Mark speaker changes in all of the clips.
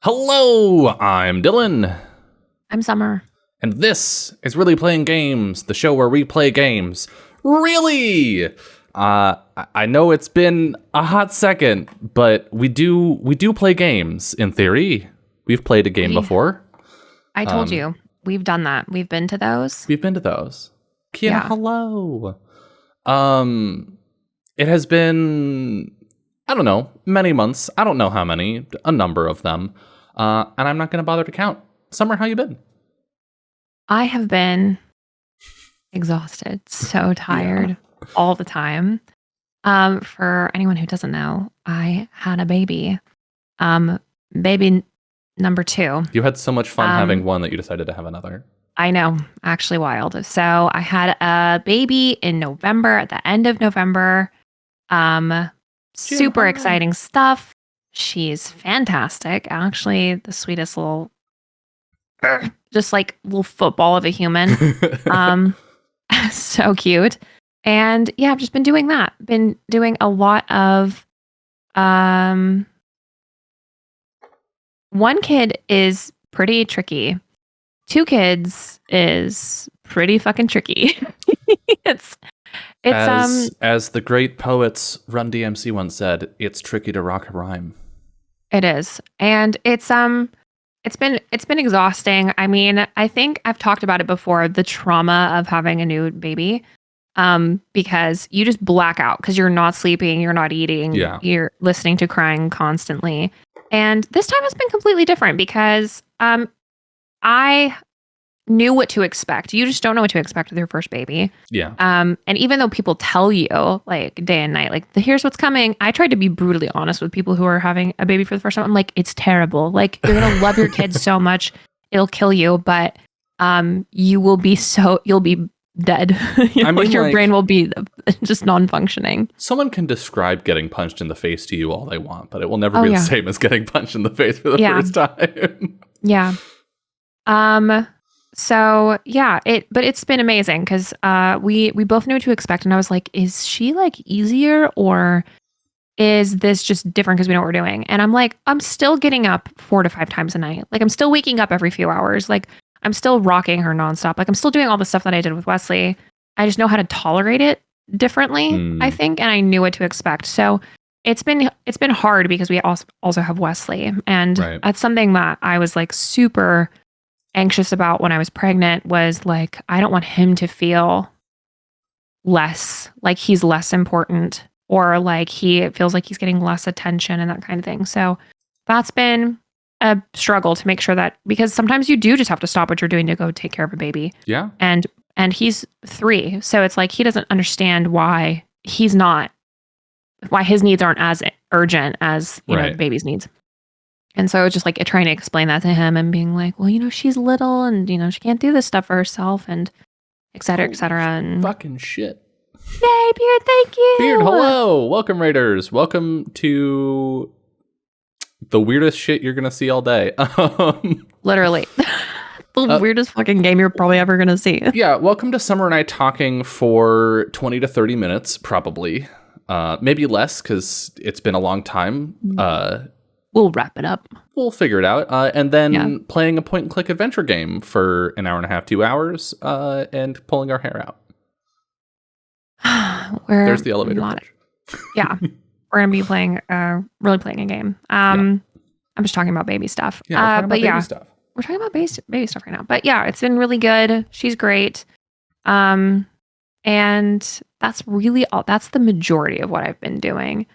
Speaker 1: Hello, I'm Dylan,
Speaker 2: I'm Summer.
Speaker 1: and this is Really Playing Games, the show where we play games. Really? I know it's been a hot second, but we do play games in theory. We've played a game before.
Speaker 2: I told you, we've done that. We've been to those.
Speaker 1: We've been to those. Kiana,
Speaker 2: Yeah.
Speaker 1: hello. It has been, I don't know, many months. I don't know how many, a number of them. And I'm not going to bother to count. Summer, how you been?
Speaker 2: I have been exhausted, so tired all the time. For anyone who doesn't know, I had a baby. Baby number 2.
Speaker 1: You had so much fun having one that you decided to have another.
Speaker 2: I know, actually wild. So I had a baby in November, at the end of November. Super exciting stuff. She's fantastic. Actually, the sweetest little, just like little football of a human. So cute. And yeah, I've just been doing that. Been doing a lot of, one kid is pretty tricky. 2 kids is pretty fucking tricky. it's
Speaker 1: as the great poets Run DMC once said, it's tricky to rock a rhyme.
Speaker 2: It is. And it's been exhausting. I mean, I think I've talked about it before, the trauma of having a new baby. Because you just black out because you're not sleeping, you're not eating, you're listening to crying constantly. And this time has been completely different because I knew what to expect. You just don't know what to expect with your first baby.
Speaker 1: Yeah.
Speaker 2: And even though people tell you like day and night, like here's what's coming, I tried to be brutally honest with people who are having a baby for the first time. I'm like, it's terrible. Like you're gonna love your kids so much, it'll kill you, but you'll be dead. I mean, your brain will be just non-functioning.
Speaker 1: Someone can describe getting punched in the face to you all they want, but it will never be the same as getting punched in the face for the first time.
Speaker 2: Yeah. So yeah, but it's been amazing because we both knew what to expect, and I was like, is she like easier or is this just different because we know what we're doing? And I'm like, I'm still getting up 4 to 5 times a night. Like I'm still waking up every few hours. Like I'm still rocking her nonstop. Like I'm still doing all the stuff that I did with Wesley. I just know how to tolerate it differently, I think, and I knew what to expect. So it's been hard because we also have Wesley, and that's something that I was like super anxious about when I was pregnant. Was like, I don't want him to feel less like he's less important, or like he feels like he's getting less attention and that kind of thing. So that's been a struggle to make sure that, because sometimes you do just have to stop what you're doing to go take care of a baby.
Speaker 1: Yeah.
Speaker 2: And he's 3. So it's like, he doesn't understand why his needs aren't as urgent as, you know, the baby's needs. And so it's just like trying to explain that to him and being like, well, you know, she's little and, you know, she can't do this stuff for herself and et cetera, et cetera. And
Speaker 1: fucking shit.
Speaker 2: Yay, Beard, thank you.
Speaker 1: Beard, hello. Welcome, Raiders. Welcome to the weirdest shit you're going to see all day.
Speaker 2: Literally. The weirdest fucking game you're probably ever going to see.
Speaker 1: Yeah, welcome to Summer and I talking for 20 to 30 minutes, probably. Maybe less, because it's been a long time.
Speaker 2: We'll wrap it up.
Speaker 1: We'll figure it out. And then playing a point-and-click adventure game for an hour and a half, 2 hours, and pulling our hair out. There's the elevator pitch.
Speaker 2: Yeah. We're going to be really playing a game. I'm just talking about baby stuff.
Speaker 1: Yeah, baby stuff.
Speaker 2: We're talking about baby stuff right now. But yeah, it's been really good. She's great. And that's really all. That's the majority of what I've been doing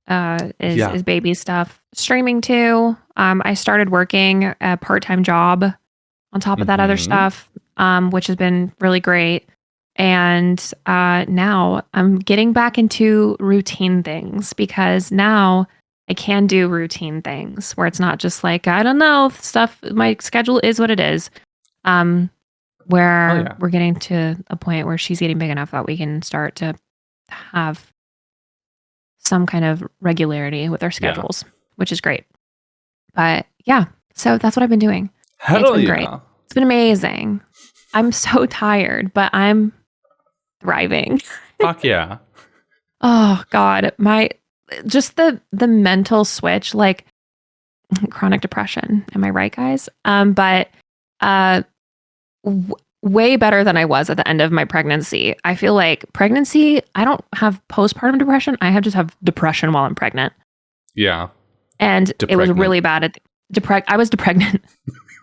Speaker 2: is baby stuff. Streaming too. I started working a part-time job on top of that other stuff, which has been really great. And now I'm getting back into routine things, because now I can do routine things where it's not just like, I don't know, stuff, my schedule is what it is. Where we're getting to a point where she's getting big enough that we can start to have some kind of regularity with our schedules, which is great. But yeah, so that's what I've been doing. It's been great. It's been amazing. I'm so tired, but I'm thriving.
Speaker 1: Fuck yeah.
Speaker 2: Oh God, just the mental switch. Like chronic depression. Am I right, guys? But way better than I was at the end of my pregnancy. I feel like pregnancy, I don't have postpartum depression. I just have depression while I'm pregnant.
Speaker 1: Yeah.
Speaker 2: And it was really bad at I was depregnant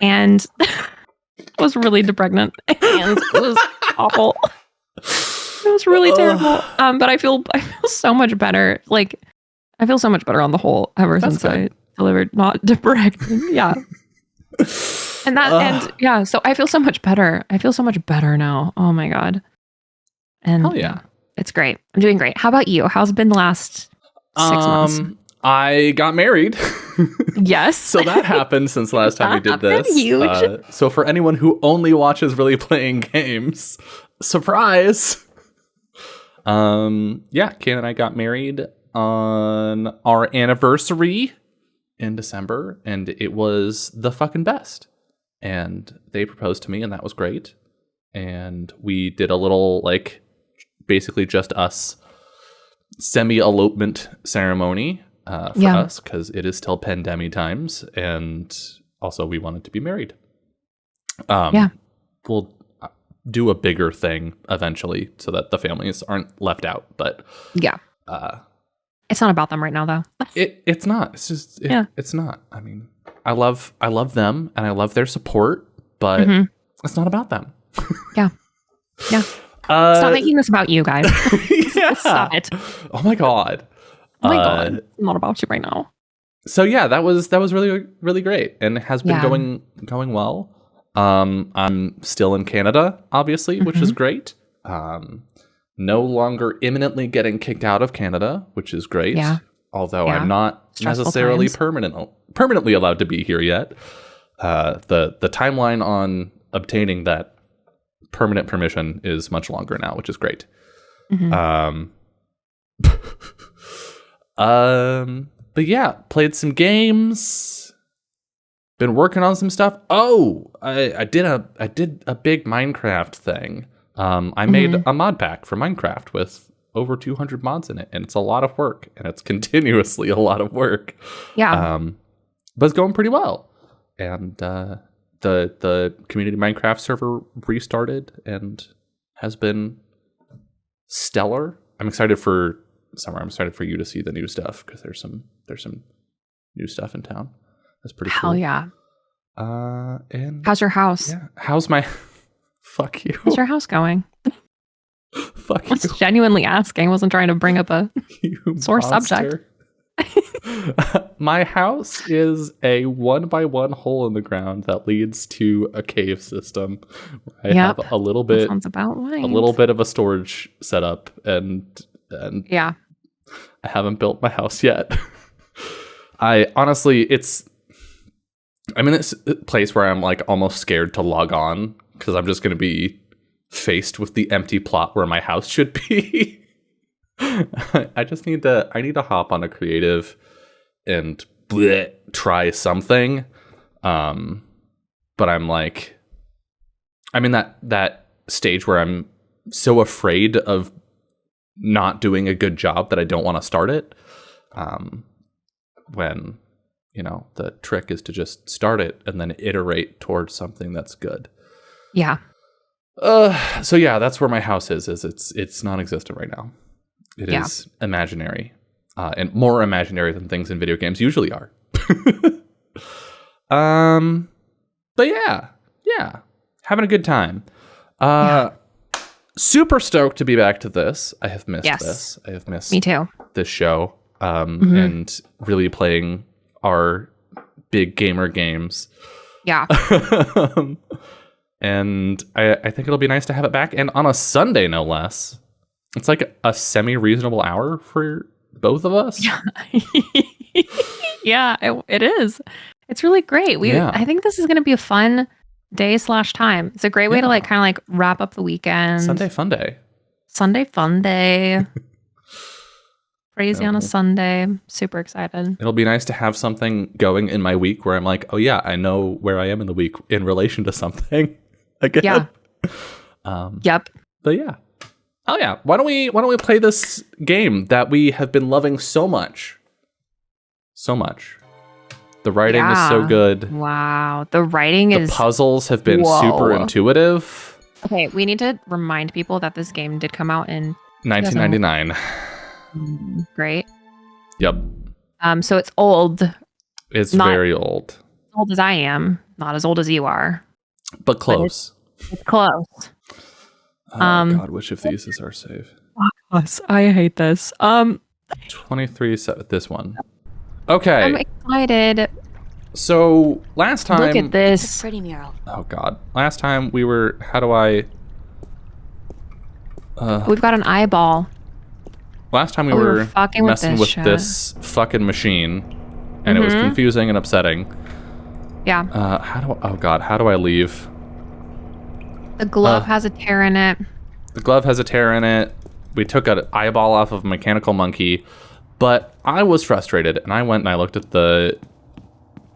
Speaker 2: and I was really depregnant and it was awful. It was really terrible. But I feel so much better. Like I feel so much better on the whole ever since I delivered not depregnant. Yeah. And yeah, so I feel so much better. I feel so much better now. Oh my God. And
Speaker 1: hell yeah.
Speaker 2: It's great. I'm doing great. How about you? How's it been the last 6 months?
Speaker 1: I got married.
Speaker 2: Yes.
Speaker 1: So that happened since the last time we did this.
Speaker 2: Huge.
Speaker 1: So for anyone who only watches Really Playing Games, surprise. Yeah, Kane and I got married on our anniversary in December, and it was the fucking best. And they proposed to me, and that was great. And we did a little, like, basically just us semi-elopement ceremony for us, because it is still pandemic times, and also we wanted to be married. We'll do a bigger thing eventually so that the families aren't left out, but
Speaker 2: it's not about them right now, though.
Speaker 1: It's not. It's just it's not. I mean, I love them and I love their support, but it's not about them.
Speaker 2: Yeah. Stop making this about you guys. Stop it.
Speaker 1: Oh my God.
Speaker 2: Oh my God. It's not about you right now.
Speaker 1: So yeah, that was really, really great, and it has been going well. I'm still in Canada, obviously, which is great. No longer imminently getting kicked out of Canada, which is great. Yeah. Although I'm not necessarily permanently allowed to be here yet. The timeline on obtaining that permanent permission is much longer now, which is great. But yeah, played some games. Been working on some stuff. Oh, I did a big Minecraft thing. I made a mod pack for Minecraft with over 200 mods in it, and it's a lot of work, and it's continuously a lot of work. Yeah. But it's going pretty well. And the community Minecraft server restarted and has been stellar. I'm excited for summer. I'm excited for you to see the new stuff, because there's some new stuff in town. That's pretty cool.
Speaker 2: Hell yeah.
Speaker 1: And
Speaker 2: how's your house?
Speaker 1: Yeah. How's my fuck you?
Speaker 2: How's your house going?
Speaker 1: Fuck you.
Speaker 2: I was genuinely asking. I wasn't trying to bring up a sore subject.
Speaker 1: My house is a 1x1 hole in the ground that leads to a cave system. I have a little bit of a storage setup, and yeah, I haven't built my house yet. I honestly, I'm in this place where I'm like almost scared to log on, because I'm just going to be faced with the empty plot where my house should be. I need to hop on a creative and try something. But I'm like, I'm in that stage where I'm so afraid of not doing a good job that I don't want to start it. When, the trick is to just start it and then iterate towards something that's good.
Speaker 2: Yeah.
Speaker 1: So yeah, that's where my house is it's non-existent right now. It is imaginary, and more imaginary than things in video games usually are. But yeah, having a good time. Super stoked to be back to this. I have missed this. I have missed
Speaker 2: Me too.
Speaker 1: This show, and really playing our big gamer games.
Speaker 2: Yeah.
Speaker 1: And I think it'll be nice to have it back, and on a Sunday, no less. It's like a semi-reasonable hour for both of us.
Speaker 2: Yeah, it is. It's really great. I think this is going to be a fun day/time. It's a great way to kind of wrap up the weekend.
Speaker 1: Sunday fun day.
Speaker 2: Crazy on a Sunday. Super excited.
Speaker 1: It'll be nice to have something going in my week where I'm like, oh yeah, I know where I am in the week in relation to something. Again.
Speaker 2: Yeah. Yep.
Speaker 1: But yeah. Oh yeah. Why don't we play this game that we have been loving so much? So much. The writing is so good.
Speaker 2: Wow. The writing
Speaker 1: The
Speaker 2: is...
Speaker 1: puzzles have been
Speaker 2: Whoa.
Speaker 1: super intuitive.
Speaker 2: Okay, we need to remind people that this game did come out in
Speaker 1: 1999.
Speaker 2: Great.
Speaker 1: Yep.
Speaker 2: So it's old.
Speaker 1: It's
Speaker 2: Not
Speaker 1: very old.
Speaker 2: as old as I am, not as old as you are.
Speaker 1: But close.
Speaker 2: It's close.
Speaker 1: Oh God, which of these is our save?
Speaker 2: I hate this.
Speaker 1: 23, this one. Okay.
Speaker 2: I'm excited.
Speaker 1: So last time...
Speaker 2: Look at this.
Speaker 3: It's a pretty mural.
Speaker 1: Oh God. Last time we were... How do I...
Speaker 2: We've got an eyeball.
Speaker 1: Last time we
Speaker 2: We were
Speaker 1: were
Speaker 2: fucking with
Speaker 1: messing
Speaker 2: this
Speaker 1: with
Speaker 2: shit.
Speaker 1: this fucking machine. And it was confusing and upsetting.
Speaker 2: Yeah.
Speaker 1: Oh God, how do I leave?
Speaker 2: The glove has a tear in it.
Speaker 1: The glove has a tear in it. We took an eyeball off of a mechanical monkey. But I was frustrated, and I went and I looked at the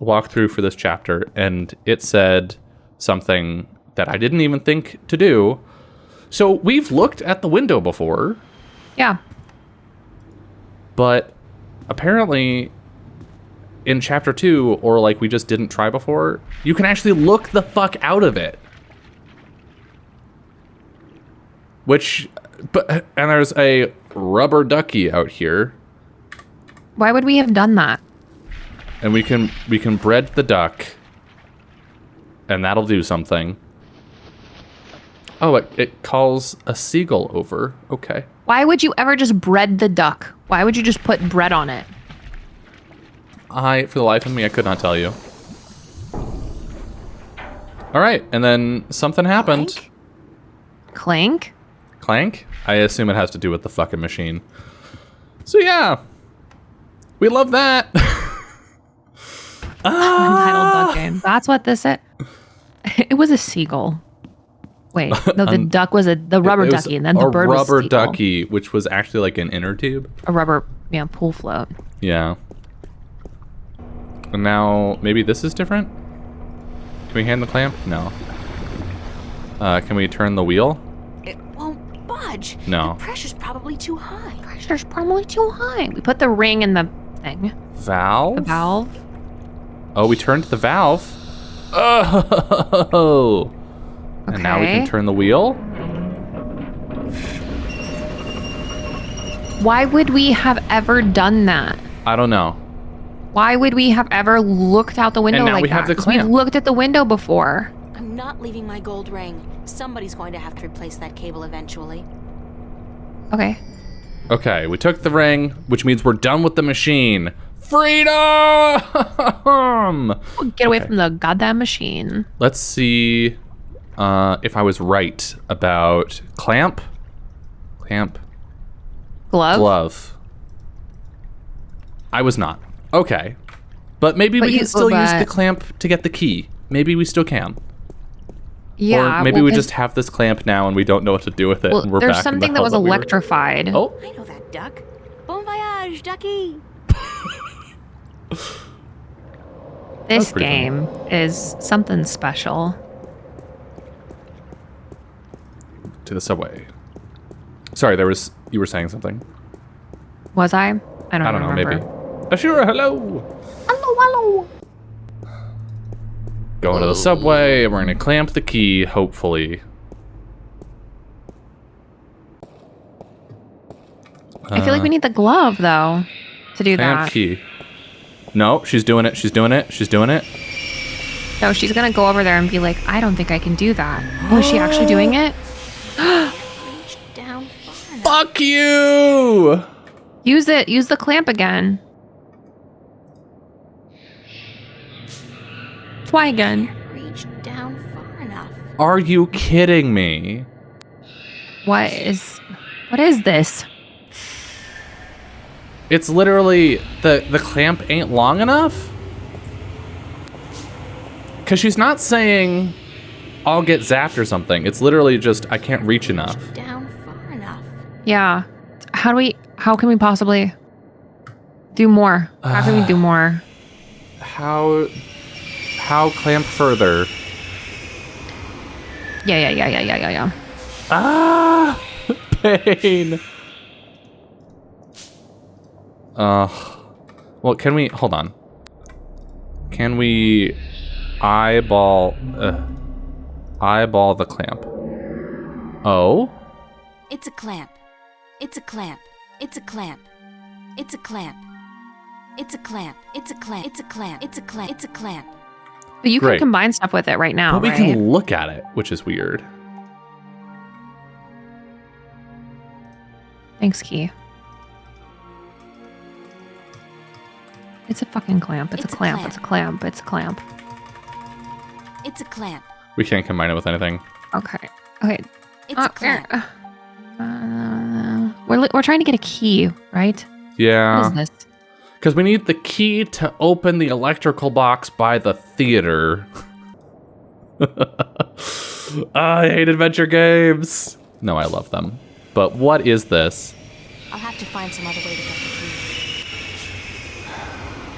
Speaker 1: walkthrough for this chapter, and it said something that I didn't even think to do. So we've looked at the window before,
Speaker 2: Yeah.
Speaker 1: but apparently in chapter 2, or like we just didn't try before, you can actually look the fuck out of it. And there's a rubber ducky out here.
Speaker 2: Why would we have done that?
Speaker 1: And we can bread the duck, and that'll do something. Oh, it calls a seagull over. Okay.
Speaker 2: Why would you ever just bread the duck? Why would you just put bread on it?
Speaker 1: For the life of me, I could not tell you. All right, and then something happened.
Speaker 2: Clink?
Speaker 1: Clank? I assume it has to do with the fucking machine. So yeah, we love that.
Speaker 2: Untitled duck game. That's what this is. It was a seagull. Wait, no, the duck was the rubber
Speaker 1: It was
Speaker 2: ducky, and then the bird was
Speaker 1: a rubber
Speaker 2: seagull.
Speaker 1: ducky, which was actually like an inner tube.
Speaker 2: A rubber, pool float.
Speaker 1: Yeah. And now maybe this is different. Can we hand the clamp? No. Can we turn the wheel?
Speaker 3: It won't budge.
Speaker 1: No.
Speaker 3: The pressure's probably too high.
Speaker 2: Pressure's probably too high. We put the ring in the thing.
Speaker 1: Valve?
Speaker 2: The valve.
Speaker 1: Oh, we turned the valve. Oh.
Speaker 2: Okay.
Speaker 1: And now we can turn the wheel.
Speaker 2: Why would we have ever done that?
Speaker 1: I don't know.
Speaker 2: Why would we have ever looked out the window
Speaker 1: And now
Speaker 2: like
Speaker 1: we
Speaker 2: that?
Speaker 1: have the
Speaker 2: 'Cause we
Speaker 1: clamp.
Speaker 2: looked at the window before.
Speaker 3: I'm not leaving my gold ring. Somebody's going to have to replace that cable eventually.
Speaker 2: Okay.
Speaker 1: Okay, we took the ring, which means we're done with the machine. Freedom!
Speaker 2: Get away from the goddamn machine.
Speaker 1: Let's see if I was right about clamp. Glove. I was not. Okay. But maybe we can still use the clamp to get the key. Maybe we still can.
Speaker 2: Yeah.
Speaker 1: Or maybe we just have this clamp now and we don't know what to do with it.
Speaker 2: Well,
Speaker 1: And we're
Speaker 2: there's
Speaker 1: back in the
Speaker 2: something that
Speaker 1: hell
Speaker 2: was
Speaker 1: we were.
Speaker 2: electrified.
Speaker 1: Oh.
Speaker 3: I know that duck. Bon voyage, ducky.
Speaker 2: This
Speaker 1: pretty funny.
Speaker 2: game is something special.
Speaker 1: To the subway. Sorry, you were saying something.
Speaker 2: Was I? I don't
Speaker 1: know,
Speaker 2: remember.
Speaker 1: maybe. Ashura, hello!
Speaker 2: Hello.
Speaker 1: Going to the subway, and we're gonna clamp the key, hopefully.
Speaker 2: I feel like we need the glove, though, to do
Speaker 1: Clamp
Speaker 2: that.
Speaker 1: key. No, she's doing it.
Speaker 2: No, she's going to go over there and be like, I don't think I can do that. Oh, is she actually doing it?
Speaker 3: Reach down far enough.
Speaker 1: Fuck you!
Speaker 2: Use it. Use the clamp again. Try again.
Speaker 3: Reach down far enough.
Speaker 1: Are you kidding me?
Speaker 2: What is this?
Speaker 1: It's literally the clamp ain't long enough? Because she's not saying I'll get zapped or something. It's literally just I can't reach enough.
Speaker 3: Down far enough.
Speaker 2: Yeah. How can we possibly do more? How can we do more?
Speaker 1: How clamp further?
Speaker 2: Yeah.
Speaker 1: Ah! Pain. Well, can we hold on? Can we eyeball the clamp? Oh?
Speaker 3: It's a clamp. It's a clamp. It's a clamp. It's a clamp. It's a clamp. It's a clamp. It's a clamp. It's a clamp. It's a clamp.
Speaker 2: But you can
Speaker 1: Great.
Speaker 2: combine stuff with it right now,
Speaker 1: But we
Speaker 2: right?
Speaker 1: can look at it, which is weird.
Speaker 2: Thanks, Key. It's a fucking clamp. It's a clamp. It's a clamp. It's a clamp.
Speaker 3: It's a clamp.
Speaker 1: We can't combine it with anything.
Speaker 2: Okay. Okay.
Speaker 3: It's a clamp.
Speaker 2: We're trying to get a key, right?
Speaker 1: Yeah.
Speaker 2: What is this?
Speaker 1: Because we need the key to open the electrical box by the theater. I hate adventure games. No, I love them. But what is this?
Speaker 3: I'll have to find some other way to get the key.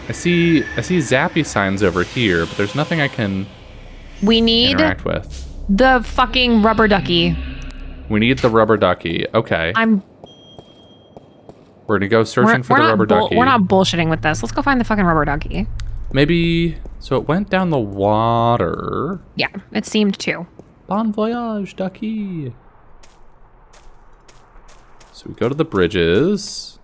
Speaker 1: I see zappy signs over here, but there's nothing I can
Speaker 2: We need
Speaker 1: interact with.
Speaker 2: the fucking rubber ducky.
Speaker 1: We need the rubber ducky. Okay. We're gonna go searching for the rubber ducky.
Speaker 2: We're not bullshitting with this. Let's go find the fucking rubber ducky.
Speaker 1: Maybe. So it went down the water.
Speaker 2: Yeah, it seemed to.
Speaker 1: Bon voyage, ducky. So we go to the bridges.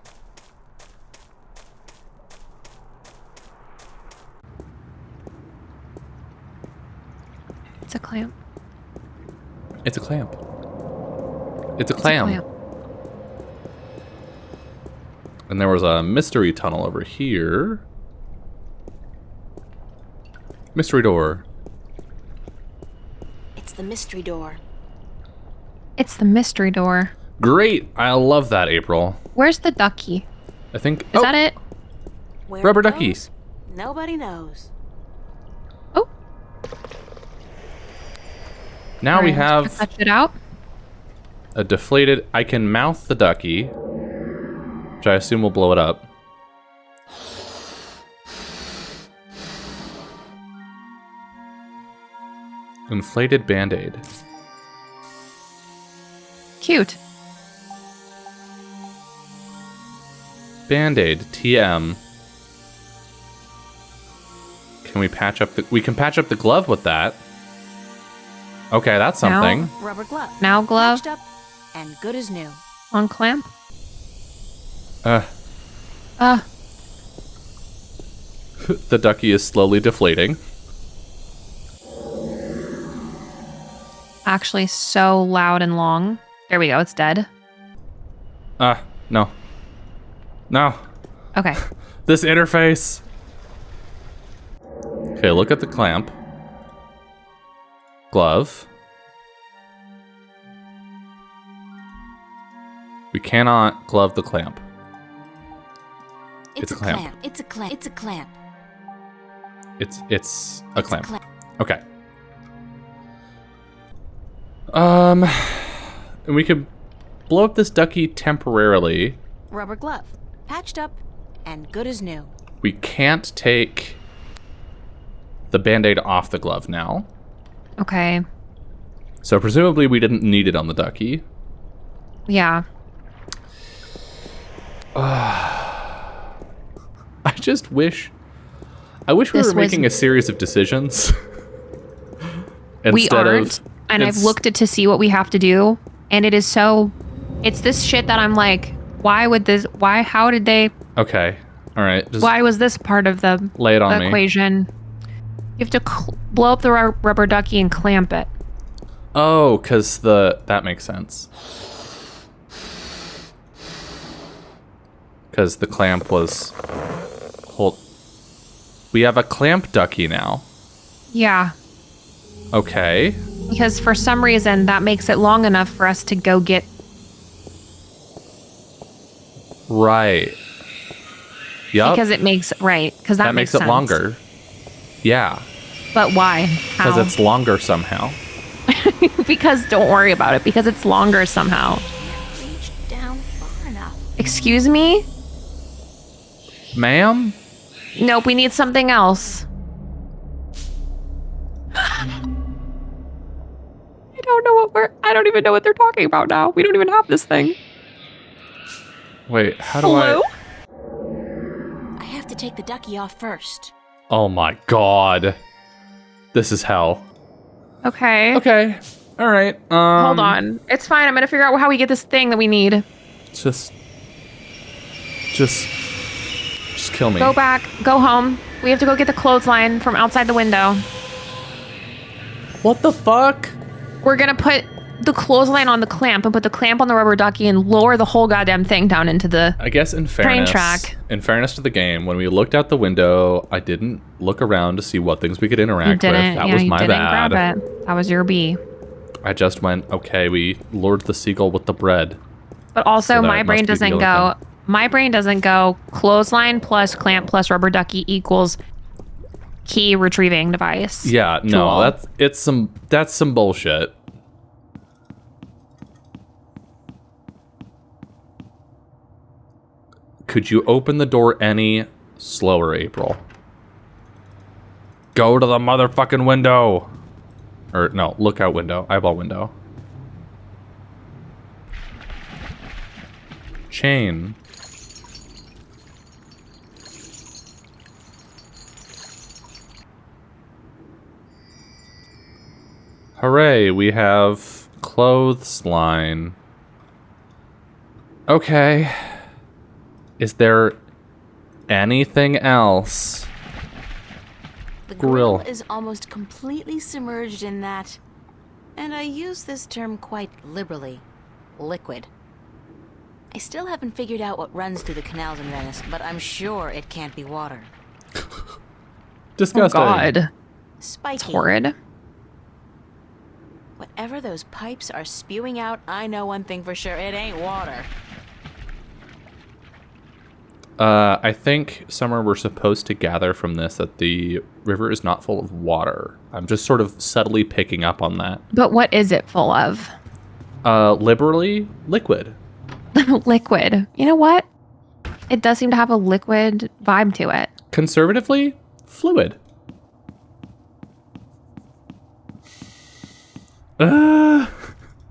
Speaker 2: It's a clamp.
Speaker 1: It's a clamp. It's a clam. And there was a mystery tunnel over here. Mystery door.
Speaker 3: It's the mystery door.
Speaker 2: It's the mystery door.
Speaker 1: Great. I love that, April.
Speaker 2: Where's the ducky?
Speaker 1: I think.
Speaker 2: Is that it?
Speaker 3: Where
Speaker 1: Rubber
Speaker 3: it
Speaker 1: ducky.
Speaker 3: goes, nobody knows.
Speaker 2: Oh.
Speaker 1: Now we have
Speaker 2: Touch it out.
Speaker 1: a deflated. I can mouth the ducky, which I assume will blow it up. Inflated Band-Aid.
Speaker 2: Cute.
Speaker 1: Band-Aid, TM. Can we patch up the... We can patch up the glove with that. Okay, that's
Speaker 2: Now-
Speaker 1: something.
Speaker 3: Rubber glove.
Speaker 2: Now glove
Speaker 3: Patched up and good as new.
Speaker 2: on clamp.
Speaker 1: The ducky is slowly deflating.
Speaker 2: Actually so loud and long. There we go. It's dead.
Speaker 1: No. No.
Speaker 2: Okay.
Speaker 1: This interface. Okay, look at the clamp. Glove. We cannot glove the clamp.
Speaker 3: It's
Speaker 1: a clamp.
Speaker 3: It's a clamp. It's a clamp.
Speaker 1: It's a
Speaker 3: It's
Speaker 1: clamp.
Speaker 3: a clamp.
Speaker 1: Okay. And we could blow up this ducky temporarily.
Speaker 3: Rubber glove. Patched up and good as new.
Speaker 1: We can't take the Band-Aid off the glove now.
Speaker 2: Okay.
Speaker 1: So presumably we didn't need it on the ducky.
Speaker 2: Yeah.
Speaker 1: I just wish... I wish we
Speaker 2: This
Speaker 1: were making a
Speaker 2: was-
Speaker 1: series of decisions.
Speaker 2: We
Speaker 1: Instead
Speaker 2: aren't.
Speaker 1: of...
Speaker 2: And I've
Speaker 1: it's-
Speaker 2: looked at to see what we have to do. And it is so... It's this shit that I'm like, why would this... Why? How did they...
Speaker 1: Okay. All right. Just
Speaker 2: Why was this part of the
Speaker 1: lay it on me.
Speaker 2: equation? You have to blow up the rubber ducky and clamp it.
Speaker 1: Oh, because that makes sense. Because the clamp was... We have a clamp ducky now.
Speaker 2: Yeah.
Speaker 1: Okay.
Speaker 2: Because for some reason, that makes it long enough for us to go get...
Speaker 1: Right. Yup.
Speaker 2: Because it makes... Right. Because that
Speaker 1: makes it
Speaker 2: sense.
Speaker 1: longer. Yeah.
Speaker 2: But why?
Speaker 1: Because
Speaker 2: How?
Speaker 1: it's longer somehow.
Speaker 2: Because don't worry about it. Because it's longer somehow.
Speaker 3: Reach down far enough.
Speaker 2: Excuse me?
Speaker 1: Ma'am?
Speaker 2: Nope, we need something else. I don't even know what they're talking about now. We don't even have this thing.
Speaker 1: Wait, how do
Speaker 2: Hello?
Speaker 3: I have to take the ducky off first.
Speaker 1: Oh my god. This is hell.
Speaker 2: Okay.
Speaker 1: Okay. All right.
Speaker 2: Hold on. It's fine. I'm gonna figure out how we get this thing that we need.
Speaker 1: Just kill me.
Speaker 2: Go back. Go home. We have to go get the clothesline from outside the window.
Speaker 1: What the fuck?
Speaker 2: We're gonna put the clothesline on the clamp and put the clamp on the rubber ducky and lower the whole goddamn thing down into the
Speaker 1: I guess in
Speaker 2: train
Speaker 1: fairness,
Speaker 2: track.
Speaker 1: In fairness to the game, when we looked out the window, I didn't look around to see what things we could interact
Speaker 2: You
Speaker 1: with.
Speaker 2: didn't.
Speaker 1: That
Speaker 2: Yeah,
Speaker 1: was
Speaker 2: you
Speaker 1: my
Speaker 2: didn't
Speaker 1: bad.
Speaker 2: grab it. That was your B.
Speaker 1: I just went, okay, we lured the seagull with the bread.
Speaker 2: But also,
Speaker 1: So that
Speaker 2: my
Speaker 1: must
Speaker 2: brain
Speaker 1: be the
Speaker 2: doesn't
Speaker 1: other
Speaker 2: go. My brain doesn't go. Clothesline plus clamp plus rubber ducky equals key retrieving device.
Speaker 1: Yeah,
Speaker 2: Tool.
Speaker 1: no, that's some bullshit. Could you open the door any slower, April? Go to the motherfucking window. Or no, lookout window, eyeball window. Chain. Hooray, we have clothesline. Okay. Is there anything else?
Speaker 3: The
Speaker 1: Grill.
Speaker 3: grill is almost completely submerged in that, and I use this term quite liberally, liquid. I still haven't figured out what runs through the canals in Venice, but I'm sure it can't be water.
Speaker 2: Oh
Speaker 1: Disgusting.
Speaker 2: God,
Speaker 3: Spiky.
Speaker 2: it's horrid.
Speaker 3: Whatever those pipes are spewing out, I know one thing for sure, it ain't water.
Speaker 1: I think, Summer, we're supposed to gather from this that the river is not full of water. I'm just sort of subtly picking up on that.
Speaker 2: But what is it full of?
Speaker 1: Liberally, liquid.
Speaker 2: Liquid. You know what? It does seem to have a liquid vibe to it.
Speaker 1: Conservatively, fluid.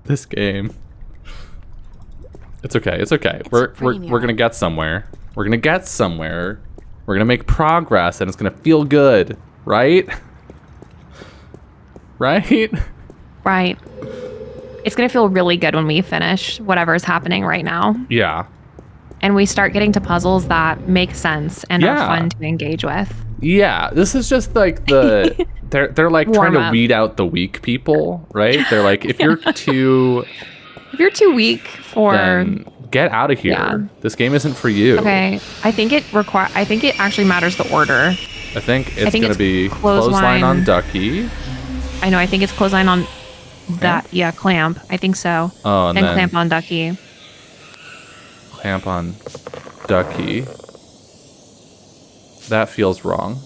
Speaker 1: This game. It's okay. It's okay.
Speaker 3: It's
Speaker 1: We're
Speaker 3: a premium.
Speaker 1: gonna get somewhere. We're gonna get somewhere. We're gonna make progress, and it's gonna feel good, right? Right?
Speaker 2: Right. It's going to feel really good when we finish whatever's happening right now.
Speaker 1: Yeah.
Speaker 2: And we start getting to puzzles that make sense and are
Speaker 1: Yeah.
Speaker 2: fun to engage with.
Speaker 1: Yeah. This is just like the they're like trying to
Speaker 2: Warm up.
Speaker 1: weed out the weak people, right? They're like, if you're too,
Speaker 2: If you're too weak for...
Speaker 1: then get out of here.
Speaker 2: Yeah.
Speaker 1: This game isn't for you.
Speaker 2: Okay. I think it actually matters the order.
Speaker 1: I think it's
Speaker 2: think
Speaker 1: gonna
Speaker 2: it's
Speaker 1: be
Speaker 2: clothesline
Speaker 1: on Ducky.
Speaker 2: I know. I think it's clothesline on that. Yeah, clamp. I think so.
Speaker 1: Oh, and
Speaker 2: then
Speaker 1: then
Speaker 2: clamp on ducky.
Speaker 1: clamp on Ducky. That feels wrong.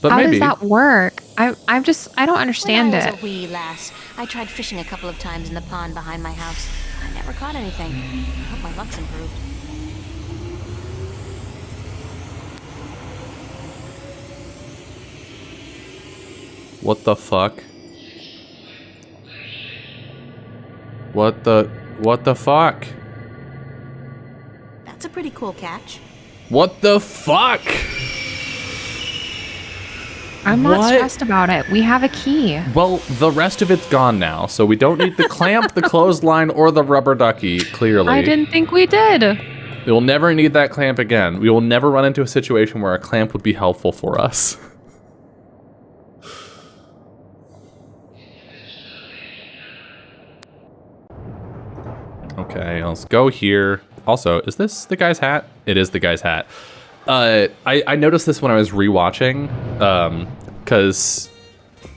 Speaker 1: But
Speaker 2: How
Speaker 1: maybe.
Speaker 2: does that work? I don't understand
Speaker 3: when I
Speaker 2: it.
Speaker 3: was a wee lass, I tried fishing a couple of times in the pond behind my house. I never caught anything. I hope my luck's improved.
Speaker 1: What the fuck? What the fuck?
Speaker 3: That's a pretty cool catch.
Speaker 1: What the fuck?
Speaker 2: I'm not
Speaker 1: What?
Speaker 2: stressed about it. We have a key.
Speaker 1: Well, the rest of it's gone now, so we don't need the clamp, the clothesline, or the rubber ducky, clearly.
Speaker 2: I didn't think we did.
Speaker 1: We will never need that clamp again. We will never run into a situation where a clamp would be helpful for us. Okay, let's go here. Also, is this the guy's hat? It is the guy's hat. I noticed this when I was rewatching, because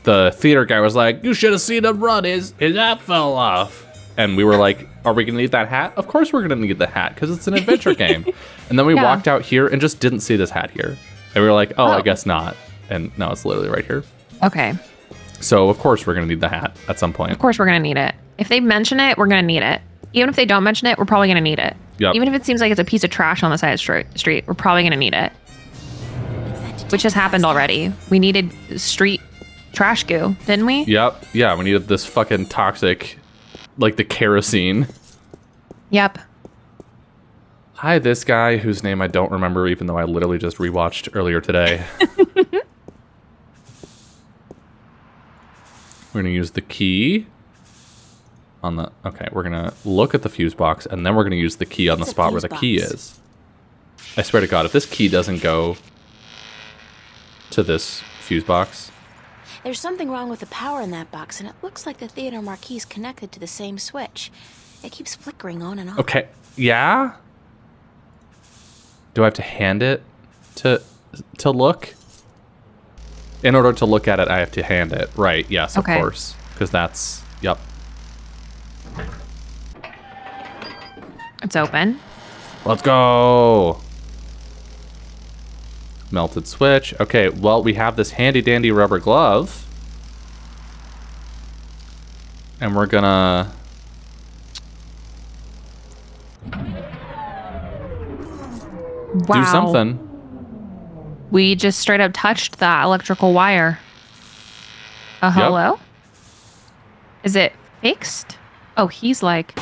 Speaker 1: the theater guy was like, "You should have seen him run. His hat fell off." And we were like, "Are we gonna need that hat? Of course we're gonna need the hat because it's an adventure game." And then we
Speaker 2: Yeah.
Speaker 1: walked out here and just didn't see this hat here, and we were like, "Oh, I
Speaker 2: Oh.
Speaker 1: guess not." And no, it's literally right here.
Speaker 2: Okay.
Speaker 1: So of course we're gonna need the hat at some point.
Speaker 2: Of course we're going to need it. If they mention it, we're going to need it. Even if they don't mention it, we're probably going to need it.
Speaker 1: Yep.
Speaker 2: Even if it seems like it's a piece of trash on the side of the street, we're probably going to need it. Which has happened already. We needed street trash goo, didn't we?
Speaker 1: Yep. Yeah, we needed this fucking toxic, like the kerosene.
Speaker 2: Yep.
Speaker 1: Hi, this guy whose name I don't remember, even though I literally just rewatched earlier today. We're gonna use the key on the... Okay, we're gonna look at the fuse box, and then we're gonna use the key on the
Speaker 3: It's a
Speaker 1: spot where
Speaker 3: fuse
Speaker 1: the key
Speaker 3: box.
Speaker 1: is. I swear to God, if this key doesn't go to this fuse box...
Speaker 3: There's something wrong with the power in that box, and it looks like the theater marquee's connected to the same switch. It keeps flickering on and off.
Speaker 1: Okay, yeah? Do I have to hand it to look? In order to look at it, I have to hand it. Right, yes,
Speaker 2: Okay.
Speaker 1: of course. Because that's... Yep.
Speaker 2: It's open.
Speaker 1: Let's go! Melted switch. Okay, well, we have this handy-dandy rubber glove. And we're gonna...
Speaker 2: Wow.
Speaker 1: do something.
Speaker 2: We just straight up touched that electrical wire. Hello? Is it fixed? Oh, he's like...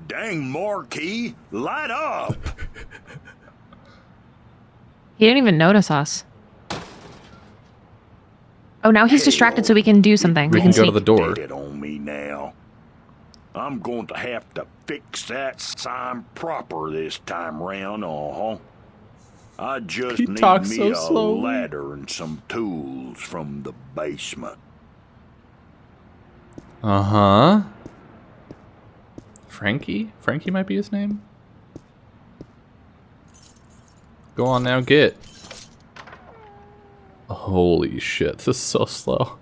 Speaker 4: Dang, Marquis, light up!
Speaker 2: He didn't even notice us. Oh, now he's distracted so we can do something.
Speaker 1: We
Speaker 2: We
Speaker 1: can
Speaker 2: can
Speaker 1: go to
Speaker 2: sneak.
Speaker 1: the door.
Speaker 4: Get it on me now. I'm going to have to fix that sign proper this time round, I just
Speaker 1: He
Speaker 4: need
Speaker 1: talks
Speaker 4: me
Speaker 1: so
Speaker 4: a
Speaker 1: slowly.
Speaker 4: ladder and some tools from the basement.
Speaker 1: Uh-huh. Frankie? Frankie might be his name? Go on now, get. Holy shit, this is so slow.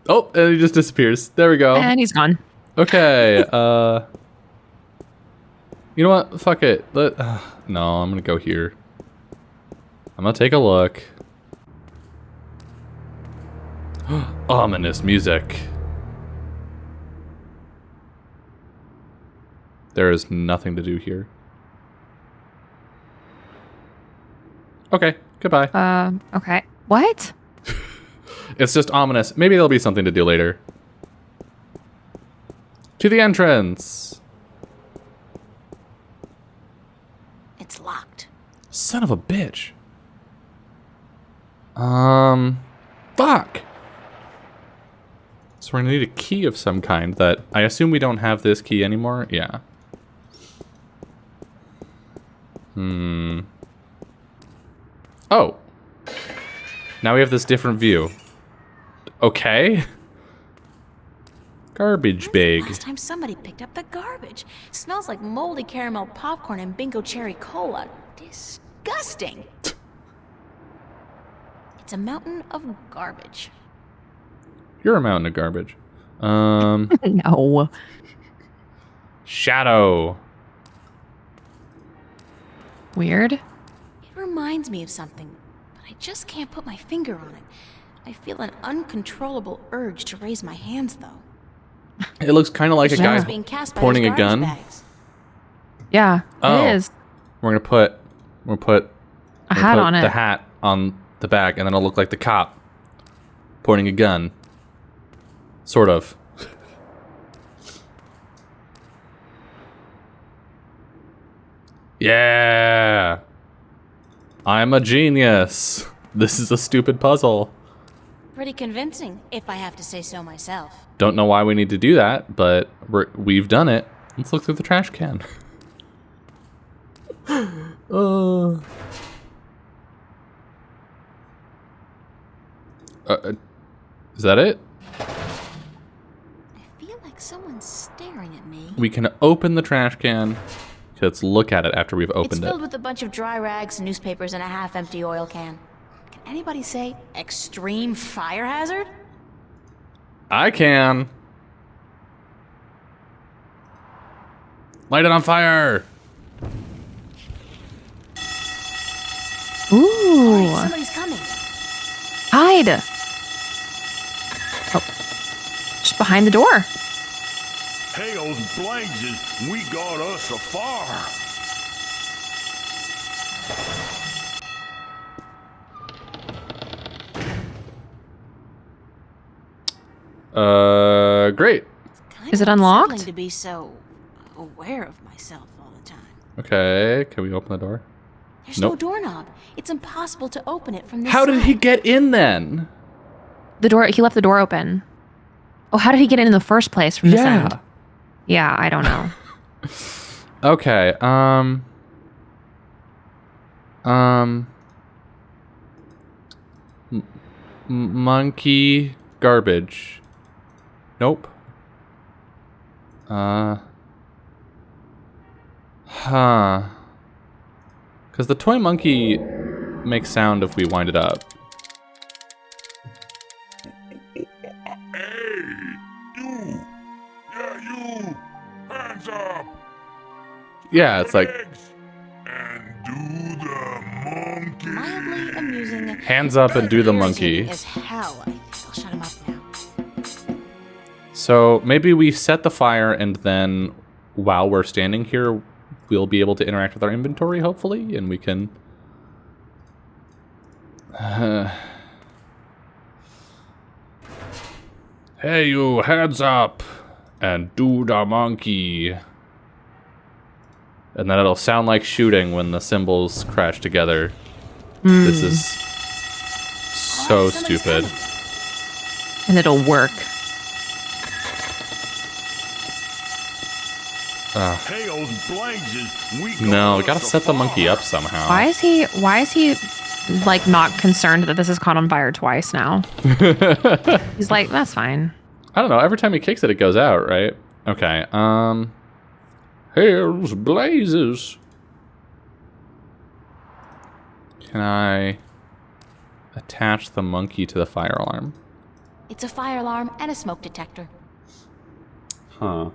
Speaker 1: Oh, and he just disappears. There we go.
Speaker 2: And he's gone.
Speaker 1: Okay, you know what? Fuck it. No, I'm gonna go here. I'm gonna take a look. Ominous music. There is nothing to do here. Okay, goodbye.
Speaker 2: Okay. What?
Speaker 1: It's just ominous. Maybe there'll be something to do later. To the entrance.
Speaker 3: It's locked.
Speaker 1: Son of a bitch. Fuck. So we're gonna need a key of some kind that I assume we don't have this key anymore. Yeah. Oh. Now we have this different view. Okay. Garbage bag.
Speaker 3: Last time somebody picked up the garbage. Smells like moldy caramel popcorn and bingo cherry cola. Disgusting. It's a mountain of garbage.
Speaker 1: You're a mountain of garbage.
Speaker 2: No.
Speaker 1: Shadow.
Speaker 2: Weird.
Speaker 3: It reminds me of something, but I just can't put my finger on it. I feel an uncontrollable urge to raise my hands, though.
Speaker 1: It looks kind of like a
Speaker 3: Shadows
Speaker 1: guy
Speaker 3: being cast by
Speaker 1: pointing
Speaker 3: those
Speaker 1: a gun.
Speaker 3: garbage bags.
Speaker 2: Yeah,
Speaker 1: Oh.
Speaker 2: it is.
Speaker 1: We're gonna put
Speaker 2: A hat on
Speaker 1: the
Speaker 2: it.
Speaker 1: hat on the back, and then it'll look like the cop pointing a gun. Sort of. Yeah. I'm a genius. This is a stupid puzzle.
Speaker 3: Pretty convincing, if I have to say so myself.
Speaker 1: Don't know why we need to do that, but we've done it. Let's look through the trash can. Is that it?
Speaker 3: I feel like someone's staring at me.
Speaker 1: We can open the trash can. Let's look at it after we've
Speaker 3: It's
Speaker 1: opened
Speaker 3: filled
Speaker 1: it.
Speaker 3: with a bunch of dry rags, newspapers, and a half-empty oil can. Can anybody say extreme fire hazard?
Speaker 1: I can. Light it on fire.
Speaker 2: Ooh.
Speaker 3: Somebody's coming.
Speaker 2: Hide. Oh. Just behind the door.
Speaker 4: Hell's blazes, we got us a fire.
Speaker 1: Great.
Speaker 3: Kind
Speaker 2: Is
Speaker 3: of
Speaker 2: it unlocked?
Speaker 3: unsettling to be so aware of myself all the time.
Speaker 1: Okay, can we open the door?
Speaker 3: There's
Speaker 1: Nope.
Speaker 3: no doorknob. It's impossible to open it from this
Speaker 1: How
Speaker 3: side.
Speaker 1: did he get in then?
Speaker 2: He left the door open. Oh, how did he get in the first place from this end? Yeah, I don't know.
Speaker 1: Okay, monkey garbage. Nope. Huh. Because the toy monkey makes sound if we wind it up.
Speaker 4: Hey, you! Yeah, you! Hands up!
Speaker 1: Yeah, it's like
Speaker 4: Legs! And do the monkey!
Speaker 3: Mildly amusing.
Speaker 1: hands up and do the monkey.
Speaker 3: Irritating as hell. I'll shut him up now.
Speaker 1: So maybe we set the fire and then while we're standing here, we'll be able to interact with our inventory, hopefully, and we can... Hey, you, hands up and do the monkey. And then it'll sound like shooting when the cymbals crash together. This is so
Speaker 3: Somebody's
Speaker 1: stupid.
Speaker 3: coming.
Speaker 2: And it'll work.
Speaker 4: Tails blazes. We
Speaker 1: No, we gotta set the monkey up somehow.
Speaker 2: Why is he like not concerned that this is caught on fire twice now? He's like, that's fine.
Speaker 1: I don't know. Every time he kicks it, it goes out, right? Okay. Hell's blazes. Can I attach the monkey to the fire alarm?
Speaker 3: It's a fire alarm and a smoke detector.
Speaker 1: Huh.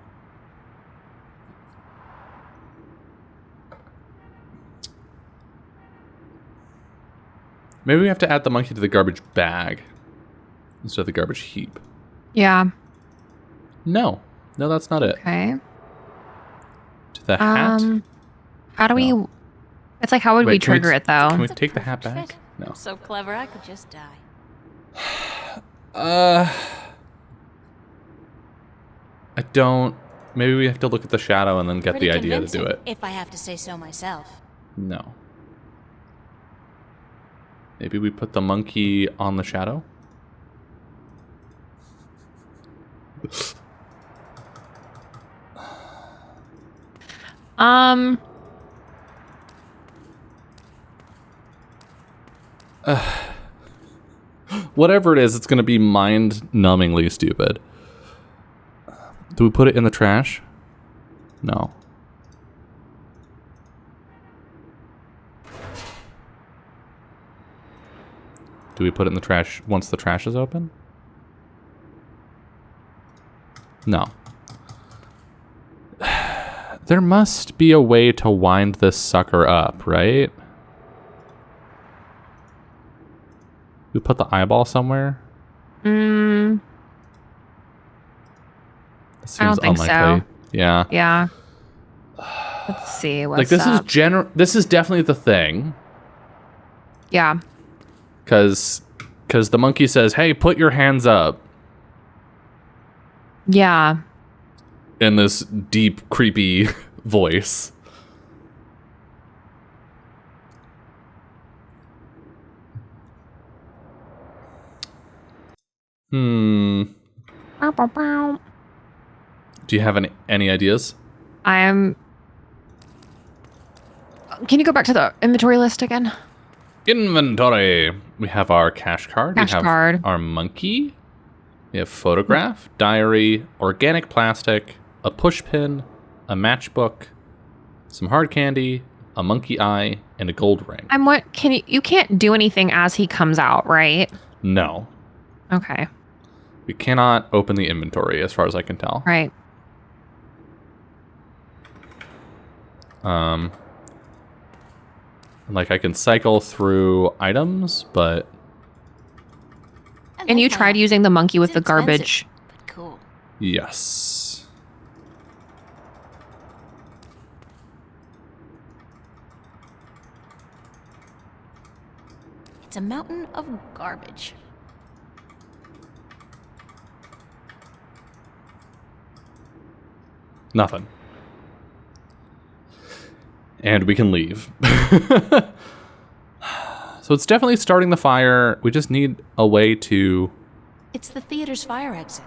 Speaker 1: Maybe we have to add the monkey to the garbage bag instead of the garbage heap.
Speaker 2: Yeah.
Speaker 1: No, that's not it.
Speaker 2: Okay.
Speaker 1: To the hat.
Speaker 2: How do we? It's like, how would we
Speaker 1: Wait, can we
Speaker 2: trigger it though?
Speaker 1: Can we
Speaker 3: It's a
Speaker 1: take the hat
Speaker 3: perfect
Speaker 1: back?
Speaker 3: fit.
Speaker 1: No.
Speaker 3: So clever, I could just die.
Speaker 1: I don't. Maybe we have to look at the shadow and then get
Speaker 3: Pretty
Speaker 1: the idea to do
Speaker 3: convincing,
Speaker 1: it.
Speaker 3: if I have to say so myself.
Speaker 1: No. Maybe we put the monkey on the shadow? Whatever it is, it's going to be mind-numbingly stupid. Do we put it in the trash? No. Do we put it in the trash once the trash is open? No. There must be a way to wind this sucker up, right? We put the eyeball somewhere?
Speaker 2: Mm,
Speaker 1: That seems
Speaker 2: I don't think
Speaker 1: unlikely.
Speaker 2: so.
Speaker 1: Yeah.
Speaker 2: Yeah. Let's see what's
Speaker 1: Like this
Speaker 2: up.
Speaker 1: this is definitely the thing.
Speaker 2: Yeah.
Speaker 1: Cause the monkey says, "Hey, put your hands up."
Speaker 2: Yeah.
Speaker 1: In this deep, creepy voice. Hmm.
Speaker 2: Bow, bow, bow.
Speaker 1: Do you have any ideas?
Speaker 2: Can you go back to the inventory list again?
Speaker 1: Inventory. We have our cash card.
Speaker 2: Cash
Speaker 1: we have
Speaker 2: card.
Speaker 1: our monkey. We have photograph, diary, organic plastic, a push pin, a matchbook, some hard candy, a monkey eye, and a gold ring.
Speaker 2: You can't do anything as he comes out, right?
Speaker 1: No.
Speaker 2: Okay.
Speaker 1: We cannot open the inventory as far as I can tell.
Speaker 2: Right.
Speaker 1: Like I can cycle through items, but
Speaker 3: I
Speaker 2: And
Speaker 3: like
Speaker 2: you
Speaker 3: that.
Speaker 2: tried using the monkey with
Speaker 3: It's
Speaker 2: the
Speaker 3: expensive,
Speaker 2: garbage.
Speaker 3: but cool.
Speaker 1: yes.
Speaker 3: It's a mountain of garbage.
Speaker 1: Nothing. And we can leave. So it's definitely starting the fire. We just need a way to...
Speaker 3: It's the theater's fire exit.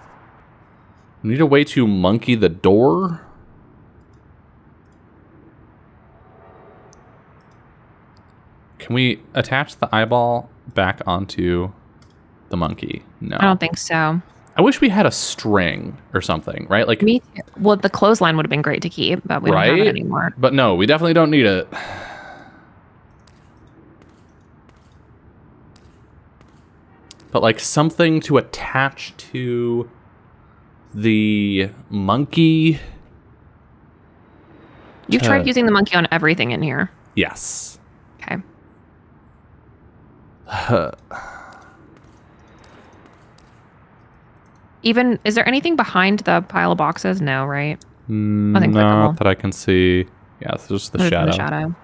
Speaker 1: We need a way to monkey the door. Can we attach the eyeball back onto the monkey? No.
Speaker 2: I don't think so.
Speaker 1: I wish we had a string or something, right? Like,
Speaker 2: Me too. Well, the clothesline would have been great to keep, but we don't have it anymore.
Speaker 1: But no, we definitely don't need it. But like something to attach to the monkey.
Speaker 2: You've tried using the monkey on everything in here.
Speaker 1: Yes.
Speaker 2: Okay. Even, is there anything behind the pile of boxes? No, right? Nothing
Speaker 1: Not
Speaker 2: clickable.
Speaker 1: that I can see. Yeah, it's just the
Speaker 2: Other than
Speaker 1: shadow.
Speaker 2: The shadow.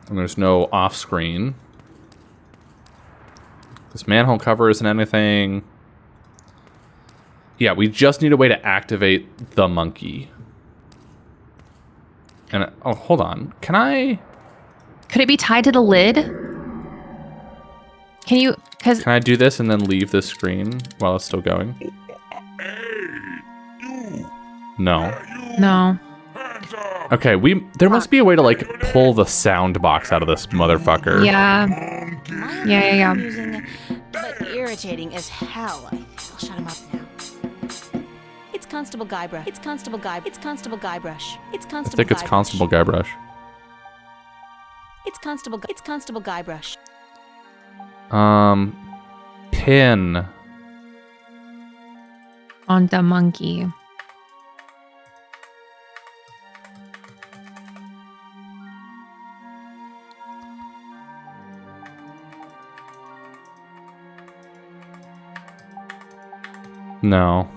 Speaker 1: And there's no off-screen. This manhole cover isn't anything. Yeah, we just need a way to activate the monkey. And, oh, hold on. Can I...
Speaker 2: Could it be tied to the lid? Can you, because
Speaker 1: Can I do this and then leave this screen while it's still going? No.
Speaker 2: no.
Speaker 1: Okay, there must be a way to, like, pull the sound box out of this motherfucker.
Speaker 2: Yeah. Yeah.
Speaker 3: Confusing, but irritating as hell. I'll shut him up now. It's Constable Guybrush. It's Constable Guybrush. It's Constable Guybrush. It's
Speaker 1: I
Speaker 3: Constable
Speaker 1: think it's
Speaker 3: Guybrush.
Speaker 1: Constable Guybrush.
Speaker 3: It's Constable Guybrush.
Speaker 1: Pin.
Speaker 2: On the monkey.
Speaker 1: No.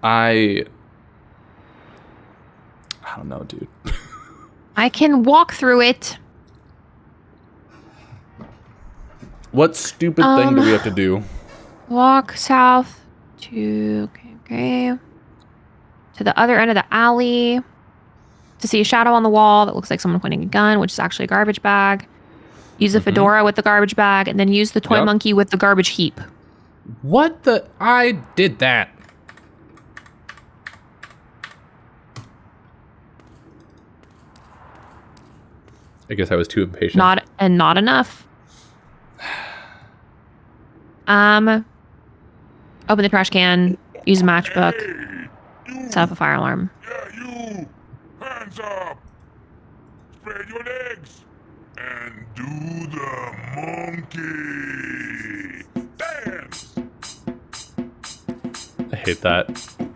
Speaker 1: I don't know, dude.
Speaker 2: I can walk through it.
Speaker 1: What stupid thing do we have to do?
Speaker 2: Walk south to to the other end of the alley to see a shadow on the wall that looks like someone pointing a gun, which is actually a garbage bag. Use the fedora with the garbage bag, and then use the toy
Speaker 1: Yep.
Speaker 2: monkey with the garbage heap.
Speaker 1: What the? I did that. I guess I was too impatient.
Speaker 2: Not enough. Open the trash can. Use a matchbook. Set up a fire alarm.
Speaker 5: Yeah, you! Hands up! Spread your legs! And do the monkey! Dance!
Speaker 1: I hate that.
Speaker 5: Dance! Do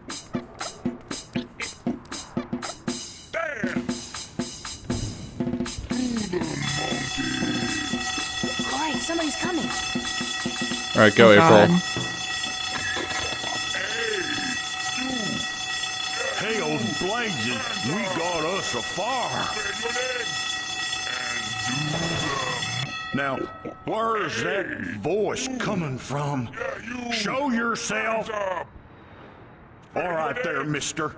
Speaker 5: the monkey!
Speaker 3: All right, somebody's coming.
Speaker 1: All right, go,
Speaker 2: Oh,
Speaker 1: April.
Speaker 2: God.
Speaker 4: Hell's blazes, we got us a fire.
Speaker 5: Spread your legs! And do the...
Speaker 4: Now, where's that voice coming from?
Speaker 5: Yeah, you!
Speaker 4: Show yourself.
Speaker 5: Hands up!
Speaker 4: All right there, mister.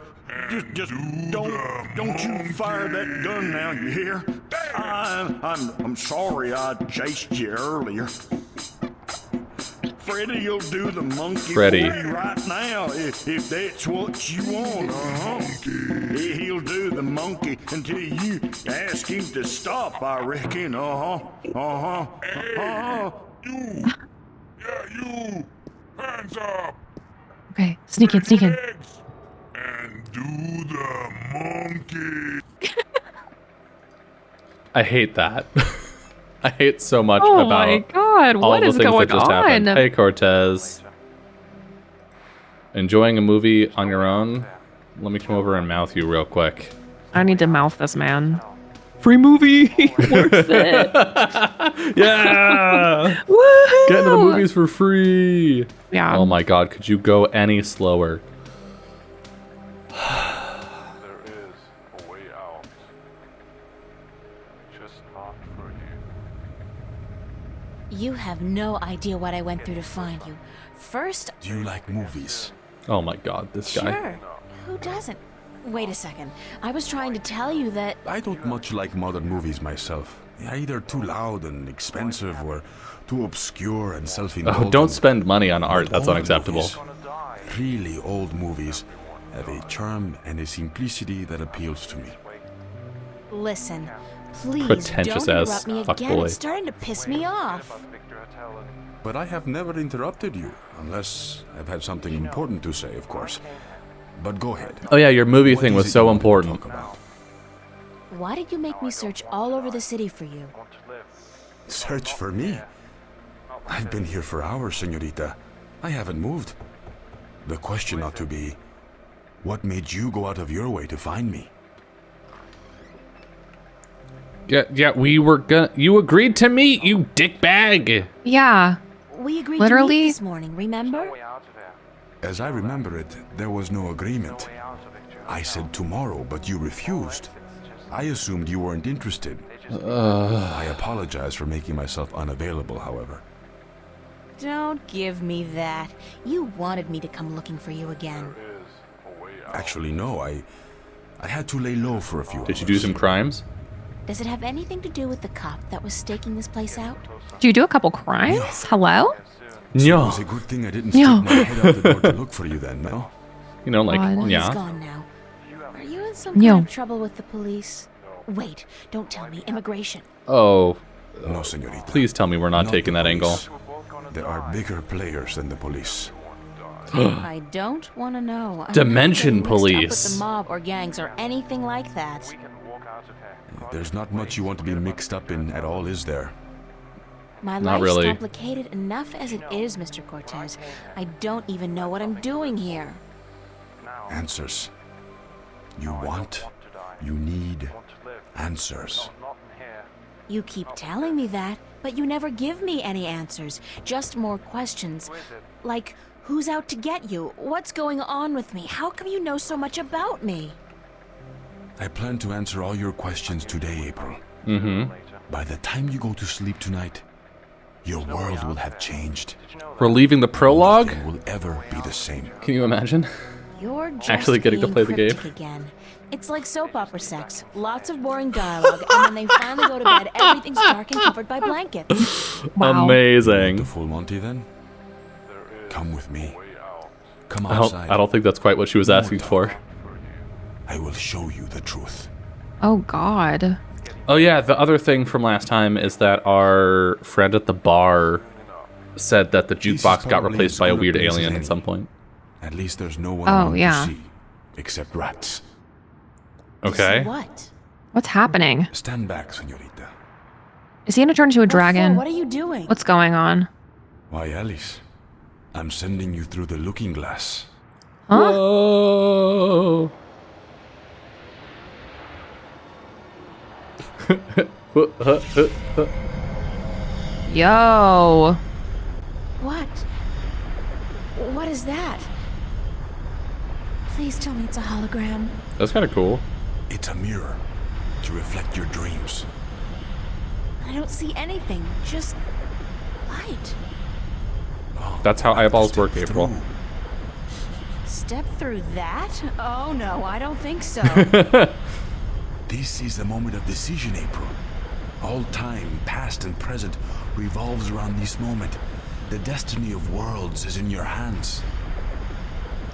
Speaker 4: Just don't you fire that gun now, you hear? I'm sorry I chased you earlier. Freddy'll do the monkey
Speaker 1: Freddy.
Speaker 4: for you right now if that's what you want. He'll do the monkey until you ask him to stop, I reckon.
Speaker 5: You! Yeah, you! Hands up!
Speaker 2: Okay, sneak in.
Speaker 5: Legs! And do the monkey!
Speaker 1: I hate that. I hate so much
Speaker 2: Oh
Speaker 1: about
Speaker 2: my God,
Speaker 1: all
Speaker 2: what
Speaker 1: the
Speaker 2: is
Speaker 1: things
Speaker 2: going
Speaker 1: that just happened.
Speaker 2: on?
Speaker 1: Hey, Cortez. Enjoying a movie on your own? Let me come over and mouth you real quick.
Speaker 2: I need to mouth this man. Free movie. Worth it.
Speaker 1: Yeah!
Speaker 2: Woohoo!
Speaker 1: Get into the movies for free.
Speaker 2: Yeah.
Speaker 1: Oh my God, could you go any slower?
Speaker 5: There is a way out.
Speaker 3: You have no idea what I went through to find you. First,
Speaker 4: Do you like movies?
Speaker 1: Oh my god, this guy.
Speaker 3: sure. Who doesn't? Wait a second. I was trying to tell you that
Speaker 4: I don't much like modern movies myself. They're either too loud and expensive or too obscure and self-indulgent.
Speaker 1: Oh, don't spend money on art.
Speaker 4: But
Speaker 1: That's
Speaker 4: old
Speaker 1: unacceptable.
Speaker 4: movies, really old movies have a charm and a simplicity that appeals to me.
Speaker 3: Listen, please
Speaker 1: Pretentious
Speaker 3: don't
Speaker 1: ass
Speaker 3: interrupt me
Speaker 1: fuck
Speaker 3: again.
Speaker 1: boy.
Speaker 3: It's starting to piss me off.
Speaker 4: But I have never interrupted you, unless I've had something important to say, of course. But go ahead.
Speaker 1: Oh yeah, your movie
Speaker 4: What
Speaker 1: thing
Speaker 4: is
Speaker 1: was
Speaker 4: it
Speaker 1: so
Speaker 4: you want to
Speaker 1: important.
Speaker 4: talk about?
Speaker 3: Why did you make me search all over the city for you?
Speaker 4: Search for me? I've been here for hours, señorita. I haven't moved. The question ought to be, what made you go out of your way to find me?
Speaker 1: Yeah, we were gonna. You agreed to meet, you dickbag.
Speaker 2: Yeah.
Speaker 3: We agreed to
Speaker 2: Literally?
Speaker 3: meet this morning, remember?
Speaker 4: As I remember it, there was no agreement. I said tomorrow, but you refused. I assumed you weren't interested. I apologize for making myself unavailable, however.
Speaker 3: Don't give me that. You wanted me to come looking for you again.
Speaker 4: Actually, no, I had to lay low for a few hours.
Speaker 1: Did you do some crimes?
Speaker 3: Does it have anything to do with the cop that was staking this place out?
Speaker 2: Do you do a couple crimes? Hello?
Speaker 4: So it
Speaker 1: No.
Speaker 4: was a good thing I didn't
Speaker 2: No.
Speaker 4: stick my head out the door to look for you then, no?
Speaker 1: You know, like,
Speaker 2: God.
Speaker 3: Well, he's
Speaker 1: yeah.
Speaker 3: gone now. Are you in some
Speaker 2: No.
Speaker 3: kind of trouble with the police? Wait, don't tell me. Immigration.
Speaker 1: Oh,
Speaker 4: No, señorita.
Speaker 1: please tell me we're not taking
Speaker 4: the
Speaker 1: that angle.
Speaker 4: police. There are bigger players than the police.
Speaker 3: I don't want to know. I'm
Speaker 1: Dimension
Speaker 3: not getting mixed up
Speaker 1: police.
Speaker 3: with the mob or gangs or anything like that.
Speaker 4: There's not much you want to be mixed up in at all, is there?
Speaker 3: My
Speaker 1: Not
Speaker 3: life's
Speaker 1: really.
Speaker 3: complicated enough as it is, Mr. Cortez. I don't even know what I'm doing here.
Speaker 4: Answers. You want, you need answers.
Speaker 3: You keep telling me that, but you never give me any answers. Just more questions. Like, who's out to get you? What's going on with me? How come you know so much about me?
Speaker 4: I plan to answer all your questions today, April.
Speaker 1: Mm-hmm.
Speaker 4: By the time you go to sleep tonight, your world will have changed.
Speaker 1: We're leaving the prologue?
Speaker 4: Nothing will ever be the same.
Speaker 1: Can you imagine?
Speaker 3: You're just
Speaker 1: Actually getting to
Speaker 3: being
Speaker 1: play the game.
Speaker 3: cryptic again. It's like soap opera sex. Lots of boring dialogue, and when they finally go to bed, everything's dark and covered by blankets.
Speaker 2: Wow.
Speaker 1: Amazing.
Speaker 4: The full Monty then? Come with me. Come
Speaker 1: I
Speaker 4: outside.
Speaker 1: don't think that's quite what she was asking for.
Speaker 4: I will show you the truth.
Speaker 2: Oh, God.
Speaker 1: Oh yeah, the other thing from last time is that our friend at the bar said that the
Speaker 4: This is
Speaker 1: jukebox got
Speaker 4: probably
Speaker 1: replaced
Speaker 4: as
Speaker 1: by a
Speaker 4: good a
Speaker 1: weird
Speaker 4: place as
Speaker 1: alien at
Speaker 4: any.
Speaker 1: some point.
Speaker 4: At least there's no one
Speaker 2: Oh,
Speaker 4: around
Speaker 2: yeah.
Speaker 4: to see. Except rats.
Speaker 1: Okay.
Speaker 3: So what?
Speaker 2: What's happening?
Speaker 4: Stand back, señorita.
Speaker 2: Is he gonna turn into a
Speaker 3: What for?
Speaker 2: dragon?
Speaker 3: What are you doing?
Speaker 2: What's going on?
Speaker 4: Why, Alice? I'm sending you through the looking glass.
Speaker 2: Huh?
Speaker 1: Whoa.
Speaker 2: Yo.
Speaker 3: What? What is that? Please tell me it's a hologram.
Speaker 1: That's kind of cool.
Speaker 4: It's a mirror to reflect your dreams.
Speaker 3: I don't see anything. Just light.
Speaker 1: That's how eyeballs work,
Speaker 4: Step
Speaker 1: April.
Speaker 4: through.
Speaker 3: Step through that? Oh no, I don't think so.
Speaker 4: This is the moment of decision, April. All time, past and present, revolves around this moment. The destiny of worlds is in your hands.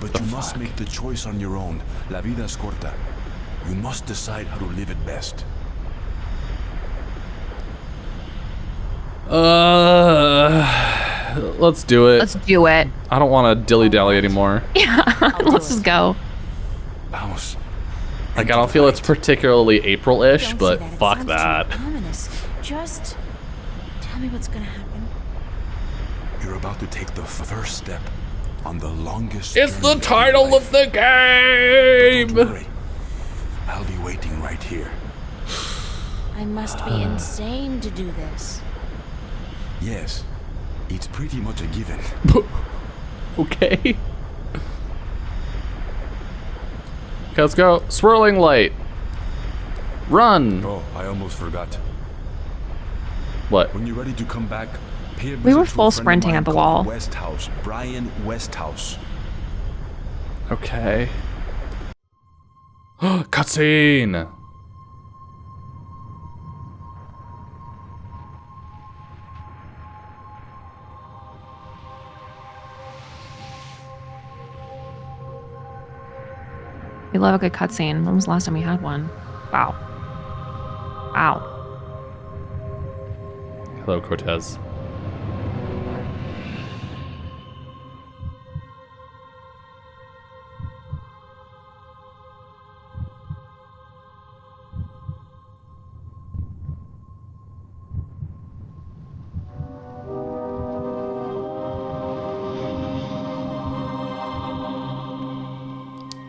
Speaker 4: But you must make the choice on your own. La vida es corta. You must decide how to live it best.
Speaker 1: Let's do it.
Speaker 2: Let's do it.
Speaker 1: I don't want to dilly-dally anymore.
Speaker 2: Let's just go.
Speaker 4: Vamos.
Speaker 1: Like, I don't feel it's particularly April-ish,
Speaker 3: Don't
Speaker 1: but
Speaker 3: say that. It
Speaker 1: fuck
Speaker 3: sounds
Speaker 1: that.
Speaker 3: Too ominous. Just tell me what's gonna happen.
Speaker 4: You're about to take the first step on the longest
Speaker 1: It's the
Speaker 4: journey of your
Speaker 1: title
Speaker 4: life.
Speaker 1: of the game!
Speaker 4: Don't worry. I'll be waiting right here.
Speaker 3: I must be insane to do this.
Speaker 4: Yes, it's pretty much a given.
Speaker 1: Okay. Okay, let's go. Swirling light. Run.
Speaker 4: Oh, I almost forgot.
Speaker 1: What?
Speaker 4: When you're ready to come back, pay a
Speaker 2: We were
Speaker 4: visit to a
Speaker 2: full
Speaker 4: friend of
Speaker 2: sprinting
Speaker 4: mine
Speaker 2: at the
Speaker 4: called
Speaker 2: wall.
Speaker 4: Westhouse, Brian Westhouse.
Speaker 1: Okay. Cutscene!
Speaker 2: We love a good cutscene. When was the last time we had one? Wow. Wow.
Speaker 1: Hello, Cortez.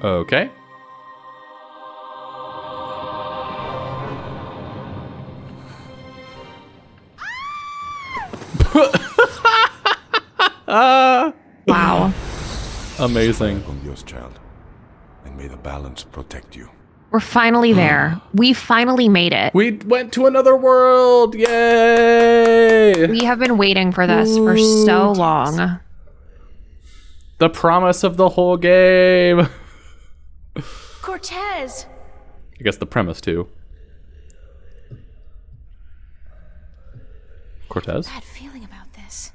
Speaker 1: Okay.
Speaker 2: Wow.
Speaker 1: Amazing.
Speaker 4: Con Dios, child. And may the balance protect you.
Speaker 2: We're finally there. We finally made it.
Speaker 1: We went to another world! Yay!
Speaker 2: We have been waiting for this for so long.
Speaker 1: The promise of the whole game.
Speaker 3: Cortez!
Speaker 1: I guess the premise too. Cortez?
Speaker 3: Bad feeling about this.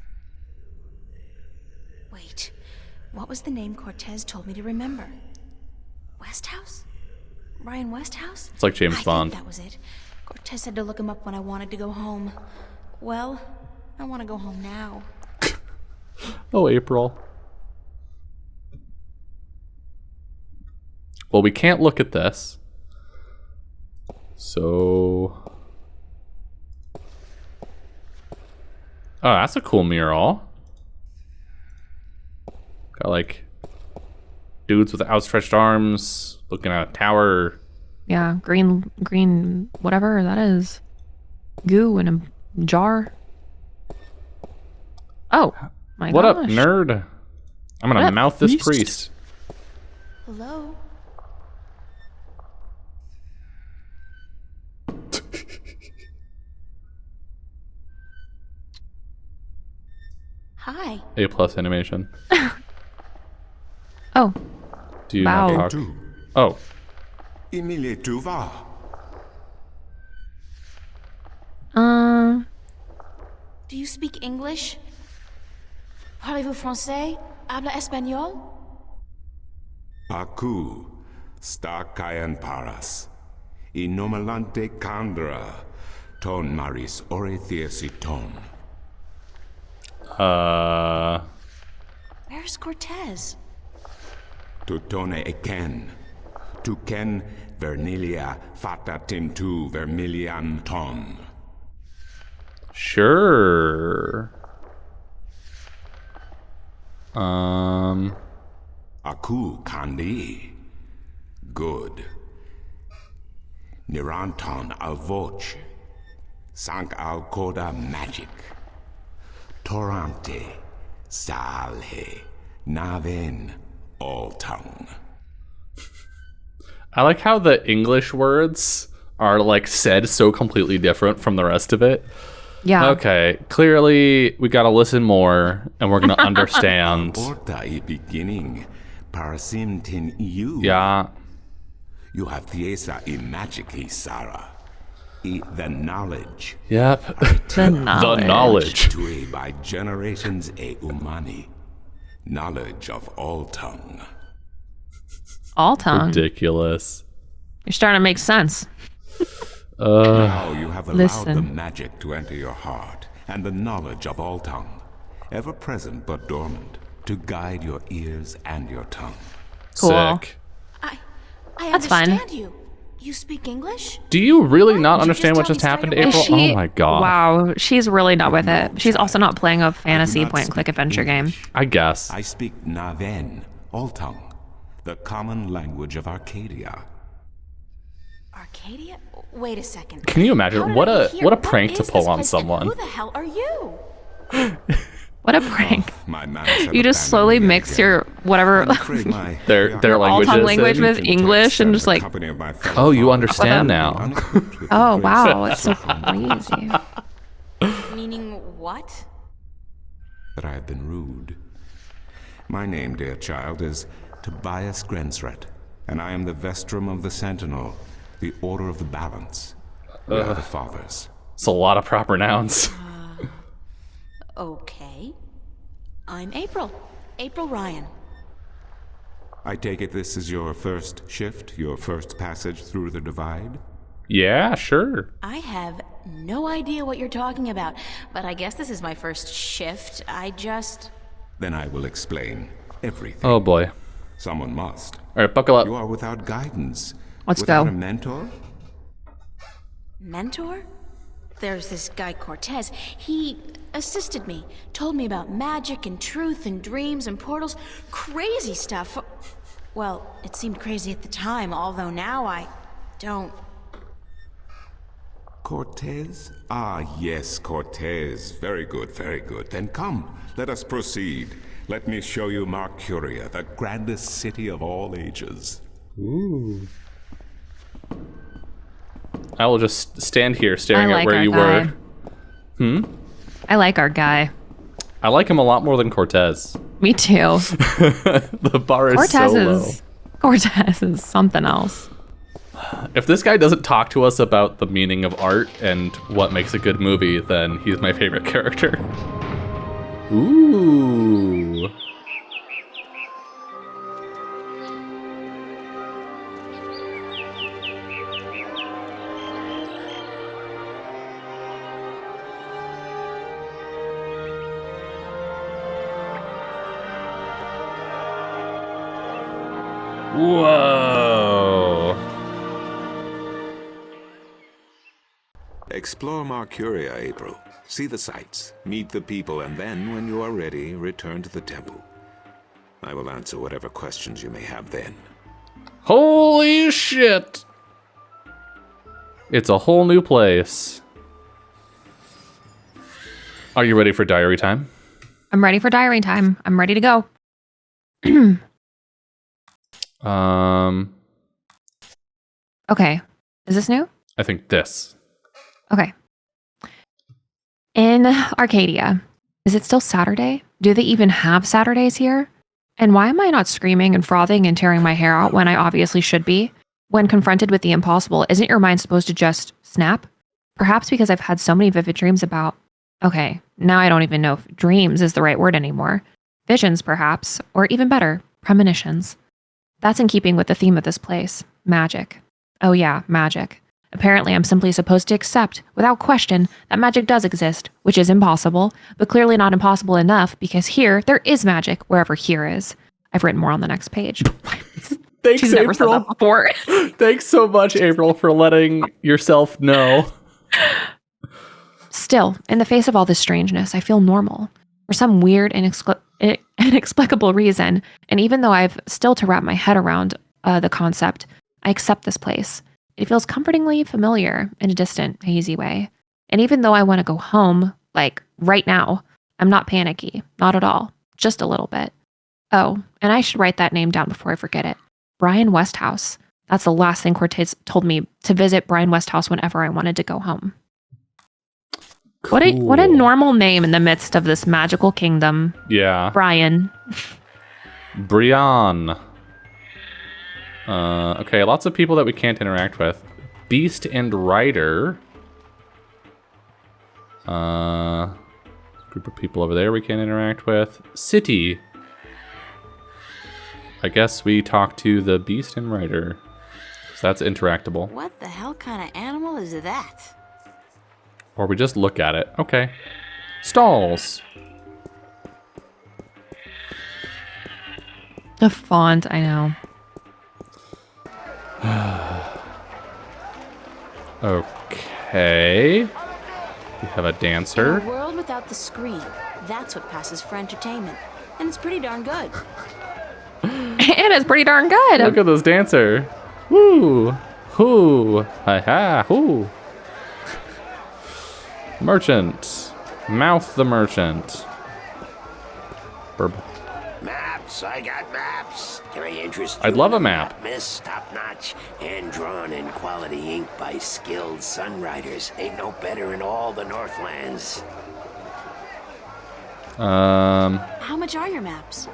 Speaker 3: Wait, what was the name Cortez told me to remember? Westhouse? Brian Westhouse?
Speaker 1: It's like James Bond.
Speaker 3: I think that was it. Cortez said to look him up when I wanted to go home. Well, I want to go home now.
Speaker 1: Oh, April. Well, we can't look at this. So... Oh, that's a cool mural. Got like dudes with outstretched arms looking at a tower.
Speaker 2: Yeah, green, whatever that is. Goo in a jar. Oh, my
Speaker 1: What
Speaker 2: gosh.
Speaker 1: up, nerd? I'm gonna
Speaker 2: What up,
Speaker 1: mouth this
Speaker 2: priest?
Speaker 1: priest.
Speaker 3: Hello? Hi.
Speaker 1: A+ animation.
Speaker 2: Oh,
Speaker 1: Do you
Speaker 2: Wow.
Speaker 1: not talk? Oh,
Speaker 6: Emile, tu vas?
Speaker 3: Do you speak English? Parlez-vous français? Habla español?
Speaker 6: Aku, sta kayan paras. Inomalante kandra, ton maris orethesiton.
Speaker 3: Where's Cortez?
Speaker 6: Tutone eken. Tu ken vernilia fatatim tu vermilian ton.
Speaker 1: sure.
Speaker 6: Aku kandi. Good. Niranton al voce. Sank al coda magic. Torante. Salhe. Naven. All tongue.
Speaker 1: I like how the English words are like said so completely different from the rest of it.
Speaker 2: yeah.
Speaker 1: Okay, clearly we gotta listen more and we're gonna understand.
Speaker 6: Orta I beginning. Parasimtin you.
Speaker 1: Yeah.
Speaker 6: You have Thiesa I magic Sarah. The knowledge.
Speaker 1: Yep.
Speaker 2: The knowledge.
Speaker 1: The knowledge.
Speaker 6: To a by generations a umani. Knowledge of all tongue.
Speaker 2: All tongue.
Speaker 1: Ridiculous.
Speaker 2: You're starting to make sense.
Speaker 6: Now you have allowed
Speaker 2: Listen.
Speaker 6: the magic to enter your heart, and the knowledge of all tongue, ever present but dormant, to guide your ears and your tongue.
Speaker 2: Cool.
Speaker 1: Sick.
Speaker 3: I
Speaker 2: That's fine.
Speaker 3: understand you. You speak English?
Speaker 1: Do you really not
Speaker 3: Did you
Speaker 1: understand what
Speaker 3: just
Speaker 1: just
Speaker 3: tell me
Speaker 1: happened,
Speaker 3: to
Speaker 1: April?
Speaker 3: start
Speaker 2: Is she?
Speaker 1: Oh my god.
Speaker 2: Wow, she's really not with it.
Speaker 6: No,
Speaker 2: She's also
Speaker 6: child.
Speaker 2: not playing a fantasy
Speaker 6: I do not
Speaker 2: point-and-click
Speaker 6: speak
Speaker 2: adventure game.
Speaker 6: English.
Speaker 1: I guess.
Speaker 6: I speak Naven, all tongue, the common language of Arcadia.
Speaker 3: Arcadia? Wait a second.
Speaker 1: Can you imagine
Speaker 3: How did
Speaker 1: what
Speaker 3: I
Speaker 1: a
Speaker 3: get here?
Speaker 1: what a
Speaker 3: What
Speaker 1: prank to
Speaker 3: is
Speaker 1: pull
Speaker 3: this
Speaker 1: on
Speaker 3: place, and
Speaker 1: someone?
Speaker 3: Who the hell are you?
Speaker 2: What a prank.
Speaker 6: My manners have
Speaker 2: You just
Speaker 6: abandoned
Speaker 2: slowly
Speaker 6: me
Speaker 2: mix
Speaker 6: again.
Speaker 2: your whatever
Speaker 6: I'm afraid my
Speaker 1: Their
Speaker 6: preoccupied
Speaker 1: languages
Speaker 2: all-tongue language
Speaker 1: and-
Speaker 2: with English and just like,
Speaker 6: company of my fellow
Speaker 1: Oh, you
Speaker 6: fathers
Speaker 1: understand
Speaker 6: are
Speaker 1: now.
Speaker 6: unequipped with
Speaker 2: oh
Speaker 6: the grace
Speaker 2: wow,
Speaker 6: of
Speaker 2: it's so
Speaker 6: suffering.
Speaker 2: crazy.
Speaker 3: What?
Speaker 6: That I have been rude. My name, dear child, is Tobias Grensret, and I am the Vestrum of the Sentinel, the Order of the Balance. We are the fathers.
Speaker 1: It's a lot of proper nouns.
Speaker 3: Okay. I'm April. April Ryan.
Speaker 6: I take it this is your first shift, your first passage through the divide?
Speaker 1: Yeah, sure.
Speaker 3: I have no idea what you're talking about, but I guess this is my first shift.
Speaker 6: Then I will explain everything.
Speaker 1: Oh boy.
Speaker 6: Someone must.
Speaker 1: All right, buckle up.
Speaker 6: You are without guidance.
Speaker 2: Let's
Speaker 6: without
Speaker 2: go.
Speaker 6: a mentor?
Speaker 3: Mentor? There's this guy Cortez. He assisted me, told me about magic and truth and dreams and portals. Crazy stuff. Well, it seemed crazy at the time, although now I don't.
Speaker 6: Cortez? Ah, yes, Cortez. Very good, very good. Then come, let us proceed. Let me show you Marcuria, the grandest city of all ages.
Speaker 1: Ooh. I will just stand here staring
Speaker 2: I
Speaker 1: at
Speaker 2: like
Speaker 1: where
Speaker 2: our
Speaker 1: you
Speaker 2: guy.
Speaker 1: were.
Speaker 2: I like our guy.
Speaker 1: I like him a lot more than Cortez.
Speaker 2: Me too.
Speaker 1: The bar is so low.
Speaker 2: Cortez is something else.
Speaker 1: If this guy doesn't talk to us about the meaning of art and what makes a good movie, then he's my favorite character. Ooh. Whoa.
Speaker 6: Explore Marcuria, April. See the sights, meet the people, and then, when you are ready, return to the temple. I will answer whatever questions you may have then.
Speaker 1: Holy shit! It's a whole new place. Are you ready for diary time?
Speaker 2: I'm ready for diary time. I'm ready to go. Okay. Is this new?
Speaker 1: I think this.
Speaker 2: Okay. In Arcadia, is it still Saturday? Do they even have Saturdays here? And why am I not screaming and frothing and tearing my hair out when I obviously should be? When confronted with the impossible, isn't your mind supposed to just snap? Perhaps because I've had so many vivid dreams about... Okay, now I don't even know if dreams is the right word anymore. Visions, perhaps, or even better, premonitions. That's in keeping with the theme of this place. Magic. Oh yeah, magic. Apparently, I'm simply supposed to accept, without question, that magic does exist, which is impossible, but clearly not impossible enough because here, there is magic wherever here is. I've written more on the next page.
Speaker 1: Thanks,
Speaker 2: She's never said that before.
Speaker 1: Thanks so much, April, for letting yourself know.
Speaker 2: Still, in the face of all this strangeness, I feel normal. For some weird, inexplicable reason, and even though I've still to wrap my head around the concept, I accept this place. It feels comfortingly familiar in a distant, hazy way. And even though I want to go home, like right now, I'm not panicky. Not at all. Just a little bit. Oh, and I should write that name down before I forget it. Brian Westhouse. That's the last thing Cortez told me, to visit Brian Westhouse whenever I wanted to go home.
Speaker 1: Cool.
Speaker 2: What a normal name in the midst of this magical kingdom.
Speaker 1: Yeah.
Speaker 2: Brian.
Speaker 1: Brian. Okay, lots of people that we can't interact with. Beast and Rider. Group of people over there we can't interact with. City. I guess we talk to the Beast and Rider. So that's interactable.
Speaker 3: What the hell kind of animal is that?
Speaker 1: Or we just look at it. Okay. Stalls.
Speaker 2: The font, I know.
Speaker 1: Okay. We have a
Speaker 3: In
Speaker 1: dancer.
Speaker 3: a world without the screen, that's what passes for entertainment. And it's pretty darn good.
Speaker 2: And it's pretty darn good.
Speaker 1: Look at this dancer. Woo. Hoo. Ha ha. Hoo. Merchant. Mouth the merchant. Burb.
Speaker 7: Maps, I got maps. Can I interest you?
Speaker 1: I'd love
Speaker 7: in
Speaker 1: a map.
Speaker 7: Miss, top notch, hand drawn in quality ink by skilled sunriders. Ain't no better in all the Northlands.
Speaker 3: How much are your maps?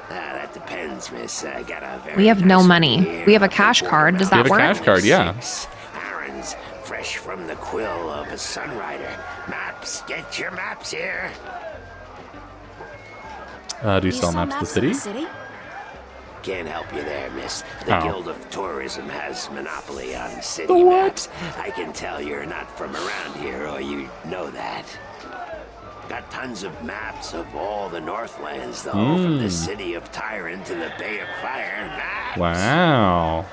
Speaker 7: That depends, miss. I got a very
Speaker 2: We have no
Speaker 7: nice
Speaker 2: money.
Speaker 7: one here.
Speaker 2: We have a cash card. Does
Speaker 1: You
Speaker 2: that
Speaker 1: have a
Speaker 2: work?
Speaker 1: cash card, yeah.
Speaker 7: Aaron's fresh from the quill of a sunrider. Maps, get your maps here.
Speaker 1: Do you sell maps to the city?
Speaker 7: Can't help you there, miss. The
Speaker 1: Oh.
Speaker 7: Guild of Tourism has monopoly on city
Speaker 1: The what?
Speaker 7: maps. I can tell you're not from around here, or you'd know that. Got tons of maps of all the Northlands, though, from the city of Tyron to the Bay of Fire. Maps.
Speaker 1: Wow.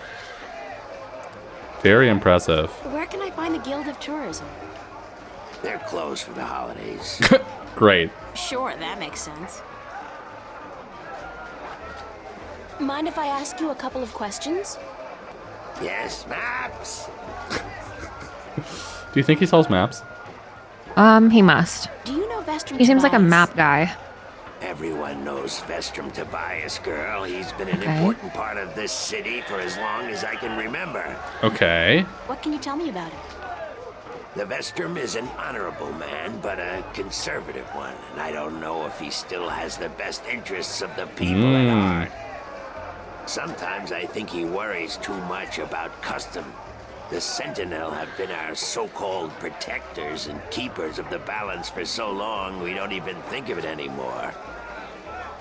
Speaker 1: Very impressive.
Speaker 3: Where can I find the Guild of Tourism?
Speaker 7: They're closed for the holidays.
Speaker 1: Great.
Speaker 3: Sure, that makes sense. Mind if I ask you a couple of questions?
Speaker 7: Yes, maps.
Speaker 1: Do you think he sells maps?
Speaker 2: He must.
Speaker 3: Do you know Vestrum
Speaker 2: He seems like a
Speaker 3: Tobias?
Speaker 2: map guy.
Speaker 7: Everyone knows Vestrum Tobias, girl. He's been an
Speaker 2: Okay.
Speaker 7: important part of this city for as long as I can remember.
Speaker 1: Okay.
Speaker 3: What can you tell me about him?
Speaker 7: The Vestrum is an honorable man, but a conservative one, and I don't know if he still has the best interests of the people at heart. Sometimes I think he worries too much about custom. The Sentinel have been our so-called protectors and keepers of the balance for so long, we don't even think of it anymore.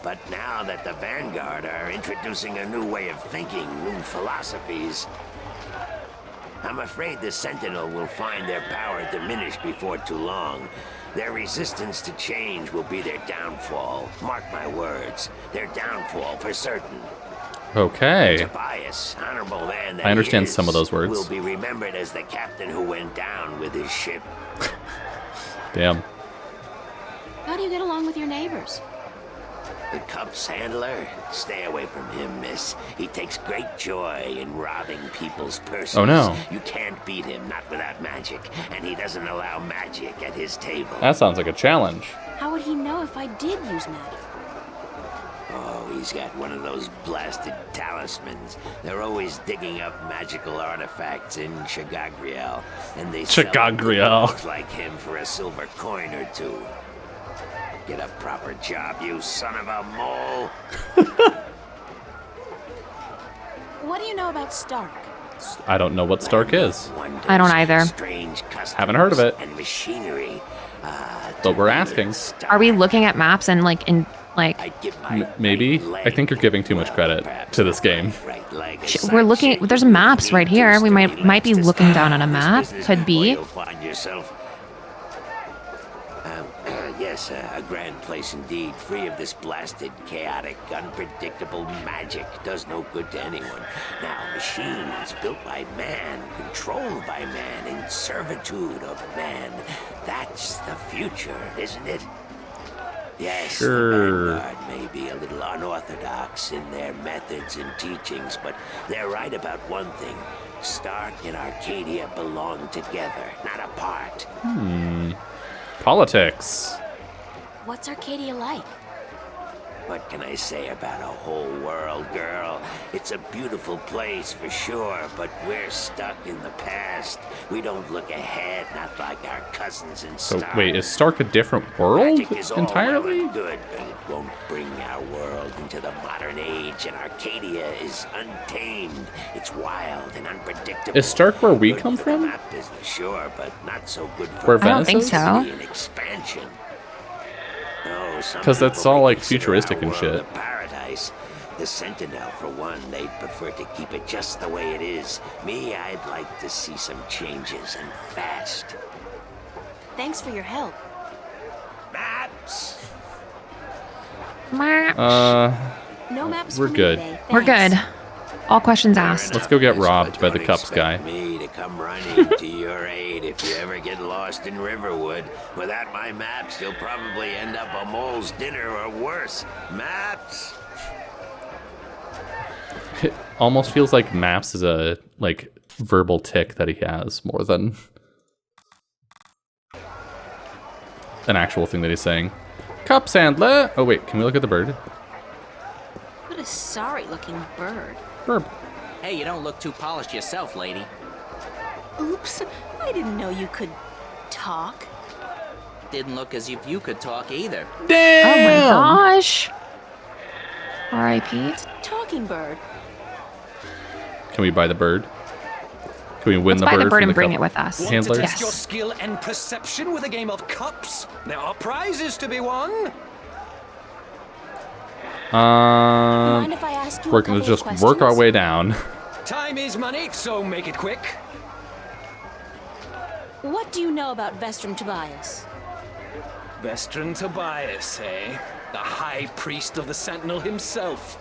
Speaker 7: But now that the Vanguard are introducing a new way of thinking, new philosophies, I'm afraid the Sentinel will find their power diminished before too long. Their resistance to change will be their downfall. Mark my words, their downfall for certain.
Speaker 1: Okay.
Speaker 7: Tobias, honorable man that
Speaker 1: I understand
Speaker 7: he is,
Speaker 1: some of those words.
Speaker 7: will be remembered as the captain who went down with his ship.
Speaker 1: Damn.
Speaker 3: How do you get along with your neighbors?
Speaker 7: The Cups handler? Stay away from him, miss. He takes great joy in robbing people's purses.
Speaker 1: Oh, no.
Speaker 7: You can't beat him, not without magic, and he doesn't allow magic at his table.
Speaker 1: That sounds like a challenge.
Speaker 3: How would he know if I did use magic?
Speaker 7: Oh, he's got one of those blasted talismans. They're always digging up magical artifacts in Chagagriel, and they sell
Speaker 1: Chagagriel.
Speaker 7: things like him for a silver coin or two. Get a proper job, you son of a mole.
Speaker 3: What do you know about Stark?
Speaker 1: I don't know what Stark is.
Speaker 7: Wonders,
Speaker 2: I don't either.
Speaker 7: Strange customs
Speaker 1: Haven't heard of it.
Speaker 7: And machinery.
Speaker 1: But we're asking.
Speaker 2: Are we looking at maps and like
Speaker 7: I'd give my
Speaker 1: Maybe?
Speaker 7: right
Speaker 1: I think you're
Speaker 7: leg-
Speaker 1: giving too much credit
Speaker 7: perhaps
Speaker 1: to this
Speaker 7: not
Speaker 1: game.
Speaker 7: my right leg, a
Speaker 2: we're
Speaker 7: side
Speaker 2: looking?
Speaker 7: shake
Speaker 2: There's
Speaker 7: would
Speaker 2: maps
Speaker 7: be
Speaker 2: right
Speaker 7: too
Speaker 2: here. We
Speaker 7: sturdy
Speaker 2: might be
Speaker 7: like this.
Speaker 2: looking down on a
Speaker 7: This
Speaker 2: map.
Speaker 7: business
Speaker 2: Could
Speaker 7: before
Speaker 2: be.
Speaker 7: you'll find yourself. Yes, a grand place indeed, free of this blasted, chaotic, unpredictable magic. Does no good to anyone. Now, machines built by man, controlled by man, in servitude of man. That's the future, isn't it? Yes,
Speaker 1: Sure.
Speaker 7: the Vanguard may be a little unorthodox in their methods and teachings, but they're right about one thing. Stark and Arcadia belong together, not apart.
Speaker 1: Politics.
Speaker 3: What's Arcadia like?
Speaker 7: What can I say about a whole world, girl? It's a beautiful place for sure, but we're stuck in the past. We don't look ahead, not like our cousins in
Speaker 1: So
Speaker 7: Stark.
Speaker 1: wait, is Stark a different world
Speaker 7: Magic is all well
Speaker 1: entirely?
Speaker 7: and good, but it won't bring our world into the modern age, and Arcadia is untamed. It's wild and unpredictable.
Speaker 1: Is Stark where we
Speaker 7: Good
Speaker 1: come
Speaker 7: for
Speaker 1: from?
Speaker 7: The map business, sure, but not so good for
Speaker 1: Where
Speaker 2: I don't
Speaker 1: Venice
Speaker 2: think
Speaker 1: is?
Speaker 2: so.
Speaker 7: City and expansion. No, some
Speaker 1: 'Cause that's
Speaker 7: people
Speaker 1: all,
Speaker 7: may
Speaker 1: like,
Speaker 7: consider
Speaker 1: futuristic
Speaker 7: our
Speaker 1: and
Speaker 7: world
Speaker 1: shit.
Speaker 7: a paradise. The Sentinel, for one, they'd prefer to keep it just the way it is. Me, I'd like to see some changes, and fast.
Speaker 3: Thanks for your help.
Speaker 7: Maps!
Speaker 3: No maps
Speaker 1: We're
Speaker 3: for me
Speaker 1: good.
Speaker 3: today.
Speaker 2: We're
Speaker 3: Thanks.
Speaker 2: good. All questions asked.
Speaker 1: Let's go get
Speaker 7: Yes,
Speaker 1: robbed
Speaker 7: but
Speaker 1: by the
Speaker 7: don't
Speaker 1: Cups
Speaker 7: expect
Speaker 1: guy.
Speaker 7: Me to come running to your aid if you ever get lost in Riverwood. Without my maps, you'll probably end up a mole's dinner or worse. Maps!
Speaker 1: It almost feels like maps is a like verbal tick that he has more than an actual thing that he's saying. Cups handler. Oh wait, can we look at the bird?
Speaker 3: What a sorry-looking bird.
Speaker 1: Burp.
Speaker 8: Hey, you don't look too polished yourself, lady.
Speaker 3: Oops, I didn't know you could talk.
Speaker 8: Didn't look as if you could talk either.
Speaker 1: Damn!
Speaker 2: Oh my gosh. R.I.P.
Speaker 3: Talking bird.
Speaker 1: Can we buy the bird? Can we win
Speaker 2: Let's
Speaker 1: the
Speaker 2: buy
Speaker 1: bird?
Speaker 2: the bird
Speaker 1: from
Speaker 2: and bring
Speaker 1: cup
Speaker 2: it with us.
Speaker 9: Want
Speaker 1: handlers?
Speaker 9: to test your
Speaker 2: Yes.
Speaker 9: skill and perception with a game of cups? There are prizes to be won.
Speaker 3: Mind if I ask you
Speaker 1: We're
Speaker 3: a
Speaker 1: gonna
Speaker 3: couple of
Speaker 1: just work our
Speaker 3: questions?
Speaker 1: way down.
Speaker 9: Time is money, so make it quick.
Speaker 3: What do you know about Vestrum Tobias?
Speaker 9: Vestron Tobias, eh? The high priest of the Sentinel himself.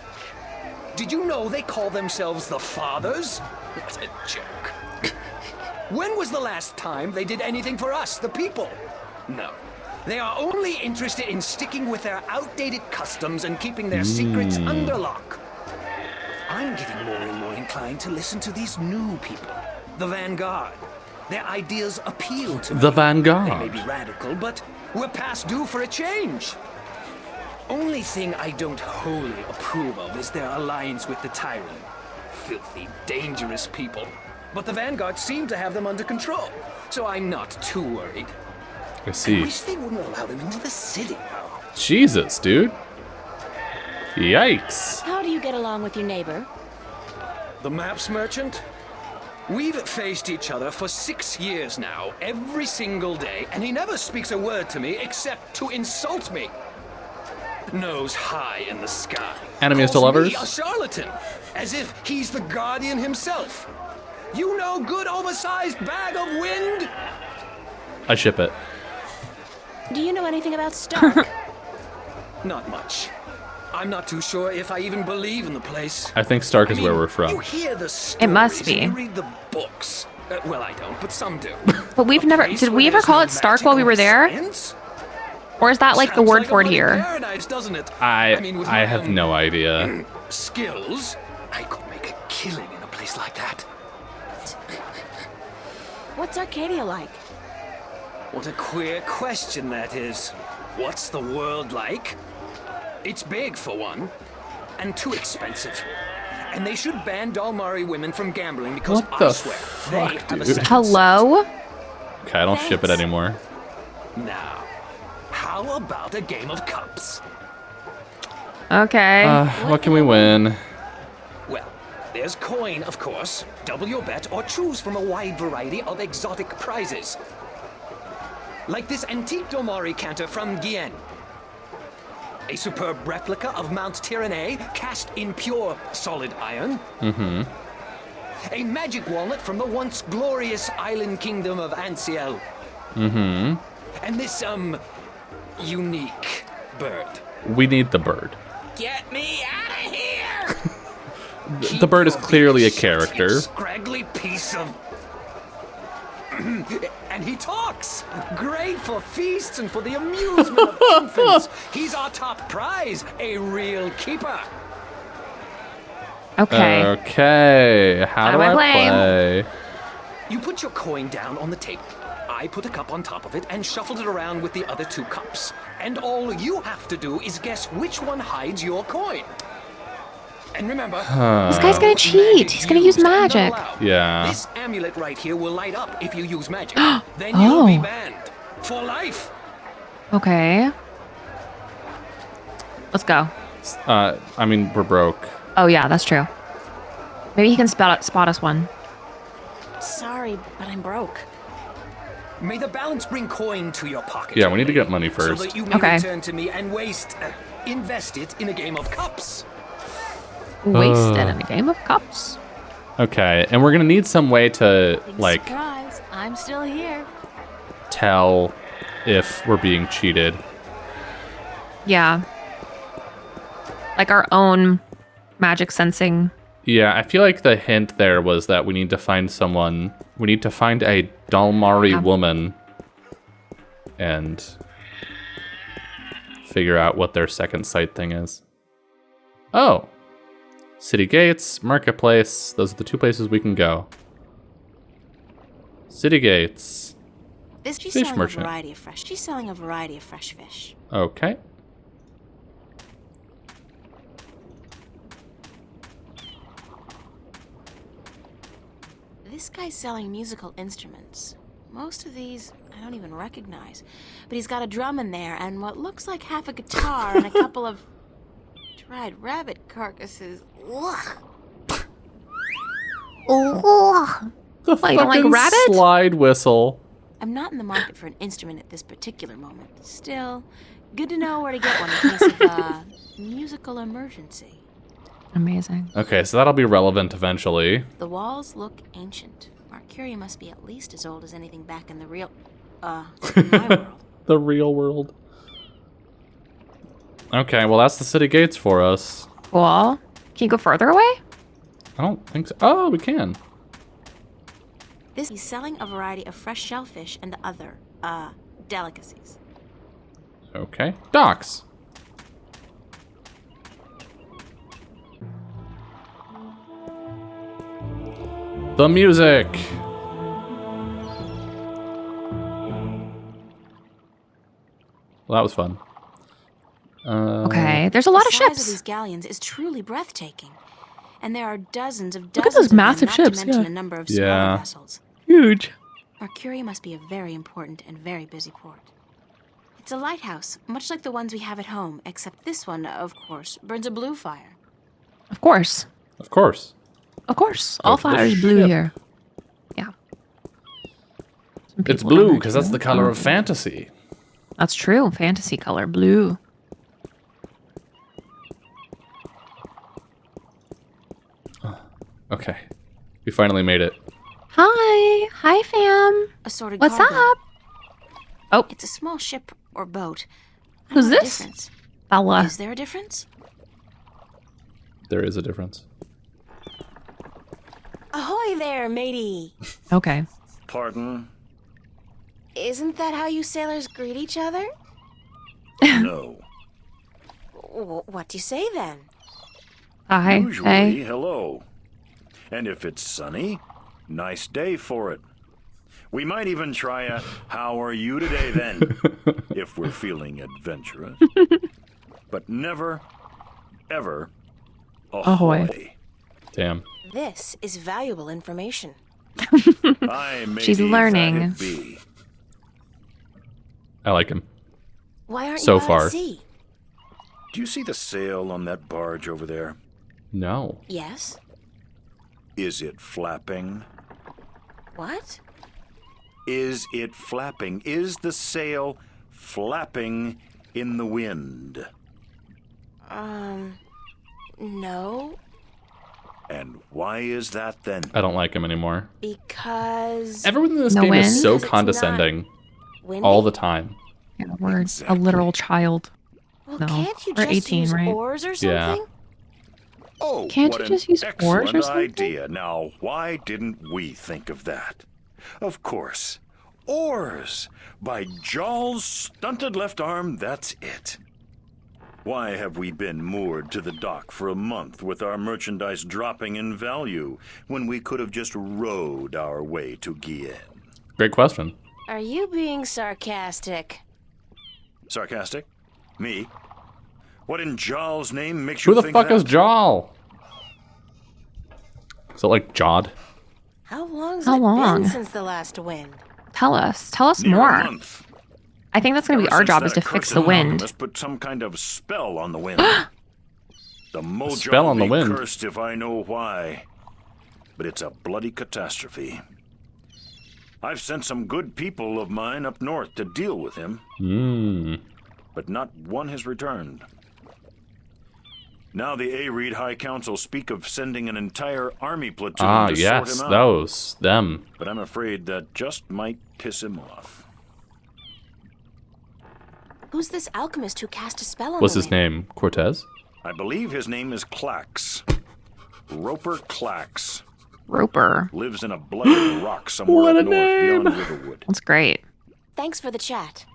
Speaker 9: Did you know they call themselves the Fathers? What a joke. When was the last time they did anything for us, the people? No. They are only interested in sticking with their outdated customs and keeping their secrets under lock. I'm getting more and more inclined to listen to these new people, the Vanguard. Their ideas appeal to me.
Speaker 1: The
Speaker 9: They may
Speaker 1: Vanguard.
Speaker 9: be radical, but we're past due for a change. Only thing I don't wholly approve of is their alliance with the Tyrant. Filthy, dangerous people. But the Vanguard seem to have them under control, so I'm not too worried.
Speaker 1: I
Speaker 9: I
Speaker 1: see.
Speaker 9: wish they wouldn't allow them into the city, though.
Speaker 1: Jesus, dude. Yikes.
Speaker 3: How do you get along with your neighbor?
Speaker 9: The maps merchant? We've faced each other for 6 years now, every single day, and he never speaks a word to me except to insult me. Nose high in the sky.
Speaker 1: Enemies to
Speaker 9: Calls
Speaker 1: lovers?
Speaker 9: me a charlatan, as if he's the guardian himself. You know, good oversized bag of wind?
Speaker 1: I ship it.
Speaker 3: Do you know anything about Stark?
Speaker 9: Not much. I'm not too sure if I even believe in the place.
Speaker 1: I think Stark is
Speaker 9: I
Speaker 1: where
Speaker 9: mean,
Speaker 1: we're
Speaker 9: You
Speaker 1: from.
Speaker 9: hear the stories,
Speaker 2: It must be.
Speaker 9: and you read the books. Well, I don't, but some do.
Speaker 2: But we've
Speaker 9: A
Speaker 2: never.
Speaker 9: place
Speaker 2: Did
Speaker 9: where
Speaker 2: we ever
Speaker 9: there's
Speaker 2: call
Speaker 9: no
Speaker 2: it Stark
Speaker 9: magic
Speaker 2: while we
Speaker 9: or
Speaker 2: were there?
Speaker 9: science?
Speaker 2: Or is that like the
Speaker 9: Sounds
Speaker 2: word
Speaker 9: like
Speaker 2: for
Speaker 9: a
Speaker 2: it
Speaker 9: bloody
Speaker 2: here?
Speaker 9: paradise, doesn't it?
Speaker 1: I
Speaker 9: with
Speaker 1: have
Speaker 9: my,
Speaker 1: no idea.
Speaker 9: skills. I could make a killing in a place like that.
Speaker 3: What's Arcadia like?
Speaker 9: What a queer question that is. What's the world like? It's big for one, and too expensive. And they should ban Dalmari women from gambling because
Speaker 1: What
Speaker 9: I
Speaker 1: the
Speaker 9: swear
Speaker 1: fuck,
Speaker 9: they have a
Speaker 1: dude?
Speaker 9: second
Speaker 2: Hello?
Speaker 1: Okay, I don't ship it
Speaker 3: Thanks.
Speaker 1: anymore.
Speaker 9: Now, how about a game of cups?
Speaker 2: Okay.
Speaker 1: What can we win?
Speaker 9: Well, there's coin, of course. Double your bet or choose from a wide variety of exotic prizes. Like this antique Domari canter from Guyenne. A superb replica of Mount Tyranny cast in pure solid iron. A magic walnut from the once glorious island kingdom of Ansiel. And this, unique bird.
Speaker 1: We need the bird.
Speaker 8: Get me out of here!
Speaker 1: The bird is
Speaker 9: Your
Speaker 1: clearly a
Speaker 9: big, short,
Speaker 1: character.
Speaker 9: Scraggly piece of. And he talks! Great for feasts and for the amusement of infants. He's our top prize, a real keeper.
Speaker 2: Okay.
Speaker 1: Okay, how
Speaker 2: How
Speaker 1: do
Speaker 2: do I
Speaker 1: I
Speaker 2: play?
Speaker 1: play?
Speaker 9: You put your coin down on the table. I put a cup on top of it and shuffled it around with the other 2 cups. And all you have to do is guess which one hides your coin. And remember,
Speaker 2: This guy's gonna cheat. He's gonna use
Speaker 9: used and not
Speaker 2: magic.
Speaker 9: allowed.
Speaker 1: Yeah.
Speaker 9: This amulet right here will light up if you use magic. Then you'll be
Speaker 2: Oh.
Speaker 9: banned for life.
Speaker 2: Okay. Let's go.
Speaker 1: I mean, we're broke.
Speaker 2: Oh yeah, that's true. Maybe he can spot us one.
Speaker 3: Sorry, but I'm broke.
Speaker 9: May the balance bring coin to your pocket.
Speaker 1: Yeah, we need to
Speaker 9: young
Speaker 1: get money
Speaker 9: lady, So
Speaker 1: first.
Speaker 9: that you may
Speaker 2: Okay.
Speaker 9: return to me and invest it in a game of cups.
Speaker 2: Wasted in a game of cups.
Speaker 1: Okay, and we're gonna need some way to,
Speaker 3: Big
Speaker 1: like,
Speaker 3: surprise, I'm still here.
Speaker 1: tell if we're being cheated.
Speaker 2: Yeah. Like our own magic sensing.
Speaker 1: Yeah, I feel like the hint there was that we need to find someone. We need to find a Dalmari
Speaker 2: Yeah.
Speaker 1: woman and figure out what their second sight thing is. Oh. City Gates, Marketplace. Those are the 2 places we can go. City Gates.
Speaker 3: She's
Speaker 1: Fish
Speaker 3: selling
Speaker 1: merchant.
Speaker 3: a variety of fresh. She's selling a variety of fresh fish.
Speaker 1: Okay.
Speaker 3: This guy's selling musical instruments. Most of these I don't even recognize. But he's got a drum in there and what looks like half a guitar and a couple of dried rabbit carcasses. Ugh.
Speaker 1: The
Speaker 2: What, you don't like
Speaker 1: fucking
Speaker 2: rabbit?
Speaker 1: slide whistle.
Speaker 3: I'm not in the market for an instrument at this particular moment. Still, good to know where to get one in case of a musical emergency.
Speaker 2: Amazing.
Speaker 1: Okay, so that'll be relevant eventually.
Speaker 3: The walls look ancient. Arcadia must be at least as old as anything back in the real, my world.
Speaker 1: The real world. Okay, well that's the city gates for us.
Speaker 2: Cool. Can you go further away?
Speaker 1: I don't think so. Oh, we can.
Speaker 3: This is selling a variety of fresh shellfish and other, delicacies.
Speaker 1: Okay. Docks. The music. Well, that was fun.
Speaker 2: Okay, there's a lot
Speaker 3: The
Speaker 2: of
Speaker 3: size
Speaker 2: ships.
Speaker 3: of these galleons is truly breathtaking. And there are dozens of
Speaker 2: Look at
Speaker 3: dozens
Speaker 2: those
Speaker 3: of them,
Speaker 2: massive
Speaker 3: not
Speaker 2: ships,
Speaker 3: to mention
Speaker 2: yeah.
Speaker 3: a number of
Speaker 1: Yeah.
Speaker 3: smaller vessels.
Speaker 2: Huge.
Speaker 3: Arcadia must be a very important and very busy port. It's a lighthouse, much like the ones we have at home, except this one, of course, burns a blue fire.
Speaker 2: Of course.
Speaker 1: Of course.
Speaker 2: Of course. All
Speaker 1: the
Speaker 2: fire is blue
Speaker 1: ship.
Speaker 2: here. Yeah. Some
Speaker 1: It's
Speaker 2: people
Speaker 1: blue
Speaker 2: don't
Speaker 1: because that's
Speaker 2: know.
Speaker 1: the color of fantasy.
Speaker 2: That's true. Fantasy color, blue.
Speaker 1: Okay. We finally made it.
Speaker 2: Hi. Hi, fam.
Speaker 3: Assorted
Speaker 2: What's
Speaker 3: cargo.
Speaker 2: up? Oh,
Speaker 3: It's a small ship or boat. I
Speaker 2: Who's
Speaker 3: don't know the
Speaker 2: this?
Speaker 3: difference.
Speaker 2: Bella.
Speaker 3: Is there a difference?
Speaker 1: There is a difference.
Speaker 3: Ahoy there, matey!
Speaker 2: Okay.
Speaker 10: Pardon?
Speaker 3: Isn't that how you sailors greet each other?
Speaker 10: No.
Speaker 3: What do you say then?
Speaker 2: Hi.
Speaker 10: Usually,
Speaker 2: Hey.
Speaker 10: hello. And if it's sunny, nice day for it. We might even try a how are you today then, if we're feeling adventurous. But never, ever, ahoy.
Speaker 2: Ahoy.
Speaker 1: Damn.
Speaker 3: This is valuable information.
Speaker 10: I may
Speaker 2: She's
Speaker 10: be
Speaker 2: learning.
Speaker 10: that it be.
Speaker 1: I like him.
Speaker 3: Why aren't
Speaker 1: So
Speaker 3: you out
Speaker 1: far.
Speaker 3: at sea?
Speaker 10: Do you see the sail on that barge over there?
Speaker 1: No.
Speaker 3: Yes.
Speaker 10: Is it flapping?
Speaker 3: What?
Speaker 10: Is it flapping? Is the sail flapping in the wind?
Speaker 3: No.
Speaker 10: And why is that then?
Speaker 1: I don't like him anymore.
Speaker 3: Because
Speaker 1: Everyone in this
Speaker 2: No
Speaker 1: game
Speaker 2: wind?
Speaker 1: is so
Speaker 3: Because it's
Speaker 1: condescending
Speaker 3: windy?
Speaker 1: all the time.
Speaker 2: Yeah, we're
Speaker 10: Exactly.
Speaker 2: a literal child.
Speaker 3: Well,
Speaker 2: No.
Speaker 3: can't you
Speaker 2: We're
Speaker 3: just
Speaker 2: 18,
Speaker 3: use
Speaker 2: right?
Speaker 3: oars or
Speaker 1: Yeah.
Speaker 3: something?
Speaker 10: Oh,
Speaker 2: Can't
Speaker 10: what
Speaker 2: you
Speaker 10: an
Speaker 2: just use oars or
Speaker 10: excellent
Speaker 2: something?
Speaker 10: idea. Now, why didn't we think of that? Of course, oars. By Jaw's stunted left arm, that's it. Why have we been moored to the dock for a month with our merchandise dropping in value when we could have just rowed our way to Gien?
Speaker 1: Great question.
Speaker 3: Are you being sarcastic?
Speaker 10: Sarcastic? Me? What in Jaw's name makes you
Speaker 1: Who the
Speaker 10: think
Speaker 1: fuck
Speaker 10: that?
Speaker 1: is Jaw? Is it like Jawed?
Speaker 3: How long's
Speaker 2: How
Speaker 3: it
Speaker 2: long?
Speaker 3: been since the last wind?
Speaker 2: Tell us. Tell us
Speaker 10: Near a
Speaker 2: more.
Speaker 10: month.
Speaker 2: I think that's going to be
Speaker 10: Ever
Speaker 2: our
Speaker 10: since
Speaker 2: job
Speaker 10: that
Speaker 2: is to fix
Speaker 10: accursed
Speaker 2: the wind.
Speaker 10: alchemist put some kind of spell on the wind. The mojo
Speaker 1: spell on the
Speaker 10: be
Speaker 1: wind?
Speaker 10: cursed if I know why. But it's a bloody catastrophe. I've sent some good people of mine up north to deal with him, but not one has returned. Now the A-Reed High Council speak of sending an entire army platoon
Speaker 1: Ah,
Speaker 10: to
Speaker 1: yes,
Speaker 10: sort him out.
Speaker 1: those. Them.
Speaker 10: But I'm afraid that just might piss him off.
Speaker 3: Who's this alchemist who cast a spell on
Speaker 1: What's
Speaker 3: the
Speaker 1: his
Speaker 3: wind?
Speaker 1: name? Cortez?
Speaker 10: I believe his name is Clax. Roper Clax.
Speaker 2: Roper.
Speaker 10: Lives in a bloody rock somewhere
Speaker 1: What
Speaker 10: up
Speaker 1: a
Speaker 10: north
Speaker 1: name!
Speaker 10: beyond Riverwood.
Speaker 2: That's great.
Speaker 3: Thanks for the chat.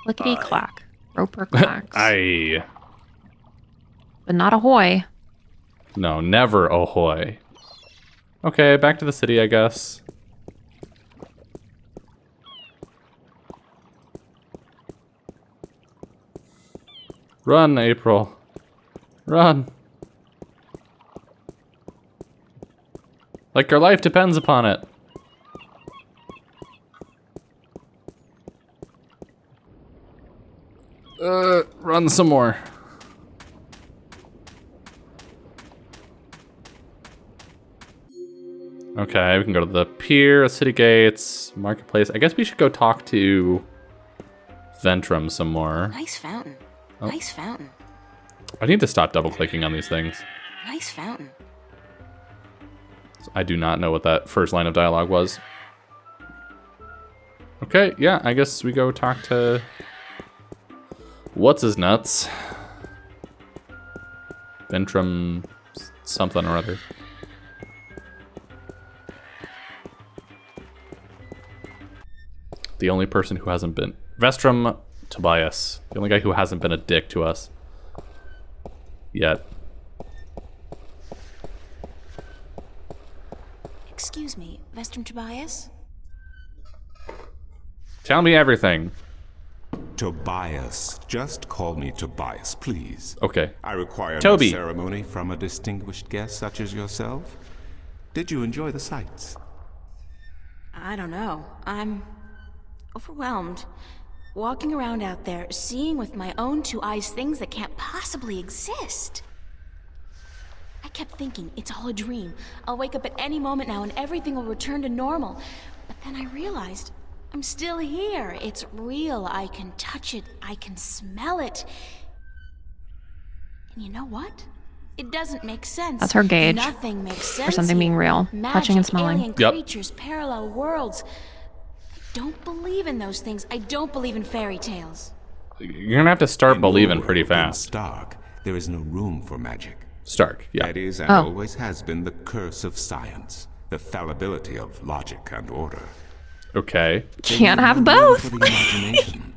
Speaker 2: Clickety clack. Roper clacks.
Speaker 1: Aye.
Speaker 2: But not ahoy.
Speaker 1: No, never ahoy. Okay, back to the city, I guess. Run, April. Run. Like your life depends upon it. Run some more. Okay, we can go to the pier, city gates, marketplace. I guess we should go talk to Ventrum some more.
Speaker 3: Nice fountain.
Speaker 1: Oh.
Speaker 3: Nice fountain.
Speaker 1: I need to stop double-clicking on these things.
Speaker 3: Nice fountain.
Speaker 1: I do not know what that first line of dialogue was. Okay, yeah, I guess we go talk to... What's his nuts? Ventrum something or other. The only person who hasn't been... Vestrum Tobias. The only guy who hasn't been a dick to us. Yet.
Speaker 3: Excuse me, Vestrum Tobias?
Speaker 1: Tell me everything.
Speaker 6: Tobias. Just call me Tobias, please.
Speaker 1: Okay.
Speaker 6: I require
Speaker 1: Toby.
Speaker 6: no ceremony from a distinguished guest such as yourself. Did you enjoy the sights?
Speaker 3: I don't know. I'm overwhelmed. Walking around out there, seeing with my own two eyes things that can't possibly exist. I kept thinking, it's all a dream. I'll wake up at any moment now and everything will return to normal. But then I realized, I'm still here. It's real. I can touch it. I can smell it. And you know what? It doesn't make sense.
Speaker 2: That's her gauge
Speaker 3: Nothing makes sense
Speaker 2: for something being real.
Speaker 3: Magic,
Speaker 2: Touching and smelling.
Speaker 3: Alien creatures, parallel worlds. I don't believe in those things. I don't believe in fairy tales.
Speaker 1: You're gonna have to start
Speaker 6: In
Speaker 1: believing
Speaker 6: your
Speaker 1: pretty
Speaker 6: world, in
Speaker 1: fast.
Speaker 6: Stark, there is no room for magic.
Speaker 1: Stark, yeah.
Speaker 6: That is and
Speaker 2: Oh.
Speaker 6: always has been the curse of science, the fallibility of logic and order.
Speaker 1: Okay.
Speaker 2: Can't
Speaker 6: There is
Speaker 2: have
Speaker 6: no room
Speaker 2: both.
Speaker 6: for the imagination.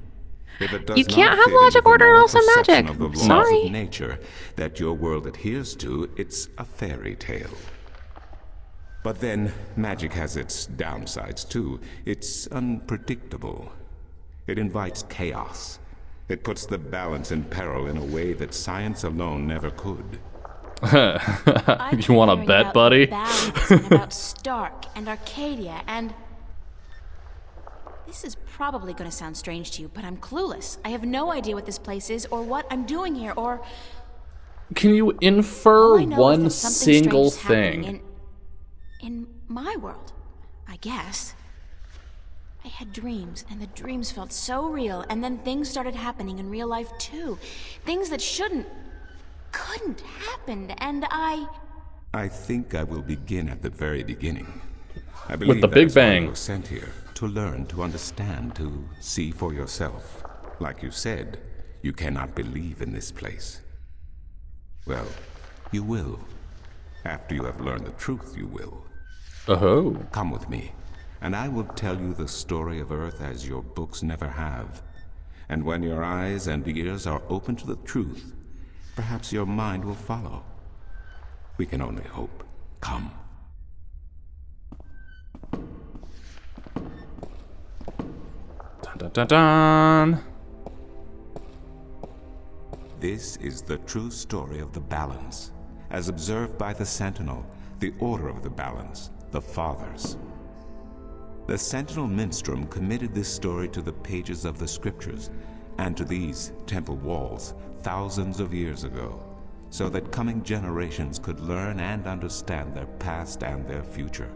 Speaker 6: If it does
Speaker 2: You
Speaker 6: not
Speaker 2: can't have
Speaker 6: fit into
Speaker 2: logic,
Speaker 6: the
Speaker 2: order, and
Speaker 6: normal
Speaker 2: also
Speaker 6: perception
Speaker 2: magic.
Speaker 6: of the laws
Speaker 2: Sorry.
Speaker 6: of nature that your world adheres to, it's a fairy tale. But then, magic has its downsides too. It's unpredictable. It invites chaos. It puts the balance in peril in a way that science alone never could.
Speaker 1: You want to bet, buddy?
Speaker 3: Balance and about Stark and Arcadia and... This is probably going to sound strange to you, but I'm clueless. I have no idea what this place is or what I'm doing here or...
Speaker 1: Can you
Speaker 3: All
Speaker 1: infer
Speaker 3: I know is
Speaker 1: one
Speaker 3: that something
Speaker 1: single
Speaker 3: strange is happening
Speaker 1: thing?
Speaker 3: In my world, I guess. I had dreams, and the dreams felt so real, and then things started happening in real life too. Things that couldn't happen, and
Speaker 6: I think I will begin at the very beginning. I believe
Speaker 1: the
Speaker 6: that
Speaker 1: Big
Speaker 6: is why
Speaker 1: Bang.
Speaker 6: you were sent here, to learn, to understand, to see for yourself. Like you said, you cannot believe in this place. Well, you will. After you have learned the truth, you will.
Speaker 1: Oh.
Speaker 6: Come with me, and I will tell you the story of Earth as your books never have. And when your eyes and ears are open to the truth, perhaps your mind will follow. We can only hope. Come.
Speaker 1: Dun, dun, dun, dun.
Speaker 6: This is the true story of the balance, as observed by the Sentinel, the Order of the Balance, the Fathers. The Sentinel Minstrom committed this story to the pages of the scriptures and to these temple walls thousands of years ago, so that coming generations could learn and understand their past and their future.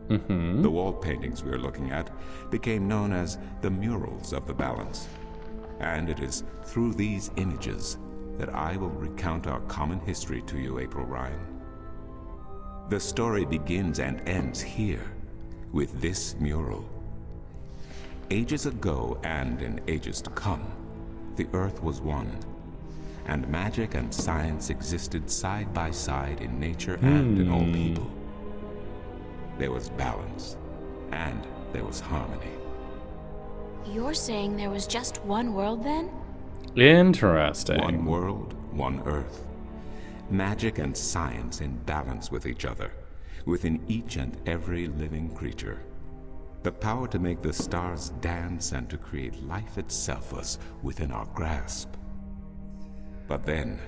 Speaker 6: The wall paintings we are looking at became known as the murals of the balance. And it is through these images that I will recount our common history to you, April Ryan. The story begins and ends here, with this mural. Ages ago and in ages to come, the Earth was one, and magic and science existed side by side in nature and in all people. There was balance, and there was harmony.
Speaker 3: you're saying there was just one world then?
Speaker 1: Interesting.
Speaker 6: One world, one Earth. Magic and science in balance with each other, within each and every living creature. The power to make the stars dance and to create life itself was within our grasp. But then,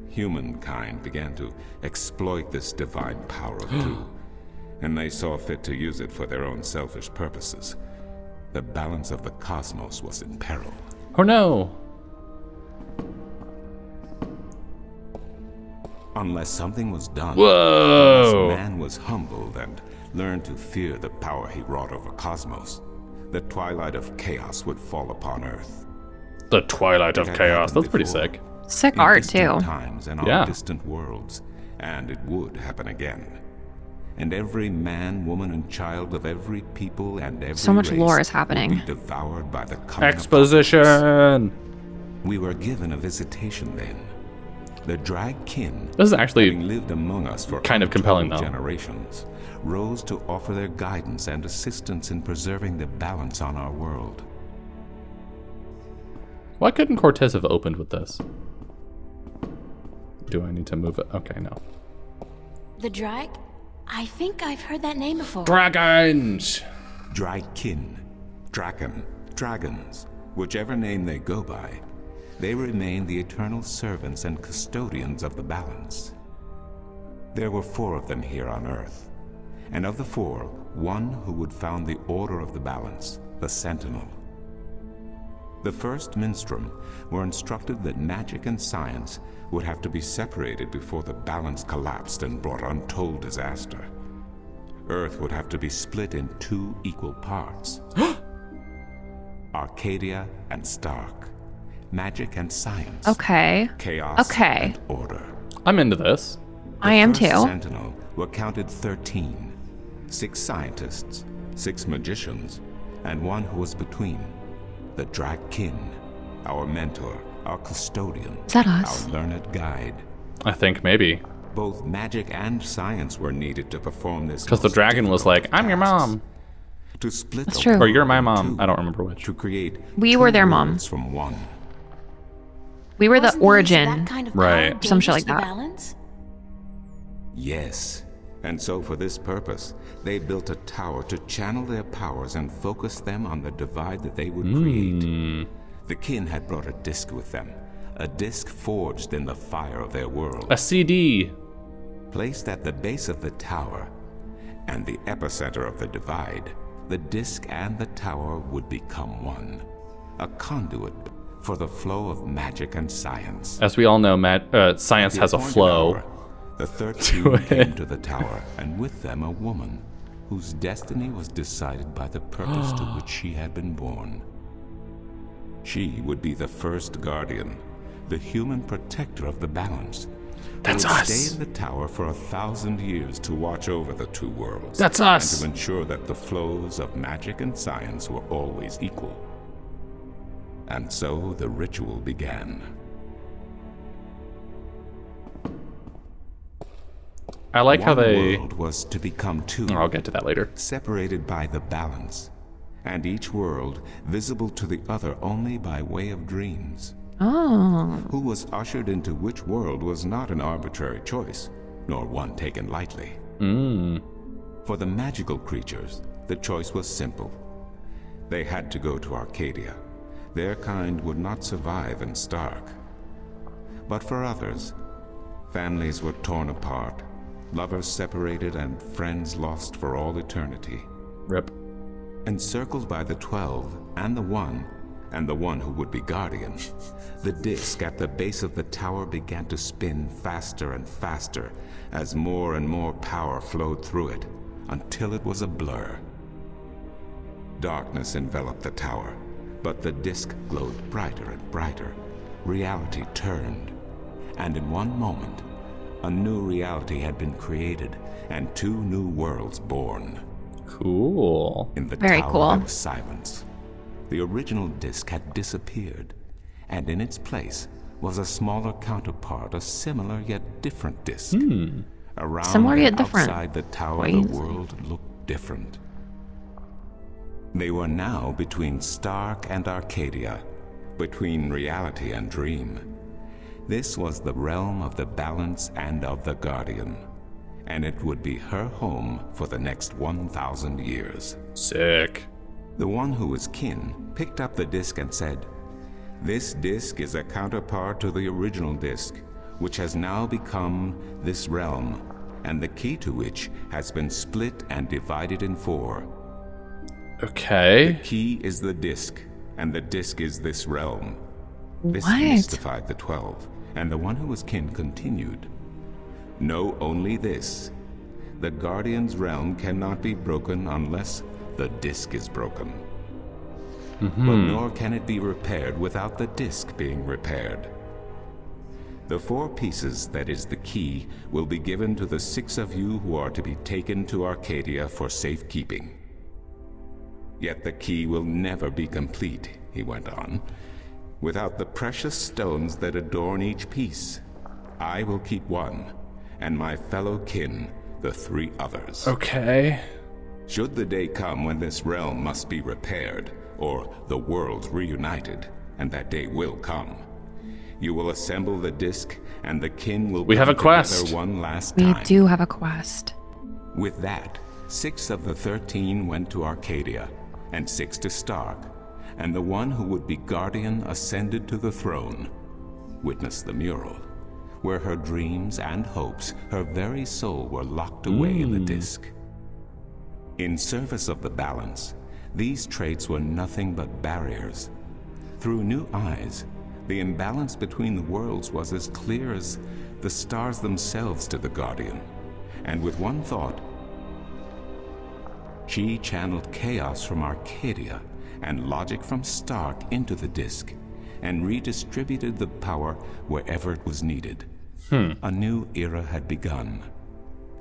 Speaker 6: humankind began to exploit this divine power of two, and they saw fit to use it for their own selfish purposes. The balance of the cosmos was in peril.
Speaker 1: Oh no.
Speaker 6: Unless something was done,
Speaker 1: Whoa.
Speaker 6: unless man was humbled and learned to fear the power he wrought over cosmos, the twilight of chaos would fall upon Earth.
Speaker 1: The Twilight of
Speaker 6: It had
Speaker 1: Chaos.
Speaker 6: happened
Speaker 1: That's pretty
Speaker 6: before,
Speaker 1: sick.
Speaker 2: Sick
Speaker 6: in
Speaker 2: art
Speaker 6: distant
Speaker 2: too.
Speaker 6: times and
Speaker 1: Yeah.
Speaker 6: on distant worlds, and it would happen again. And every man, woman, and child of every people and every
Speaker 2: So much
Speaker 6: race
Speaker 2: lore is
Speaker 6: would
Speaker 2: happening.
Speaker 6: be devoured by the coming apocalypse.
Speaker 1: Exposition.
Speaker 6: We were given a visitation then. The drag kin,
Speaker 1: This is actually
Speaker 6: having lived among us for
Speaker 1: kind of compelling,
Speaker 6: untold
Speaker 1: though.
Speaker 6: generations, rose to offer their guidance and assistance in preserving the balance on our world.
Speaker 1: Why couldn't Cortez have opened with this? Do I need to move it? Okay, no.
Speaker 3: The Drag? I think I've heard that name before.
Speaker 1: Dragons!
Speaker 6: Dragkin, Draken, Dragons, whichever name they go by, they remain the eternal servants and custodians of the balance. There were 4 of them here on Earth, and of the 4, one who would found the order of the balance, the Sentinel. The first Minstrum were instructed that magic and science would have to be separated before the balance collapsed and brought untold disaster. Earth would have to be split in 2 equal parts. Arcadia and Stark. Magic and science.
Speaker 2: Okay.
Speaker 6: Chaos
Speaker 2: Okay.
Speaker 6: and order.
Speaker 1: I'm into this.
Speaker 2: I am
Speaker 6: The
Speaker 2: too.
Speaker 6: first Sentinel were counted 13. 6 scientists, 6 magicians, and 1 who was between. The Dragkin, our mentor, our custodian,
Speaker 2: Is that us?
Speaker 6: our learned guide.
Speaker 1: I think maybe.
Speaker 6: Both magic and science were needed to perform this.
Speaker 1: Because the
Speaker 6: most
Speaker 1: dragon was
Speaker 6: difficult
Speaker 1: like, I'm your
Speaker 6: tasks.
Speaker 1: mom.
Speaker 6: To split
Speaker 2: That's
Speaker 6: the
Speaker 2: true.
Speaker 1: Or you're my
Speaker 6: world in
Speaker 1: mom.
Speaker 6: 2,
Speaker 1: I don't remember which.
Speaker 6: To create
Speaker 2: We
Speaker 6: 2
Speaker 2: were their mom.
Speaker 6: worlds from 1.
Speaker 2: We were the
Speaker 3: Wasn't use of
Speaker 2: origin.
Speaker 3: that kind of
Speaker 1: Right.
Speaker 3: power
Speaker 2: Some shit like
Speaker 3: dangerous to
Speaker 2: that.
Speaker 3: balance?
Speaker 6: Yes. And so for this purpose, they built a tower to channel their powers and focus them on the divide that they would create. The kin had brought a disc with them, a disc forged in the fire of their world.
Speaker 1: A CD.
Speaker 6: Placed at the base of the tower and the epicenter of the divide, the disc and the tower would become one, a conduit for the flow of magic and science.
Speaker 1: As we all know, science
Speaker 6: The
Speaker 1: has a
Speaker 6: appointed
Speaker 1: flow.
Speaker 6: hour, the 13 came to the tower, and with them a woman whose destiny was decided by the purpose to which she had been born. She would be the first guardian, the human protector of the balance.
Speaker 1: That's
Speaker 6: who would
Speaker 1: us.
Speaker 6: stay in the tower for 1,000 years to watch over the 2 worlds.
Speaker 1: That's us.
Speaker 6: And to ensure that the flows of magic and science were always equal. And so the ritual began.
Speaker 1: I like how
Speaker 6: One
Speaker 1: they...
Speaker 6: world was to become 2.
Speaker 1: I'll get to that later.
Speaker 6: Separated by the balance, and each world visible to the other only by way of dreams.
Speaker 2: Oh.
Speaker 6: Who was ushered into which world was not an arbitrary choice, nor one taken lightly. For the magical creatures, the choice was simple. They had to go to Arcadia. Their kind would not survive in Stark. But for others, families were torn apart, lovers separated, and friends lost for all eternity.
Speaker 1: Rip.
Speaker 6: Encircled by the 12 and the one who would be guardian, the disc at the base of the tower began to spin faster and faster as more and more power flowed through it, until it was a blur. Darkness enveloped the tower, but the disc glowed brighter and brighter. Reality turned, and in one moment, a new reality had been created and 2 new worlds born.
Speaker 1: Cool.
Speaker 6: In the
Speaker 2: Very
Speaker 6: tower
Speaker 2: cool.
Speaker 6: there was silence. The original disc had disappeared, and in its place was a smaller counterpart, a similar yet different disc. Around
Speaker 2: Similar
Speaker 6: and
Speaker 2: yet different.
Speaker 6: outside the tower,
Speaker 2: What
Speaker 6: the
Speaker 2: do you
Speaker 6: world looked different. They were now between Stark and Arcadia, between reality and dream. This was the realm of the balance and of the guardian, and it would be her home for the next 1,000 years.
Speaker 1: Sick.
Speaker 6: The one who was kin picked up the disc and said, "This disc is a counterpart to the original disc, which has now become this realm, and the key to which has been split and divided in 4.
Speaker 1: Okay.
Speaker 6: Key is the disc, and the disc is this realm." This
Speaker 2: What?
Speaker 6: mystified the 12, and the one who was kin continued. Know only this. The Guardian's realm cannot be broken unless the disc is broken. But nor can it be repaired without the disc being repaired. The 4 pieces, that is the key, will be given to the 6 of you who are to be taken to Arcadia for safekeeping. Yet the key will never be complete, he went on, without the precious stones that adorn each piece. I will keep 1, and my fellow kin the 3 others.
Speaker 1: Okay.
Speaker 6: Should the day come when this realm must be repaired, or the worlds reunited, and that day will come, you will assemble the disc, and the kin will
Speaker 1: We have a
Speaker 6: come
Speaker 1: quest.
Speaker 6: together one last
Speaker 2: We
Speaker 6: time.
Speaker 2: do have a quest.
Speaker 6: With that, 6 of the 13 went to Arcadia, and 6 to Stark, and the one who would be Guardian ascended to the throne. Witness the mural, where her dreams and hopes, her very soul, were locked away in the disc. In service of the balance, these traits were nothing but barriers. Through new eyes, the imbalance between the worlds was as clear as the stars themselves to the Guardian. And with one thought, she channeled chaos from Arcadia and logic from Stark into the disc, and redistributed the power wherever it was needed. A new era had begun.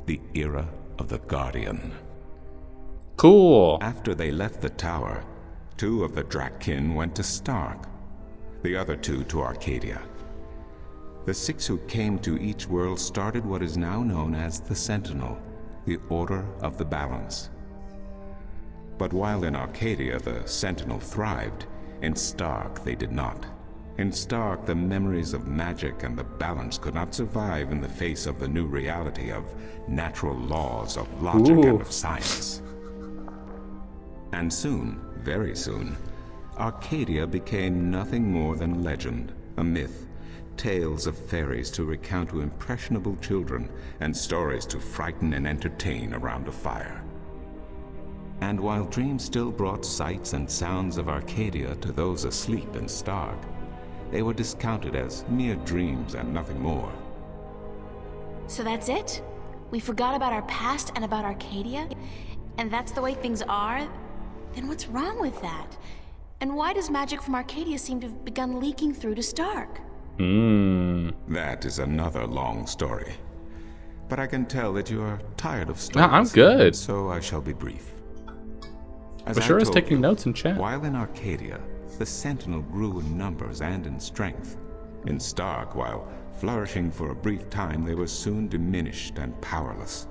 Speaker 6: The era of the Guardian.
Speaker 1: Cool.
Speaker 6: After they left the tower, 2 of the Drakkin went to Stark, the other 2 to Arcadia. The 6 who came to each world started what is now known as the Sentinel, the Order of the Balance. But while in Arcadia the Sentinel thrived, in Stark they did not. In Stark, the memories of magic and the balance could not survive in the face of the new reality of natural laws, of logic, and of science. And soon, very soon, Arcadia became nothing more than legend, a myth, tales of fairies to recount to impressionable children, and stories to frighten and entertain around a fire. And while dreams still brought sights and sounds of Arcadia to those asleep in Stark, they were discounted as mere dreams and nothing more.
Speaker 3: So that's it? We forgot about our past and about Arcadia? And that's the way things are? Then what's wrong with that? And why does magic from Arcadia seem to have begun leaking through to Stark?
Speaker 6: That is another long story. But I can tell that you are tired of stories.
Speaker 1: I'm good.
Speaker 6: So I shall be brief. As
Speaker 1: For sure
Speaker 6: I
Speaker 1: is
Speaker 6: told
Speaker 1: taking
Speaker 6: you,
Speaker 1: notes in chat.
Speaker 6: While in Arcadia, the Sentinel grew in numbers and in strength. In Stark, while flourishing for a brief time, they were soon diminished and powerless.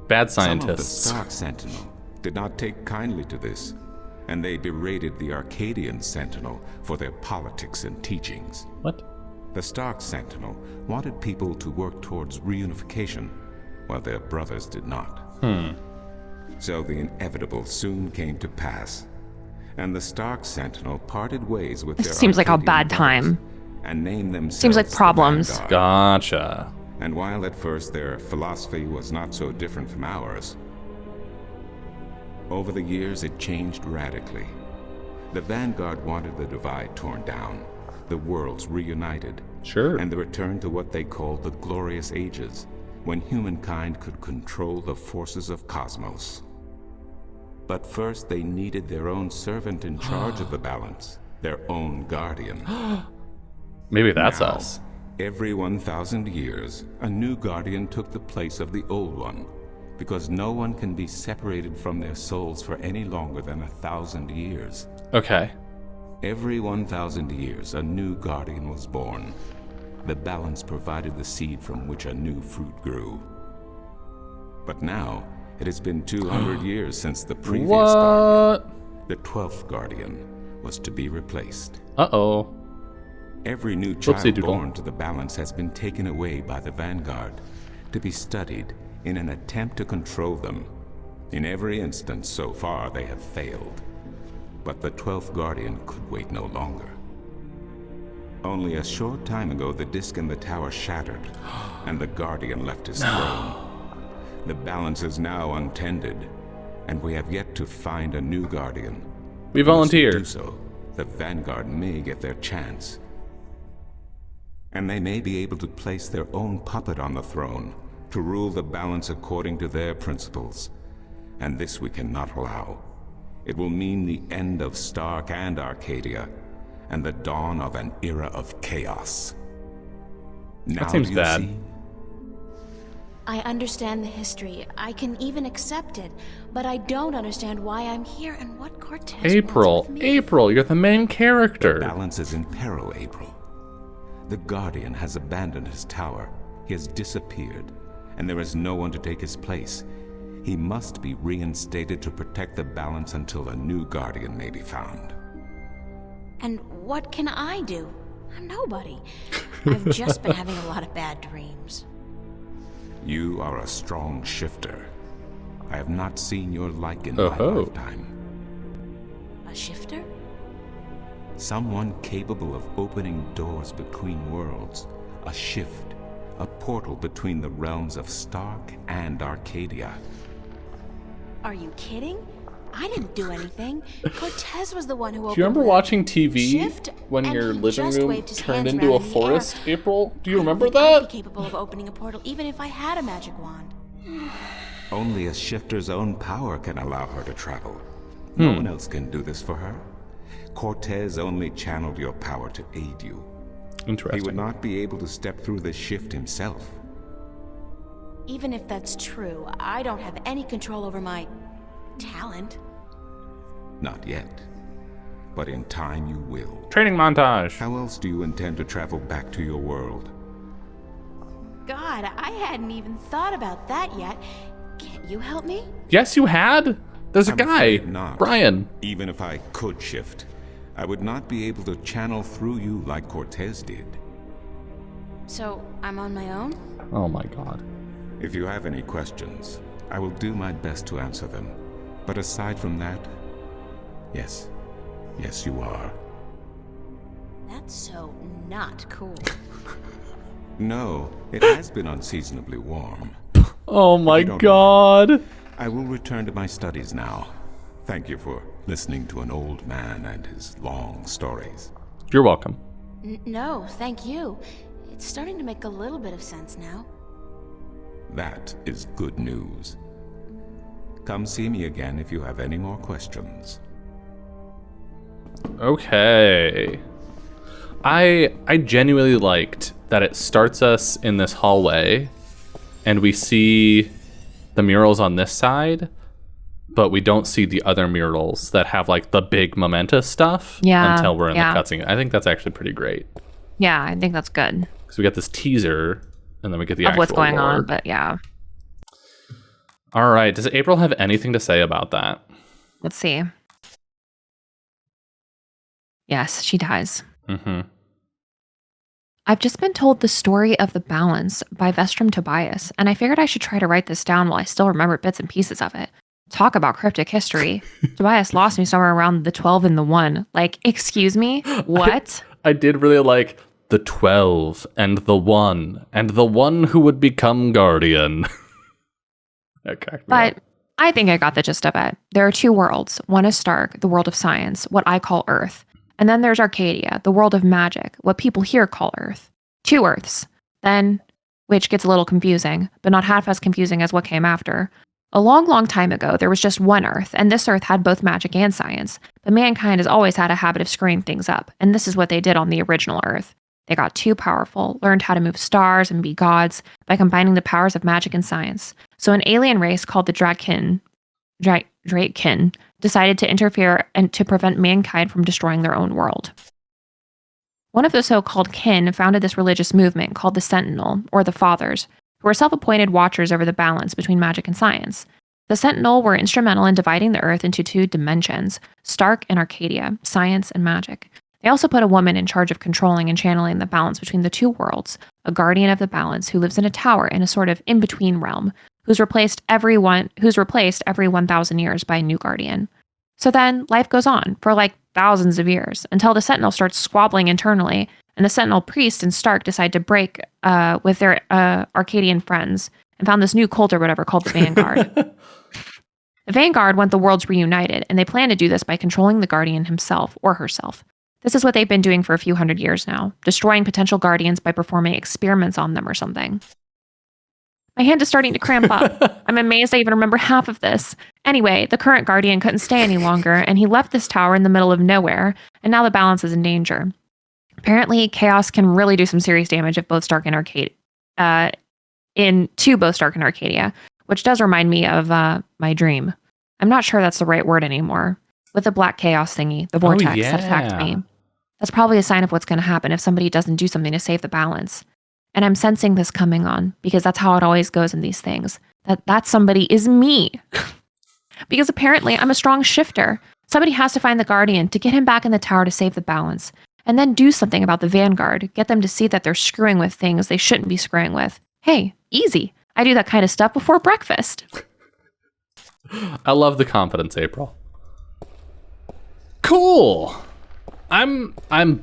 Speaker 1: Bad
Speaker 6: Some of the
Speaker 1: scientists.
Speaker 6: Stark Sentinel did not take kindly to this, and they berated the Arcadian Sentinel for their politics and teachings.
Speaker 1: What?
Speaker 6: The Stark Sentinel wanted people to work towards reunification, while their brothers did not. So the inevitable soon came to pass, and the Stark Sentinel parted ways with their
Speaker 2: Seems like a
Speaker 6: Arcadian
Speaker 2: bad
Speaker 6: brothers
Speaker 2: time.
Speaker 6: and named themselves
Speaker 2: Seems like
Speaker 6: the
Speaker 2: problems.
Speaker 6: Vanguard.
Speaker 1: Gotcha.
Speaker 6: And while at first their philosophy was not so different from ours, over the years it changed radically. The Vanguard wanted the divide torn down, the worlds reunited,
Speaker 1: Sure.
Speaker 6: and the return to what they called the Glorious Ages, when humankind could control the forces of cosmos. But first they needed their own servant in charge of the balance, their own guardian.
Speaker 1: Maybe that's
Speaker 6: Now,
Speaker 1: us.
Speaker 6: Every 1,000 years, a new guardian took the place of the old one, because no one can be separated from their souls for any longer than 1,000 years.
Speaker 1: Okay.
Speaker 6: Every 1,000 years, a new guardian was born. The balance provided the seed from which a new fruit grew. But now, it has been 200 years since the previous guardian,
Speaker 1: What?
Speaker 6: the 12th guardian, was to be replaced.
Speaker 1: Uh-oh.
Speaker 6: Every new child
Speaker 1: Whoopsie-doodle.
Speaker 6: born to the balance has been taken away by the Vanguard to be studied in an attempt to control them. In every instance so far, they have failed. But the 12th Guardian could wait no longer. Only a short time ago, the disc in the tower shattered, and the Guardian left his throne. The balance is now untended, and we have yet to find a new Guardian.
Speaker 1: We
Speaker 6: Unless we
Speaker 1: volunteered.
Speaker 6: do so, the Vanguard may get their chance. And they may be able to place their own puppet on the throne to rule the balance according to their principles. And this we cannot allow. It will mean the end of Stark and Arcadia, and the dawn of an era of chaos. Now
Speaker 1: That seems
Speaker 6: do you
Speaker 1: bad.
Speaker 6: see?
Speaker 3: I understand the history. I can even accept it. But I don't understand why I'm here and what Cortez
Speaker 1: April,
Speaker 3: wants with me.
Speaker 1: April, you're the main character.
Speaker 6: Balance is in peril, April. The Guardian has abandoned his tower. He has disappeared, and there is no one to take his place. He must be reinstated to protect the balance until a new Guardian may be found.
Speaker 3: And what can I do? I'm nobody. I've just been having a lot of bad dreams.
Speaker 6: You are a strong shifter. I have not seen your like in my
Speaker 1: Oh-ho.
Speaker 6: lifetime.
Speaker 3: A shifter?
Speaker 6: Someone capable of opening doors between worlds. A shift. A portal between the realms of Stark and Arcadia.
Speaker 3: Are you kidding? I didn't do anything. Cortez was the one who opened
Speaker 1: Do you remember
Speaker 3: the
Speaker 1: watching TV
Speaker 3: shift,
Speaker 1: when
Speaker 3: and
Speaker 1: your
Speaker 3: he
Speaker 1: living
Speaker 3: just
Speaker 1: room
Speaker 3: waved his
Speaker 1: turned
Speaker 3: hands
Speaker 1: into
Speaker 3: around
Speaker 1: a
Speaker 3: in the air.
Speaker 1: forest, April? Do you
Speaker 3: I
Speaker 1: remember
Speaker 3: think I'd
Speaker 1: that?
Speaker 3: be capable of opening a portal even if I had a magic wand.
Speaker 6: Only a shifter's own power can allow her to travel. No one else can do this for her. Cortez only channeled your power to aid you. He
Speaker 1: Interesting.
Speaker 6: would not be able to step through this shift himself.
Speaker 3: Even if that's true, I don't have any control over my talent.
Speaker 6: Not yet. But in time you will.
Speaker 1: Training montage.
Speaker 6: How else do you intend to travel back to your world?
Speaker 3: God, I hadn't even thought about that yet. Can't you help me?
Speaker 1: Yes, you had. There's a
Speaker 6: I'm
Speaker 1: guy,
Speaker 6: afraid not.
Speaker 1: Brian.
Speaker 6: Even if I could shift, I would not be able to channel through you like Cortez did.
Speaker 3: So, I'm on my own?
Speaker 1: Oh my god.
Speaker 6: If you have any questions, I will do my best to answer them. But aside from that, yes. Yes, you are.
Speaker 3: That's so not cool.
Speaker 6: No, it has been unseasonably warm.
Speaker 1: Oh my
Speaker 6: don't
Speaker 1: god.
Speaker 6: I will return to my studies now. Thank you for listening to an old man and his long stories.
Speaker 1: You're welcome.
Speaker 3: No, thank you. It's starting to make a little bit of sense now.
Speaker 6: That is good news. Come see me again if you have any more questions.
Speaker 1: Okay. I genuinely liked that it starts us in this hallway and we see the murals on this side, but we don't see the other murals that have like the big momentous stuff until we're in the cutscene. I think that's actually pretty great.
Speaker 2: Yeah, I think that's good.
Speaker 1: Because we get this teaser and then we get the
Speaker 2: Of
Speaker 1: actual
Speaker 2: what's going
Speaker 1: lore.
Speaker 2: on, but yeah.
Speaker 1: All right. Does April have anything to say about that?
Speaker 2: Let's see. Yes, she does.
Speaker 1: Mm-hmm.
Speaker 2: I've just been told the story of the balance by Vestrum Tobias, and I figured I should try to write this down while I still remember bits and pieces of it. Talk about cryptic history. Tobias lost me somewhere around the 12 and the 1. Like, excuse me? What?
Speaker 1: I did really like the 12 and the 1 and the one who would become Guardian. That cracked me
Speaker 2: But
Speaker 1: up.
Speaker 2: I think I got the gist of it. There are two worlds. One is Stark, the world of science, what I call Earth. And then there's Arcadia, the world of magic, what people here call Earth. Two Earths. Then, which gets a little confusing, but not half as confusing as what came after. A long, long time ago, there was just one Earth, and this Earth had both magic and science. But mankind has always had a habit of screwing things up, and this is what they did on the original Earth. They got too powerful, learned how to move stars and be gods by combining the powers of magic and science. So an alien race called the Drakekin decided to interfere and to prevent mankind from destroying their own world. One of the so-called kin founded this religious movement called the Sentinel, or the Fathers, who were self-appointed watchers over the balance between magic and science. The Sentinel were instrumental in dividing the Earth into two dimensions, Stark and Arcadia, science and magic. They also put a woman in charge of controlling and channeling the balance between the two worlds, a guardian of the balance who lives in a tower in a sort of in-between realm, who's replaced every 1,000 years by a new guardian. So then life goes on for like thousands of years until the Sentinel starts squabbling internally, and the Sentinel priest and Stark decide to break with their Arcadian friends and found this new cult or whatever called the Vanguard. The Vanguard want the worlds reunited, and they plan to do this by controlling the Guardian himself or herself. This is what they've been doing for a few hundred years now, destroying potential guardians by performing experiments on them or something. My hand is starting to cramp up. I'm amazed I even remember half of this. Anyway, the current guardian couldn't stay any longer, and he left this tower in the middle of nowhere, and now the balance is in danger. Apparently, chaos can really do some serious damage if both Stark and Arcadia, both Stark and Arcadia, which does remind me of my dream. I'm not sure that's the right word anymore. With the black chaos thingy, the vortex that attacked me. That's probably a sign of what's going to happen if somebody doesn't do something to save the balance. And I'm sensing this coming on, because that's how it always goes in these things. That somebody is me. Because apparently I'm a strong shifter. Somebody has to find the Guardian to get him back in the tower to save the balance. And then do something about the Vanguard. Get them to see that they're screwing with things they shouldn't be screwing with. Hey, easy. I do that kind of stuff before breakfast.
Speaker 1: I love the confidence, April. Cool. I'm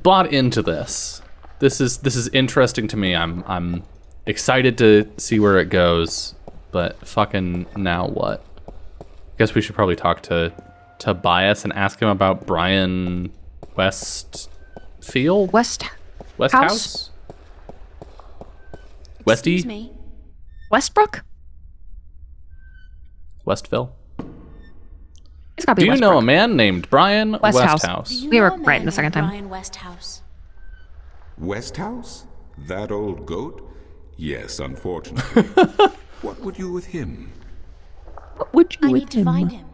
Speaker 1: bought into this. This is interesting to me. I'm excited to see where it goes, but fucking now what? Guess we should probably talk to Tobias and ask him about Brian Westfield? Westhouse? Westy?
Speaker 3: Excuse me.
Speaker 2: Westbrook?
Speaker 1: Westville?
Speaker 2: It's gotta be
Speaker 1: Do you
Speaker 2: Westbrook.
Speaker 1: know a man named Brian Westhouse?
Speaker 2: We were right in the second time.
Speaker 3: Brian Westhouse.
Speaker 6: Westhouse? That old goat? Yes, unfortunately. What would you with him?
Speaker 2: What would you
Speaker 3: I
Speaker 2: with
Speaker 3: need to
Speaker 2: him?
Speaker 3: find him.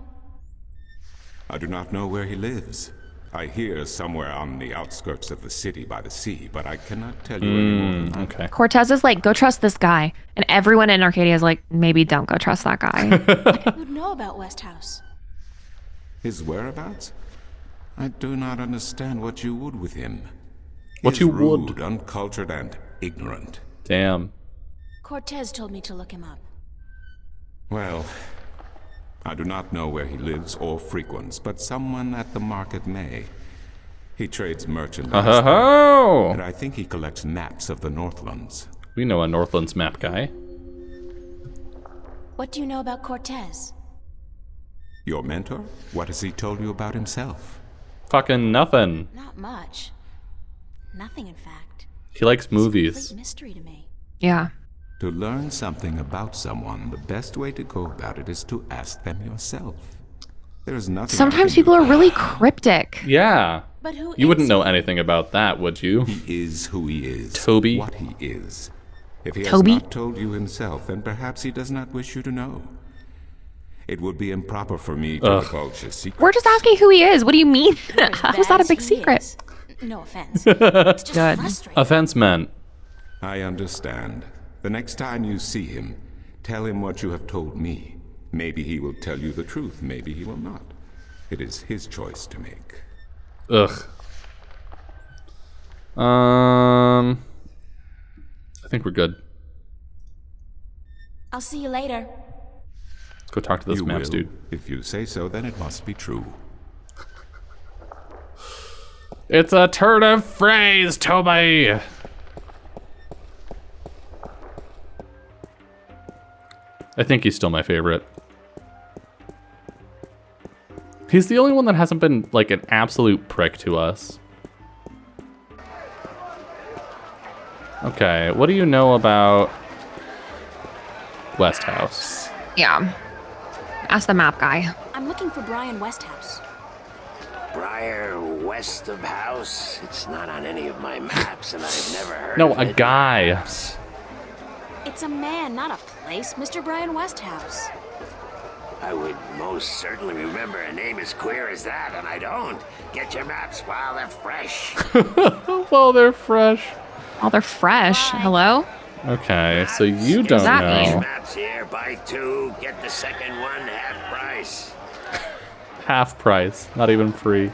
Speaker 6: I do not know where he lives. I hear somewhere on the outskirts of the city by the sea, but I cannot tell you any more than that.
Speaker 1: Okay.
Speaker 2: Cortez is like, go trust this guy. And everyone in Arcadia is like, maybe don't go trust that guy.
Speaker 3: Who'd know about Westhouse?
Speaker 6: His whereabouts? I do not understand what you would with him.
Speaker 1: What
Speaker 6: He
Speaker 1: you
Speaker 6: is rude,
Speaker 1: would?
Speaker 6: uncultured, and ignorant.
Speaker 1: Damn.
Speaker 3: Cortez told me to look him up.
Speaker 6: Well, I do not know where he lives or frequents, but someone at the market may. He trades merchandise,
Speaker 1: Oh,
Speaker 6: and I think he collects maps of the Northlands.
Speaker 1: we know a Northlands map guy.
Speaker 3: What do you know about Cortez?
Speaker 6: Your mentor? What has he told you about himself?
Speaker 1: Fucking nothing.
Speaker 3: Not much. Nothing, in fact.
Speaker 1: He likes
Speaker 3: It's a
Speaker 1: movies.
Speaker 3: complete mystery to me.
Speaker 2: Yeah.
Speaker 6: To learn something about someone, the best way to go about it is to ask them yourself. There is nothing.
Speaker 2: Sometimes people are really cryptic.
Speaker 1: Yeah.
Speaker 3: But who
Speaker 1: You wouldn't
Speaker 3: is
Speaker 1: know
Speaker 3: he?
Speaker 1: anything about that, would you?
Speaker 6: He is who he is.
Speaker 1: Toby?
Speaker 6: What he is. If he has
Speaker 2: Toby?
Speaker 6: not told you himself, then perhaps he does not wish you to know. It would be improper for me to divulge his secret.
Speaker 2: We're just asking who he is. What do you mean? How is that a
Speaker 3: As
Speaker 2: big
Speaker 3: he
Speaker 2: secret?
Speaker 3: is. No offense. It's just
Speaker 2: Good.
Speaker 3: frustrating.
Speaker 1: Offense meant.
Speaker 6: I understand. The next time you see him, tell him what you have told me. Maybe he will tell you the truth, maybe he will not. It is his choice to make.
Speaker 1: Ugh. I think we're good.
Speaker 3: I'll see you later.
Speaker 1: Let's go talk to this
Speaker 6: You
Speaker 1: maps
Speaker 6: will.
Speaker 1: dude.
Speaker 6: If you say so, then it must be true.
Speaker 1: It's a turn of phrase, Toby! I think he's still my favorite. He's the only one that hasn't been, like, an absolute prick to us. Okay, what do you know about Westhouse?
Speaker 2: Yeah. Ask the map guy.
Speaker 3: I'm looking for Brian Westhouse.
Speaker 7: Briar west of house? It's not on any of my maps, and I've never heard
Speaker 1: No,
Speaker 7: of
Speaker 1: a
Speaker 7: it.
Speaker 1: guy.
Speaker 3: It's a man, not a place, Mr. Brian Westhouse.
Speaker 7: I would most certainly remember a name as queer as that, and I don't. Get your maps while they're fresh.
Speaker 1: Well, they're fresh.
Speaker 2: Oh, they're fresh.
Speaker 3: Bye.
Speaker 2: Hello?
Speaker 1: Okay, so you don't
Speaker 2: that
Speaker 7: Fresh
Speaker 2: mean?
Speaker 1: know.
Speaker 7: maps here, buy two, get the second one half price.
Speaker 1: Half price, not even free.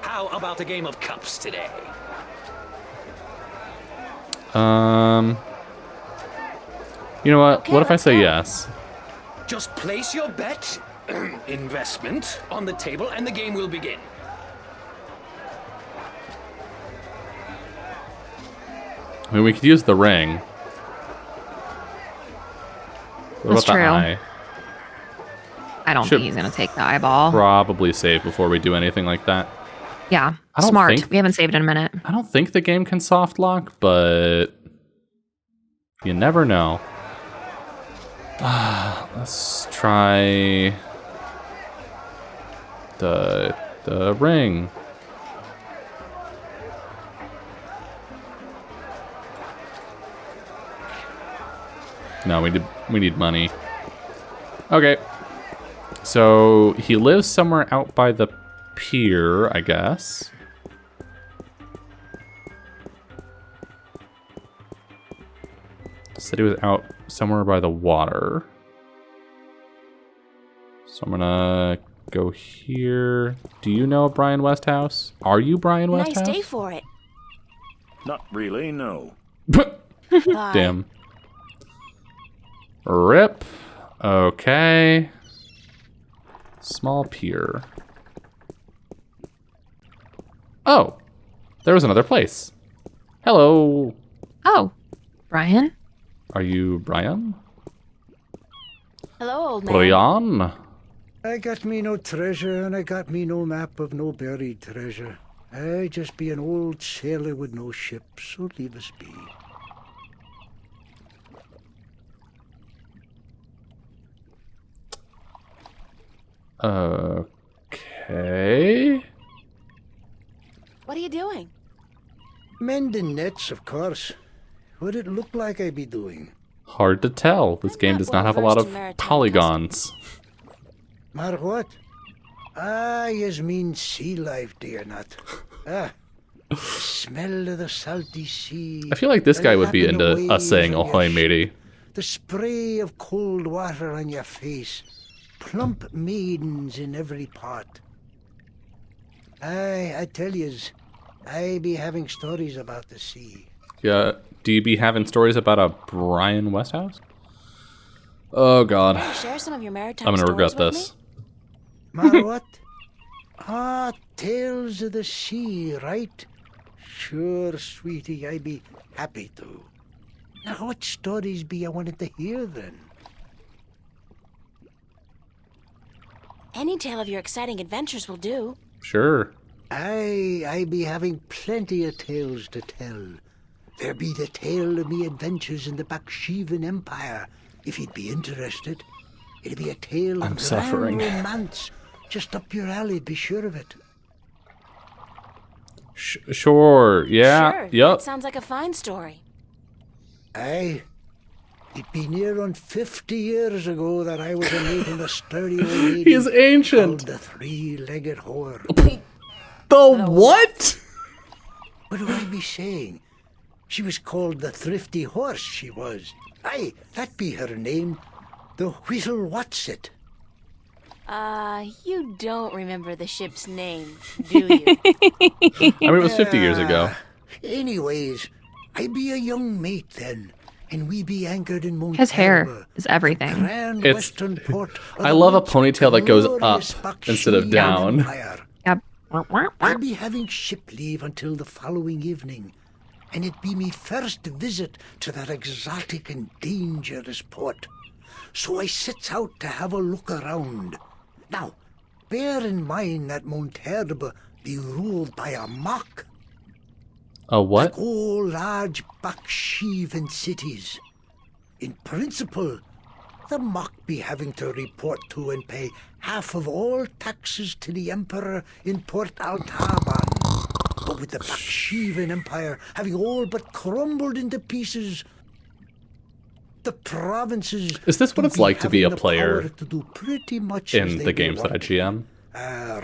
Speaker 9: How about a game of cups today?
Speaker 1: You know what?
Speaker 3: Okay,
Speaker 1: What if I
Speaker 3: let's
Speaker 1: say
Speaker 3: go.
Speaker 1: yes?
Speaker 9: Just place your bet, investment, on the table, and the game will begin.
Speaker 1: I mean, we could use the ring. What
Speaker 2: That's
Speaker 1: about the
Speaker 2: true.
Speaker 1: eye?
Speaker 2: I don't
Speaker 1: Should-
Speaker 2: think he's gonna take the eyeball.
Speaker 1: Probably save before we do anything like that.
Speaker 2: Yeah,
Speaker 1: I don't
Speaker 2: smart.
Speaker 1: think-
Speaker 2: We haven't saved in a minute.
Speaker 1: I don't think the game can soft lock, but you never know. Let's try the ring. No, we need money. Okay. So he lives somewhere out by the pier, I guess. Said he was out somewhere by the water. So I'm gonna go here. Do you know Brian Westhouse? Are you Brian Westhouse?
Speaker 3: Nice day for it.
Speaker 10: Not really, no.
Speaker 3: Bye.
Speaker 1: Damn. Rip. Okay. Small pier. Oh, there was another place. Hello.
Speaker 2: Oh, Brian?
Speaker 1: Are you Brian?
Speaker 3: Hello, old man.
Speaker 1: Brian?
Speaker 11: I got me no treasure, and I got me no map of no buried treasure. I just be an old sailor with no ship, so leave us be.
Speaker 1: Okay.
Speaker 3: What are you doing?
Speaker 11: Mending nets, of course. What it look like I be doing?
Speaker 1: Hard to tell. This
Speaker 3: I'm
Speaker 1: game
Speaker 3: not
Speaker 1: does not have a lot
Speaker 3: well-versed
Speaker 1: of
Speaker 3: in maritime
Speaker 1: polygons.
Speaker 11: Mar what? Ah, yous mean sea life, do you not? Ah, the smell of the salty sea.
Speaker 1: I feel like this
Speaker 11: the
Speaker 1: guy would be
Speaker 11: lapping
Speaker 1: into
Speaker 11: of
Speaker 1: us saying
Speaker 11: waves on
Speaker 1: ahoy
Speaker 11: your
Speaker 1: matey.
Speaker 11: The spray of cold water on your face. Plump maidens in every pot. I tell yous, I be having stories about the sea.
Speaker 1: Yeah. Do you be having stories about a Brian Westhouse? Oh god.
Speaker 3: Can you share some of your maritime
Speaker 1: I'm gonna regret
Speaker 3: stories with
Speaker 1: this.
Speaker 11: Mar what? Ah, tales of the sea, right? Sure, sweetie, I be happy to. Now, what stories be I wanted to hear then?
Speaker 3: Any tale of your exciting adventures will do.
Speaker 1: Sure.
Speaker 11: I be having plenty of tales to tell. There be the tale of me adventures in the Baksheevan Empire, if you'd be interested. It'd be a tale
Speaker 1: I'm
Speaker 11: of
Speaker 1: suffering.
Speaker 11: grand romance, just up your alley, be sure of it.
Speaker 1: Sure. Yeah.
Speaker 3: Sure.
Speaker 1: Yep.
Speaker 3: That sounds like a fine story.
Speaker 11: Aye. It be near on 50 years ago that I was a mate in a sturdy old lady.
Speaker 1: He's ancient.
Speaker 11: Called the three-legged whore.
Speaker 1: The what?
Speaker 11: What do I be saying? She was called the Thrifty Horse, she was. Aye, that be her name. The Whittle Whatsit.
Speaker 3: You don't remember the ship's name, do you?
Speaker 1: I mean, it was 50 years ago.
Speaker 11: Anyways, I be a young mate then, and we be anchored in Mount
Speaker 2: His hair
Speaker 11: Harbour,
Speaker 2: is everything.
Speaker 11: grand
Speaker 1: It's-
Speaker 11: western port of
Speaker 1: I
Speaker 11: the
Speaker 1: love a
Speaker 11: once
Speaker 1: ponytail that goes
Speaker 11: glorious
Speaker 1: up instead of
Speaker 11: Baksheevan
Speaker 1: down.
Speaker 11: Empire.
Speaker 2: Yep.
Speaker 11: I'll be having ship leave until the following evening, and it be me first visit to that exotic and dangerous port. So I sets out to have a look around. Now, bear in mind that Monterbe be ruled by a mock.
Speaker 1: A what?
Speaker 11: Like all large Baksheevan cities. In principle, the mock be having to report to and pay half of all taxes to the emperor in Port Altaban. But with the Baksheevan Empire having all but crumbled into pieces, the provinces...
Speaker 1: Is this what
Speaker 11: do
Speaker 1: it's like to be
Speaker 11: having
Speaker 1: a
Speaker 11: the
Speaker 1: player
Speaker 11: power to do pretty much as
Speaker 1: in
Speaker 11: they
Speaker 1: the
Speaker 11: be
Speaker 1: games that I
Speaker 11: want.
Speaker 1: GM?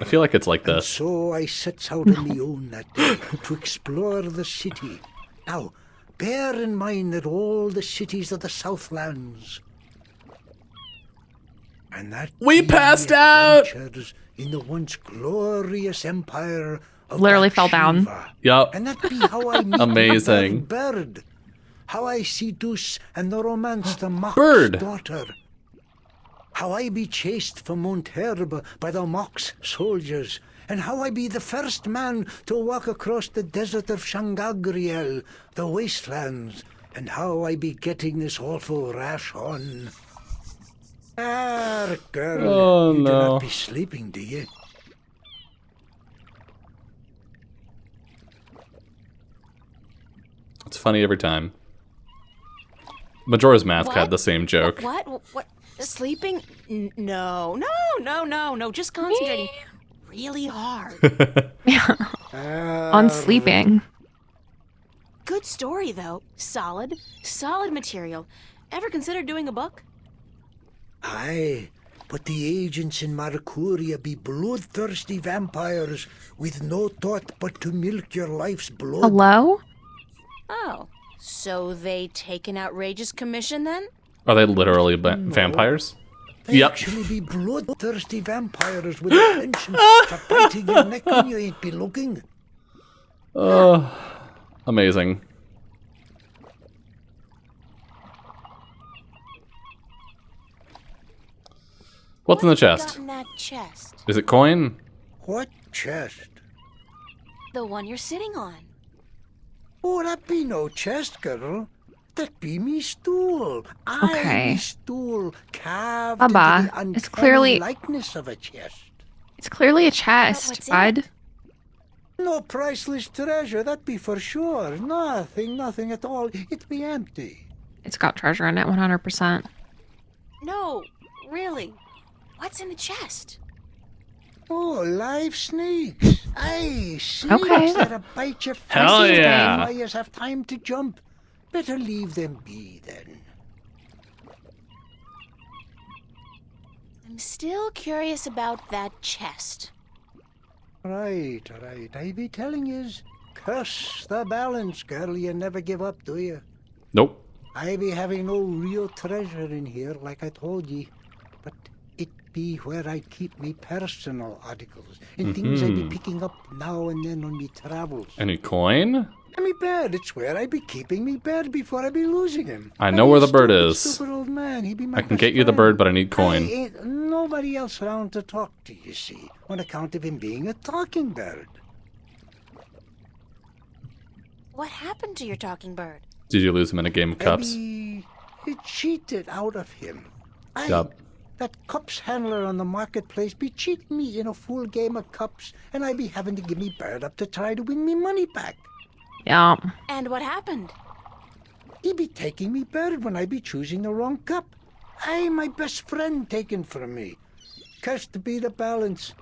Speaker 1: I feel like it's like
Speaker 11: And
Speaker 1: this.
Speaker 11: so I sets out on me own that day to explore the city. Now, bear in mind that all the cities of the Southlands and that
Speaker 1: We
Speaker 11: be
Speaker 1: passed out!
Speaker 11: adventures in the once glorious empire of
Speaker 2: Literally fell down.
Speaker 11: Bakshiva.
Speaker 1: Yup.
Speaker 11: And that be how I meet
Speaker 1: Amazing.
Speaker 11: the bird. How I seduce and the romance the mock's
Speaker 1: Bird.
Speaker 11: daughter. How I be chased from Monterbe by the mock's soldiers. And how I be the first man to walk across the desert of Shangagriel, the wastelands. And how I be getting this awful rash on. Ah, girl,
Speaker 1: Oh,
Speaker 11: you do
Speaker 1: no.
Speaker 11: not be sleeping, do you?
Speaker 1: It's funny every time. Majora's Mask
Speaker 3: What?
Speaker 1: had the same joke.
Speaker 3: What? Sleeping? No. Just concentrating really hard.
Speaker 2: On sleeping.
Speaker 3: Good story, though. Solid material. Ever considered doing a book?
Speaker 11: Aye, but the agents in Marcuria be bloodthirsty vampires with no thought but to milk your life's blood.
Speaker 2: Hello?
Speaker 3: Oh, so they take an outrageous commission then?
Speaker 1: Are they literally vampires?
Speaker 11: They
Speaker 1: Yep.
Speaker 11: actually be bloodthirsty vampires with a penchant for biting your neck when you ain't be looking.
Speaker 1: Amazing. What's in the
Speaker 3: What have you
Speaker 1: chest?
Speaker 3: got in that chest?
Speaker 1: Is it coin?
Speaker 11: What chest?
Speaker 3: The one you're sitting on.
Speaker 11: Oh, that be no chest, girl. That be me stool.
Speaker 2: Okay.
Speaker 11: Me stool carved
Speaker 2: Baba,
Speaker 11: into the uncanny
Speaker 2: it's clearly-
Speaker 11: likeness of a chest.
Speaker 2: It's clearly a chest,
Speaker 3: what's in
Speaker 2: bud.
Speaker 3: it?
Speaker 11: No priceless treasure, that be for sure. Nothing at all. It be empty.
Speaker 2: It's got treasure in it, 100%.
Speaker 3: No, really. What's in the chest?
Speaker 11: Oh, live snakes. Aye, snakes
Speaker 2: Okay.
Speaker 11: that'll bite your face
Speaker 1: Hell yeah.
Speaker 11: before you have time to jump. Better leave them be then.
Speaker 3: I'm still curious about that chest.
Speaker 11: Right. I be telling yous, curse the balance, girl. You never give up, do you?
Speaker 1: Nope.
Speaker 11: I be having no real treasure in here, like I told ye, but it be where I keep me personal articles and things I be picking up now and then on me travels.
Speaker 1: Any coin?
Speaker 11: And me bird, it's where I be keeping me bird before I be losing him.
Speaker 1: I know where the bird is.
Speaker 11: Stupid old man, he be my
Speaker 1: I can
Speaker 11: best
Speaker 1: get you the
Speaker 11: friend.
Speaker 1: bird, but I need coin.
Speaker 11: Ain't nobody else around to talk to, you see, on account of him being a talking bird.
Speaker 3: What happened to your talking bird?
Speaker 1: Did you lose him in a game of cups?
Speaker 11: He cheated out of him.
Speaker 1: Yup.
Speaker 11: That cups handler on the marketplace be cheating me in a full game of cups, and I be having to give me bird up to try to win me money back.
Speaker 2: Yeah.
Speaker 3: And what happened?
Speaker 11: He be taking me bird when I be choosing the wrong cup. My best friend taken from me. Cursed be the balance.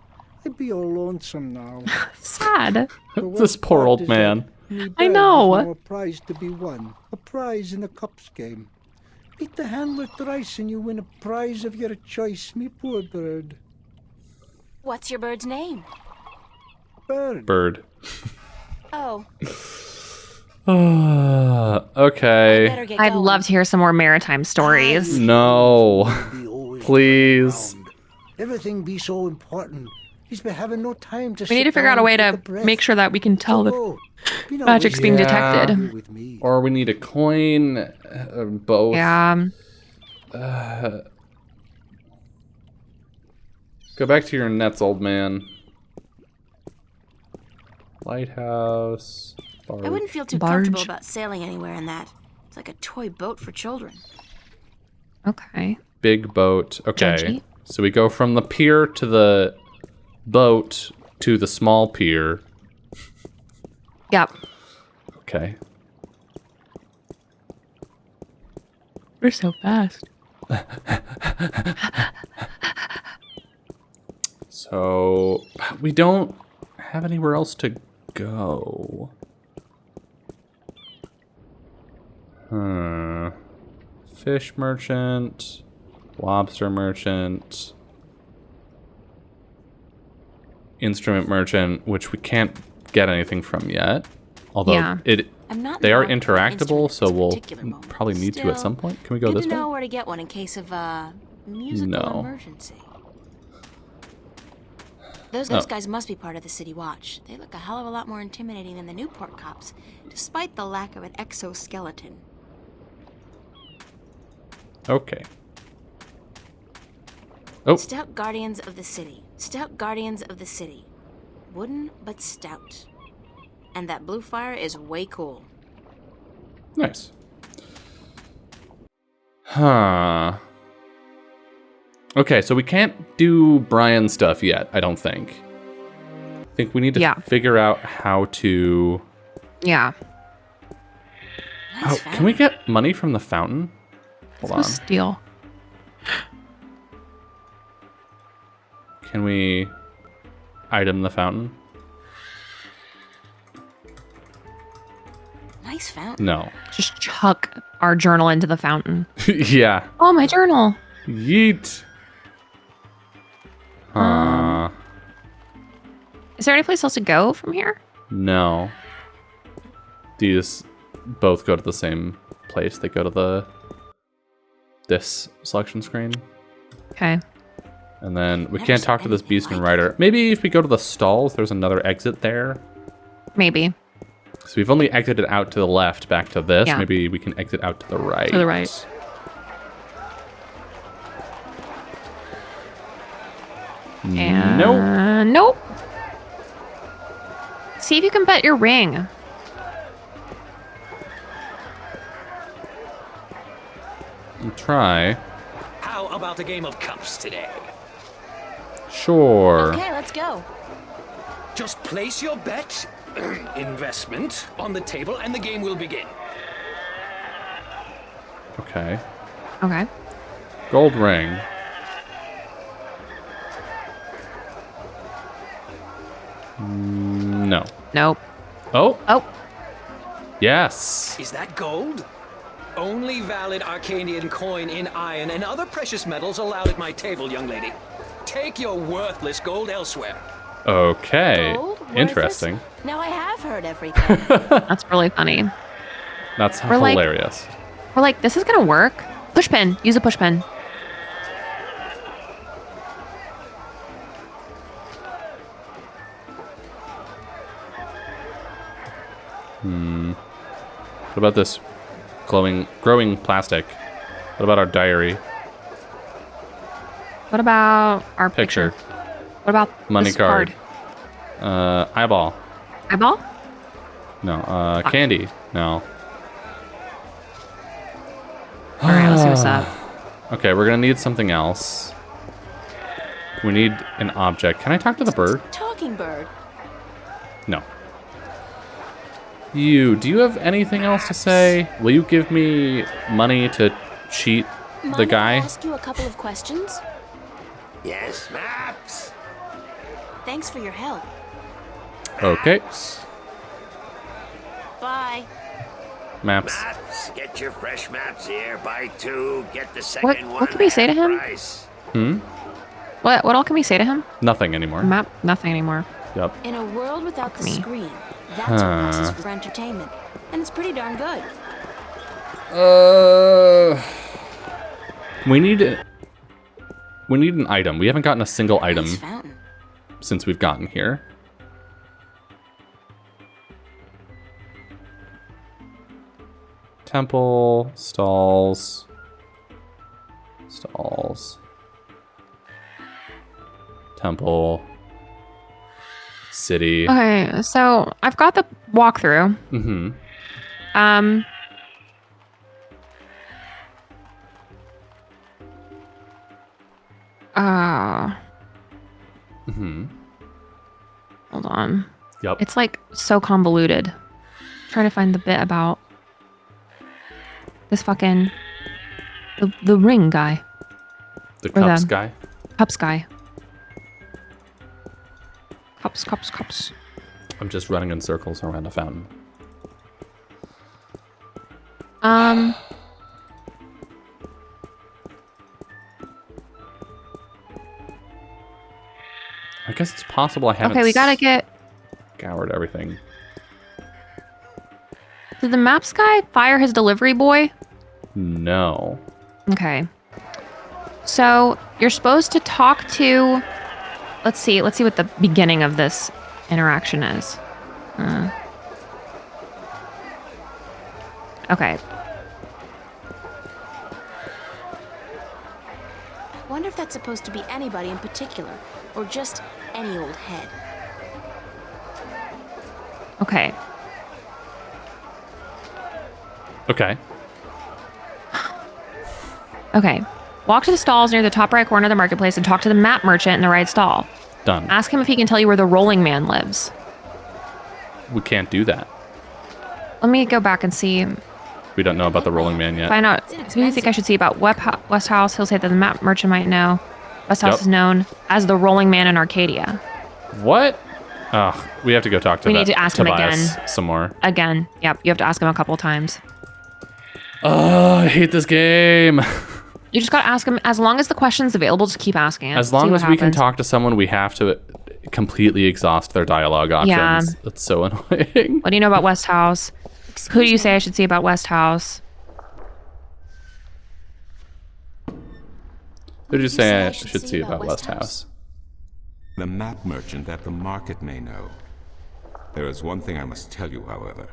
Speaker 11: I be all lonesome now.
Speaker 2: Sad.
Speaker 11: The
Speaker 1: This
Speaker 11: worst
Speaker 1: poor
Speaker 11: part
Speaker 1: old
Speaker 11: is
Speaker 1: man.
Speaker 11: that me
Speaker 2: I
Speaker 11: bird
Speaker 2: know.
Speaker 11: has no prize to be won. A prize in the cups game. Beat the handler thrice and you win a prize of your choice, me poor bird.
Speaker 3: What's your bird's name?
Speaker 11: Bird.
Speaker 1: Bird.
Speaker 3: Oh,
Speaker 1: Okay.
Speaker 3: better get
Speaker 2: I'd
Speaker 3: going.
Speaker 2: love to hear some more maritime stories.
Speaker 1: No.
Speaker 11: Be always
Speaker 1: Please.
Speaker 11: around. Everything be so important. He's been having no time to
Speaker 2: We need to figure out a way to make sure that we can tell the magic's being
Speaker 1: Yeah.
Speaker 2: detected.
Speaker 11: With me.
Speaker 1: Or we need a coin. Both.
Speaker 2: Yeah.
Speaker 1: Go back to your nets, old man. Lighthouse.
Speaker 3: I wouldn't feel too
Speaker 2: Barge.
Speaker 3: comfortable about sailing anywhere in that. It's like a toy boat for children.
Speaker 2: Okay.
Speaker 1: Big boat. Okay.
Speaker 2: Judgy.
Speaker 1: So we go from the pier to the boat to the small pier.
Speaker 2: Yep.
Speaker 1: Okay.
Speaker 2: We're so fast.
Speaker 1: So we don't have anywhere else to go. Fish merchant, lobster merchant, instrument merchant, which we can't get anything from yet. Although
Speaker 2: Yeah.
Speaker 3: I'm not
Speaker 1: they are
Speaker 3: known for
Speaker 1: interactable,
Speaker 3: instruments
Speaker 1: so
Speaker 3: at
Speaker 1: we'll
Speaker 3: particular moments.
Speaker 1: probably need to at some
Speaker 3: Still,
Speaker 1: point. Can we go
Speaker 3: good
Speaker 1: this
Speaker 3: to
Speaker 1: way?
Speaker 3: know where to get one in case of musical
Speaker 1: No.
Speaker 3: emergency. Those
Speaker 1: Oh.
Speaker 3: guys must be part of the City Watch. They look a hell of a lot more intimidating than the Newport cops, despite the lack of an exoskeleton.
Speaker 1: Okay. Oh,
Speaker 3: Stout Guardians of the City. Stout Guardians of the City. Wooden, but stout. And that blue fire is way cool.
Speaker 1: nice. Huh. Okay, so we can't do Brian stuff yet, I don't think. I think we need to
Speaker 2: Yeah.
Speaker 1: figure out how to
Speaker 2: Yeah.
Speaker 1: Oh, can we get money from the fountain? Hold on.
Speaker 2: Let's go steal.
Speaker 1: Can we item the fountain?
Speaker 3: Nice fountain.
Speaker 1: No.
Speaker 2: Just chuck our journal into the fountain.
Speaker 1: Yeah.
Speaker 2: Oh, my journal.
Speaker 1: Yeet.
Speaker 2: Is there any place else to go from here?
Speaker 1: No. These both go to the same place. They go to this selection screen.
Speaker 2: Okay.
Speaker 1: And then we can't talk to this beast and rider. Maybe if we go to the stalls, there's another exit there.
Speaker 2: Maybe.
Speaker 1: So we've only exited out to the left back to this.
Speaker 2: Yeah.
Speaker 1: Maybe we can exit out to the right.
Speaker 2: To the right. And
Speaker 1: Nope.
Speaker 2: Nope. See if you can bet your ring.
Speaker 1: Try.
Speaker 9: How about a game of cups today?
Speaker 1: Sure.
Speaker 3: Okay, let's go.
Speaker 9: Just place your bet, investment, on the table and the game will begin.
Speaker 1: Okay.
Speaker 2: Okay.
Speaker 1: Gold ring. No.
Speaker 2: Nope.
Speaker 1: Oh.
Speaker 2: Oh.
Speaker 1: Yes.
Speaker 9: Is that gold? Only valid Arcadian coin in iron and other precious metals allowed at my table, young lady. Take your worthless gold elsewhere.
Speaker 1: Okay.
Speaker 3: Gold? Worthless?
Speaker 1: Interesting.
Speaker 3: Now I have heard everything.
Speaker 2: That's really funny.
Speaker 1: That's
Speaker 2: We're like-
Speaker 1: hilarious.
Speaker 2: We're like, this is gonna work. Push pin. Use a push pin.
Speaker 1: What about this growing plastic? What about our diary?
Speaker 2: What about our
Speaker 1: Picture.
Speaker 2: What about
Speaker 1: Money
Speaker 2: this
Speaker 1: card. Eyeball.
Speaker 2: Eyeball?
Speaker 1: No. Candy. No.
Speaker 2: All right, let's see what's up.
Speaker 1: Okay, we're gonna need something else. We need an object. Can I talk to the bird?
Speaker 3: Talking bird.
Speaker 1: No. Do you have anything else to say? Will you give me money to cheat
Speaker 3: Mind
Speaker 1: the
Speaker 3: if I
Speaker 1: guy?
Speaker 3: ask you a couple of questions?
Speaker 7: Yes, Maps.
Speaker 3: Thanks for your help.
Speaker 1: Okay.
Speaker 3: Bye.
Speaker 1: Maps.
Speaker 7: Maps. Get your fresh maps here. Buy 2, get the second one.
Speaker 2: What can we say to him?
Speaker 7: Price.
Speaker 2: What all can we say to him?
Speaker 1: Nothing anymore.
Speaker 2: Map? Nothing anymore.
Speaker 1: Yep.
Speaker 3: In a world without the
Speaker 2: Me.
Speaker 3: screen, that's what passes for entertainment. And it's pretty darn good.
Speaker 1: We need an item. We haven't gotten a single item
Speaker 3: Nice fountain.
Speaker 1: since we've gotten here. Temple, stalls, temple, city.
Speaker 2: Okay, so I've got the walkthrough.
Speaker 1: Mm-hmm. Mm-hmm.
Speaker 2: Hold on.
Speaker 1: Yep.
Speaker 2: It's like so convoluted. Trying to find the bit about this fucking the ring guy.
Speaker 1: The
Speaker 2: or
Speaker 1: cups
Speaker 2: the-
Speaker 1: guy.
Speaker 2: Cups guy. Cups.
Speaker 1: I'm just running in circles around a fountain. I guess it's possible I haven't
Speaker 2: Okay, we gotta get.
Speaker 1: scoured everything.
Speaker 2: Did the maps guy fire his delivery boy?
Speaker 1: No.
Speaker 2: Okay. So you're supposed to talk to. Let's see what the beginning of this interaction is. Okay.
Speaker 3: I wonder if that's supposed to be anybody in particular, or just any old head.
Speaker 2: Okay.
Speaker 1: Okay.
Speaker 2: Okay. Walk to the stalls near the top right corner of the marketplace and talk to the map merchant in the right stall.
Speaker 1: Done.
Speaker 2: Ask him if he can tell you where the rolling man lives.
Speaker 1: We can't do that.
Speaker 2: Let me go back and see.
Speaker 1: We don't know about the Rolling Man yet.
Speaker 2: Find out who do you think I should see about West House. He'll say that the map merchant might know. West House is known as the Rolling Man in Arcadia.
Speaker 1: What? Oh, we have to go talk to
Speaker 2: We need to ask him
Speaker 1: Tobias
Speaker 2: again.
Speaker 1: some more.
Speaker 2: Again. Yep, you have to ask him a couple times.
Speaker 1: Oh, I hate this game.
Speaker 2: You just gotta ask him. As long as the question's available, just keep asking it.
Speaker 1: As long
Speaker 2: See
Speaker 1: as
Speaker 2: what
Speaker 1: we can
Speaker 2: happens.
Speaker 1: talk to someone, we have to completely exhaust their dialogue options.
Speaker 2: Yeah.
Speaker 1: That's so annoying.
Speaker 2: What do you know about West House? Who do you say I should see about West House?
Speaker 1: Who did you say I should see about West House?
Speaker 6: The map merchant at the market may know. There is one thing I must tell you, however.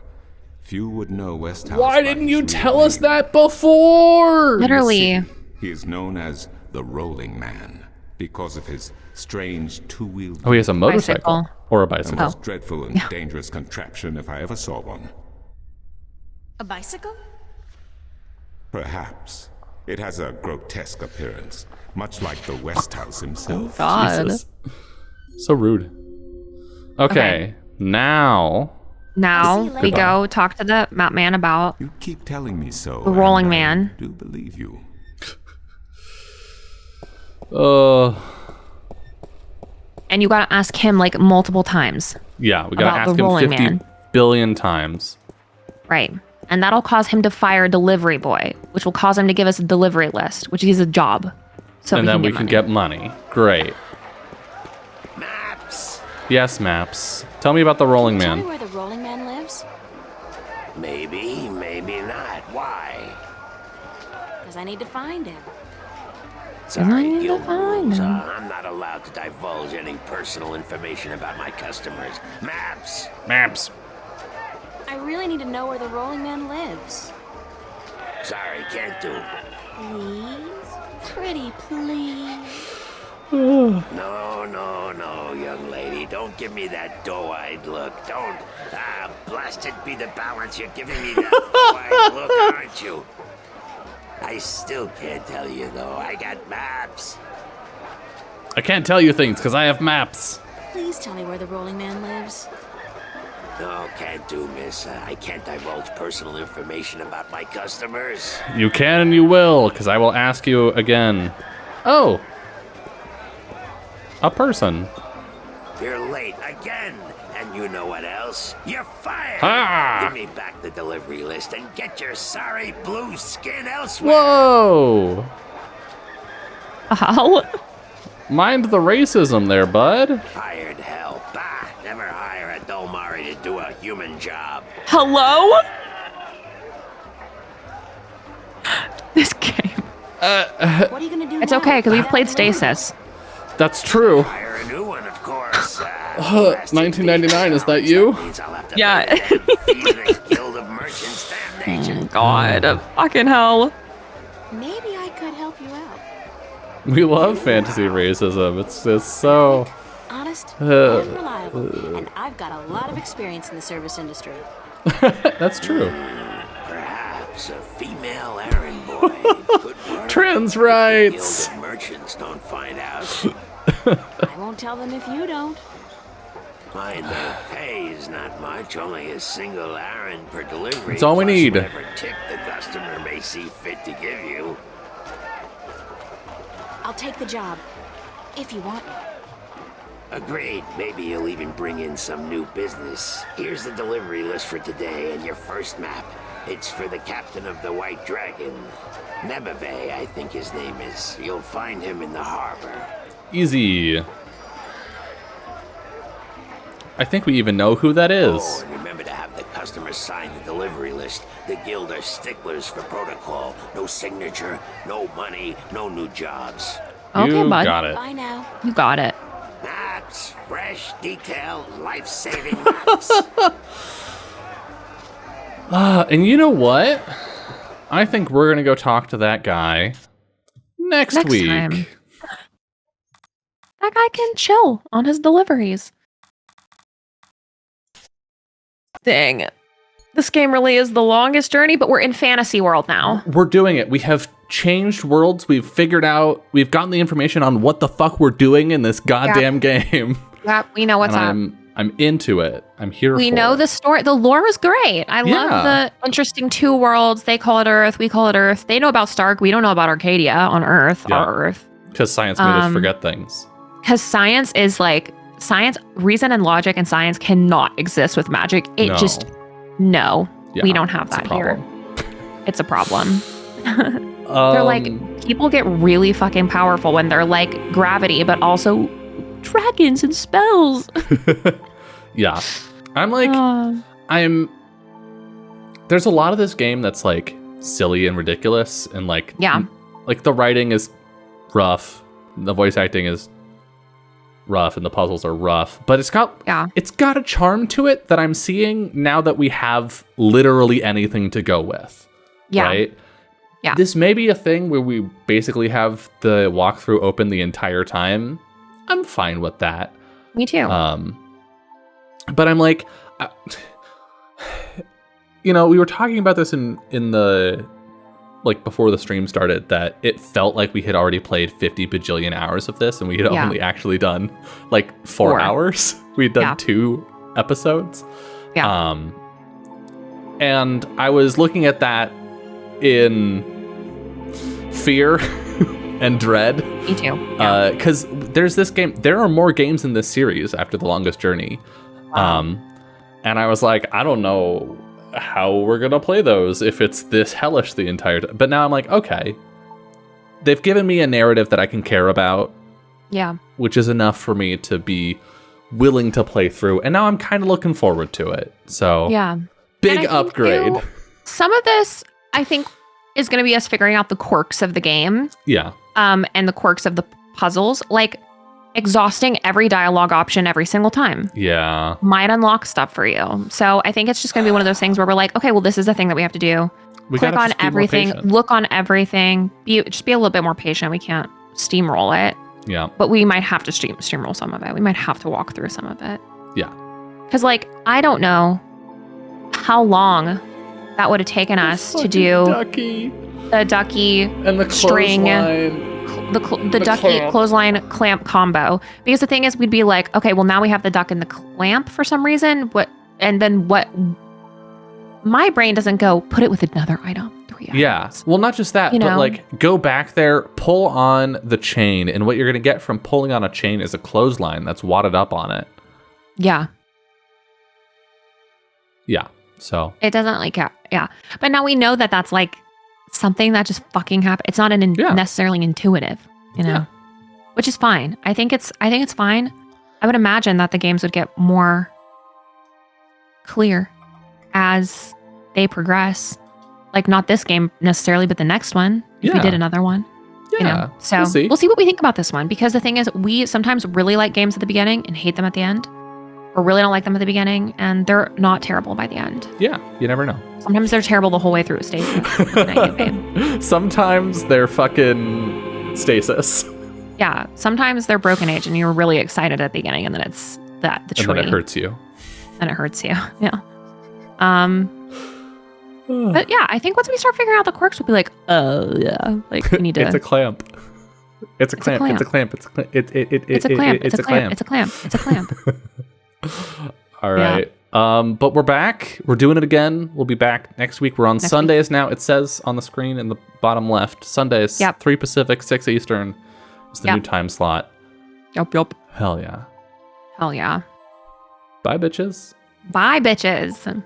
Speaker 6: Few would know West House.
Speaker 1: Why didn't you tell us that before?
Speaker 2: Literally.
Speaker 6: He is known as the Rolling Man because of his strange two-wheeled.
Speaker 1: Oh, he has a motorcycle.
Speaker 2: Bicycle.
Speaker 1: Or a
Speaker 6: The
Speaker 1: bicycle.
Speaker 6: most dreadful and dangerous contraption if I ever saw one.
Speaker 3: A bicycle?
Speaker 6: Perhaps. It has a grotesque appearance, much like the West House himself.
Speaker 2: God.
Speaker 1: Jesus. So rude. Okay. Now.
Speaker 2: Now we
Speaker 1: Goodbye.
Speaker 2: go talk to the map man about
Speaker 6: You keep telling me so.
Speaker 2: the Rolling
Speaker 6: and
Speaker 2: Man.
Speaker 6: I do believe you.
Speaker 2: And you gotta ask him like multiple times.
Speaker 1: Yeah, we gotta
Speaker 2: About
Speaker 1: ask
Speaker 2: the
Speaker 1: him
Speaker 2: Rolling
Speaker 1: 50
Speaker 2: Man.
Speaker 1: billion times.
Speaker 2: Right. And that'll cause him to fire a delivery boy, which will cause him to give us a delivery list, which is a job. So
Speaker 1: And then we can
Speaker 2: money.
Speaker 1: get money. Great.
Speaker 7: Maps.
Speaker 1: Yes, maps. Tell me about the Rolling
Speaker 3: Tell me
Speaker 1: Man.
Speaker 3: where the Rolling Man lives?
Speaker 7: Maybe, maybe not. Why?
Speaker 3: Because I need to find him.
Speaker 7: Sorry,
Speaker 2: need to
Speaker 7: guild
Speaker 2: find
Speaker 7: rules.
Speaker 2: him.
Speaker 7: I'm not allowed to divulge any personal information about my customers. Maps.
Speaker 1: Maps.
Speaker 3: I really need to know where the Rolling Man lives.
Speaker 7: Sorry, can't do.
Speaker 3: Please? Pretty please?
Speaker 7: No, young lady. Don't give me that doe-eyed look. Don't. Blasted be the balance. You're giving me that doe-eyed look, aren't you? I still can't tell you, though. I got maps.
Speaker 1: I can't tell you things because I have maps.
Speaker 3: Please tell me where the Rolling Man lives.
Speaker 7: No, can't do, miss. I can't divulge personal information about my customers.
Speaker 1: You can and you will, because I will ask you again. Oh. A person.
Speaker 7: You're late again. And you know what else? You're fired.
Speaker 1: Ah!
Speaker 7: Give me back the delivery list and get your sorry blue skin elsewhere.
Speaker 1: Whoa.
Speaker 2: How?
Speaker 1: Mind the racism there, bud.
Speaker 7: Hired hell. Bah, never hire a Domari to do a human job.
Speaker 2: Hello? This game.
Speaker 3: What are you gonna do
Speaker 2: It's
Speaker 3: now?
Speaker 2: okay, because we've played
Speaker 3: Delivery?
Speaker 2: Stasis.
Speaker 1: That's true.
Speaker 7: Hire a new one, of course.
Speaker 1: 1999, is that you?
Speaker 2: Yeah.
Speaker 7: Guild of Merchants, damnation.
Speaker 2: God. Fucking hell.
Speaker 3: Maybe I could help you out.
Speaker 1: We love fantasy racism. It's so.
Speaker 3: Honest
Speaker 1: Uh,
Speaker 3: and reliable. And I've got a lot of experience in the service industry.
Speaker 1: That's true.
Speaker 7: Perhaps a female errand boy could work.
Speaker 1: Trans
Speaker 7: The
Speaker 1: rights.
Speaker 7: Guild of Merchants don't find out.
Speaker 3: I won't tell them if you don't.
Speaker 7: Mind their pay is not much, only a single errand per delivery.
Speaker 1: That's all we
Speaker 7: plus
Speaker 1: need.
Speaker 7: Whatever tip the customer may see fit to give you.
Speaker 3: I'll take the job. If you want me.
Speaker 7: Agreed. Maybe you'll even bring in some new business. Here's the delivery list for today and your first map. It's for the captain of the White Dragon. Nebeve, I think his name is. You'll find him in the harbor.
Speaker 1: Easy. I think we even know who that is.
Speaker 7: Oh, and remember to have the customer sign the delivery list. The guild are sticklers for protocol. No signature, no money, no new jobs.
Speaker 2: Okay,
Speaker 1: You
Speaker 2: bud.
Speaker 1: got it.
Speaker 3: Bye now.
Speaker 2: You got it.
Speaker 7: Maps, fresh, detailed, life-saving maps.
Speaker 1: And you know what? I think we're gonna go talk to that guy next week.
Speaker 2: time. That guy can chill on his deliveries. Dang. This game really is the longest journey, but we're in fantasy world now.
Speaker 1: We're doing it. We have changed worlds. We've figured out. We've gotten the information on what the fuck we're doing in this goddamn game.
Speaker 2: Yeah, we know what's
Speaker 1: And
Speaker 2: up.
Speaker 1: I'm into it. I'm here for it.
Speaker 2: We know the story. The lore is great. I love the interesting two worlds. They call it Earth. We call it Earth. They know about Stark. We don't know about Arcadia on Earth, our Earth.
Speaker 1: Because science made us forget things.
Speaker 2: Because science is like, reason and logic and science cannot exist with magic. We don't have that here. It's a problem. They're like, people get really fucking powerful when they're like gravity, but also dragons and spells.
Speaker 1: Yeah. I'm like, there's a lot of this game that's like silly and ridiculous and like, like the writing is rough, the voice acting is rough, and the puzzles are rough, but it's got a charm to it that I'm seeing now that we have literally anything to go with. Right? Yeah. This may be a thing where we basically have the walkthrough open the entire time. I'm fine with that.
Speaker 2: Me too.
Speaker 1: But I'm like, we were talking about this in the, like before the stream started, that it felt like we had already played 50 bajillion hours of this and we had only actually done like 4 hours. We'd done 2 episodes. Yeah. And I was looking at that in fear and dread.
Speaker 2: Me too.
Speaker 1: Because there's this game. There are more games in this series after The Longest Journey. And I was like, I don't know how we're going to play those if it's this hellish the entire time. But now I'm like, okay. They've given me a narrative that I can care about.
Speaker 2: Yeah.
Speaker 1: Which is enough for me to be willing to play through. And now I'm kind of looking forward to it. So, big upgrade.
Speaker 2: Some of this, I think, is going to be us figuring out the quirks of the game.
Speaker 1: Yeah.
Speaker 2: And the quirks of the puzzles. Like, exhausting every dialogue option every single time.
Speaker 1: Yeah.
Speaker 2: Might unlock stuff for you. So I think it's just going to be one of those things where we're like, okay, well, this is the thing that we have to do. Click on everything. Look on everything. Just be a little bit more patient. We can't steamroll it.
Speaker 1: Yeah.
Speaker 2: But we might have to steamroll some of it. We might have to walk through some of it.
Speaker 1: Yeah.
Speaker 2: Because, like, I don't know how long that would have taken us to do the ducky
Speaker 1: and the
Speaker 2: string,
Speaker 1: the
Speaker 2: ducky
Speaker 1: clamp.
Speaker 2: clothesline clamp combo. Because the thing is, we'd be like, okay, well, now we have the duck and the clamp for some reason. And then what? My brain doesn't go put it with another item. 3 items.
Speaker 1: Yeah. Well, not just that, but like go back there, pull on the chain, and what you're gonna get from pulling on a chain is a clothesline that's wadded up on it.
Speaker 2: Yeah.
Speaker 1: Yeah. So
Speaker 2: it doesn't like but now we know that that's like something that just fucking happened. It's not necessarily intuitive, which is fine. I think it's fine. I would imagine that the games would get more clear as they progress. Like not this game necessarily, but the next one if we did another one.
Speaker 1: Yeah.
Speaker 2: So we'll see what we think about this one, because the thing is, we sometimes really like games at the beginning and hate them at the end. Or really don't like them at the beginning, and they're not terrible by the end.
Speaker 1: Yeah, you never know.
Speaker 2: Sometimes they're terrible the whole way through a stage.
Speaker 1: Sometimes they're fucking stasis.
Speaker 2: Yeah, sometimes they're broken age, and you're really excited at the beginning, and then it's the tree.
Speaker 1: And then it hurts you.
Speaker 2: And it hurts you, yeah. But yeah, I think once we start figuring out the quirks, we'll be like, oh yeah, like we need to.
Speaker 1: It's a clamp. It's a clamp. It's a clamp. It's a clamp.
Speaker 2: It's a clamp. It's a clamp. It's a clamp. It's a clamp.
Speaker 1: All right. But we're back. We're doing it again. We'll be back next week. We're on Sundays now. It says on the screen in the bottom left. Sundays, 3 Pacific, 6 Eastern. It's the new time slot.
Speaker 2: Yup.
Speaker 1: Hell yeah.
Speaker 2: Hell yeah.
Speaker 1: Bye, bitches.
Speaker 2: Bye, bitches.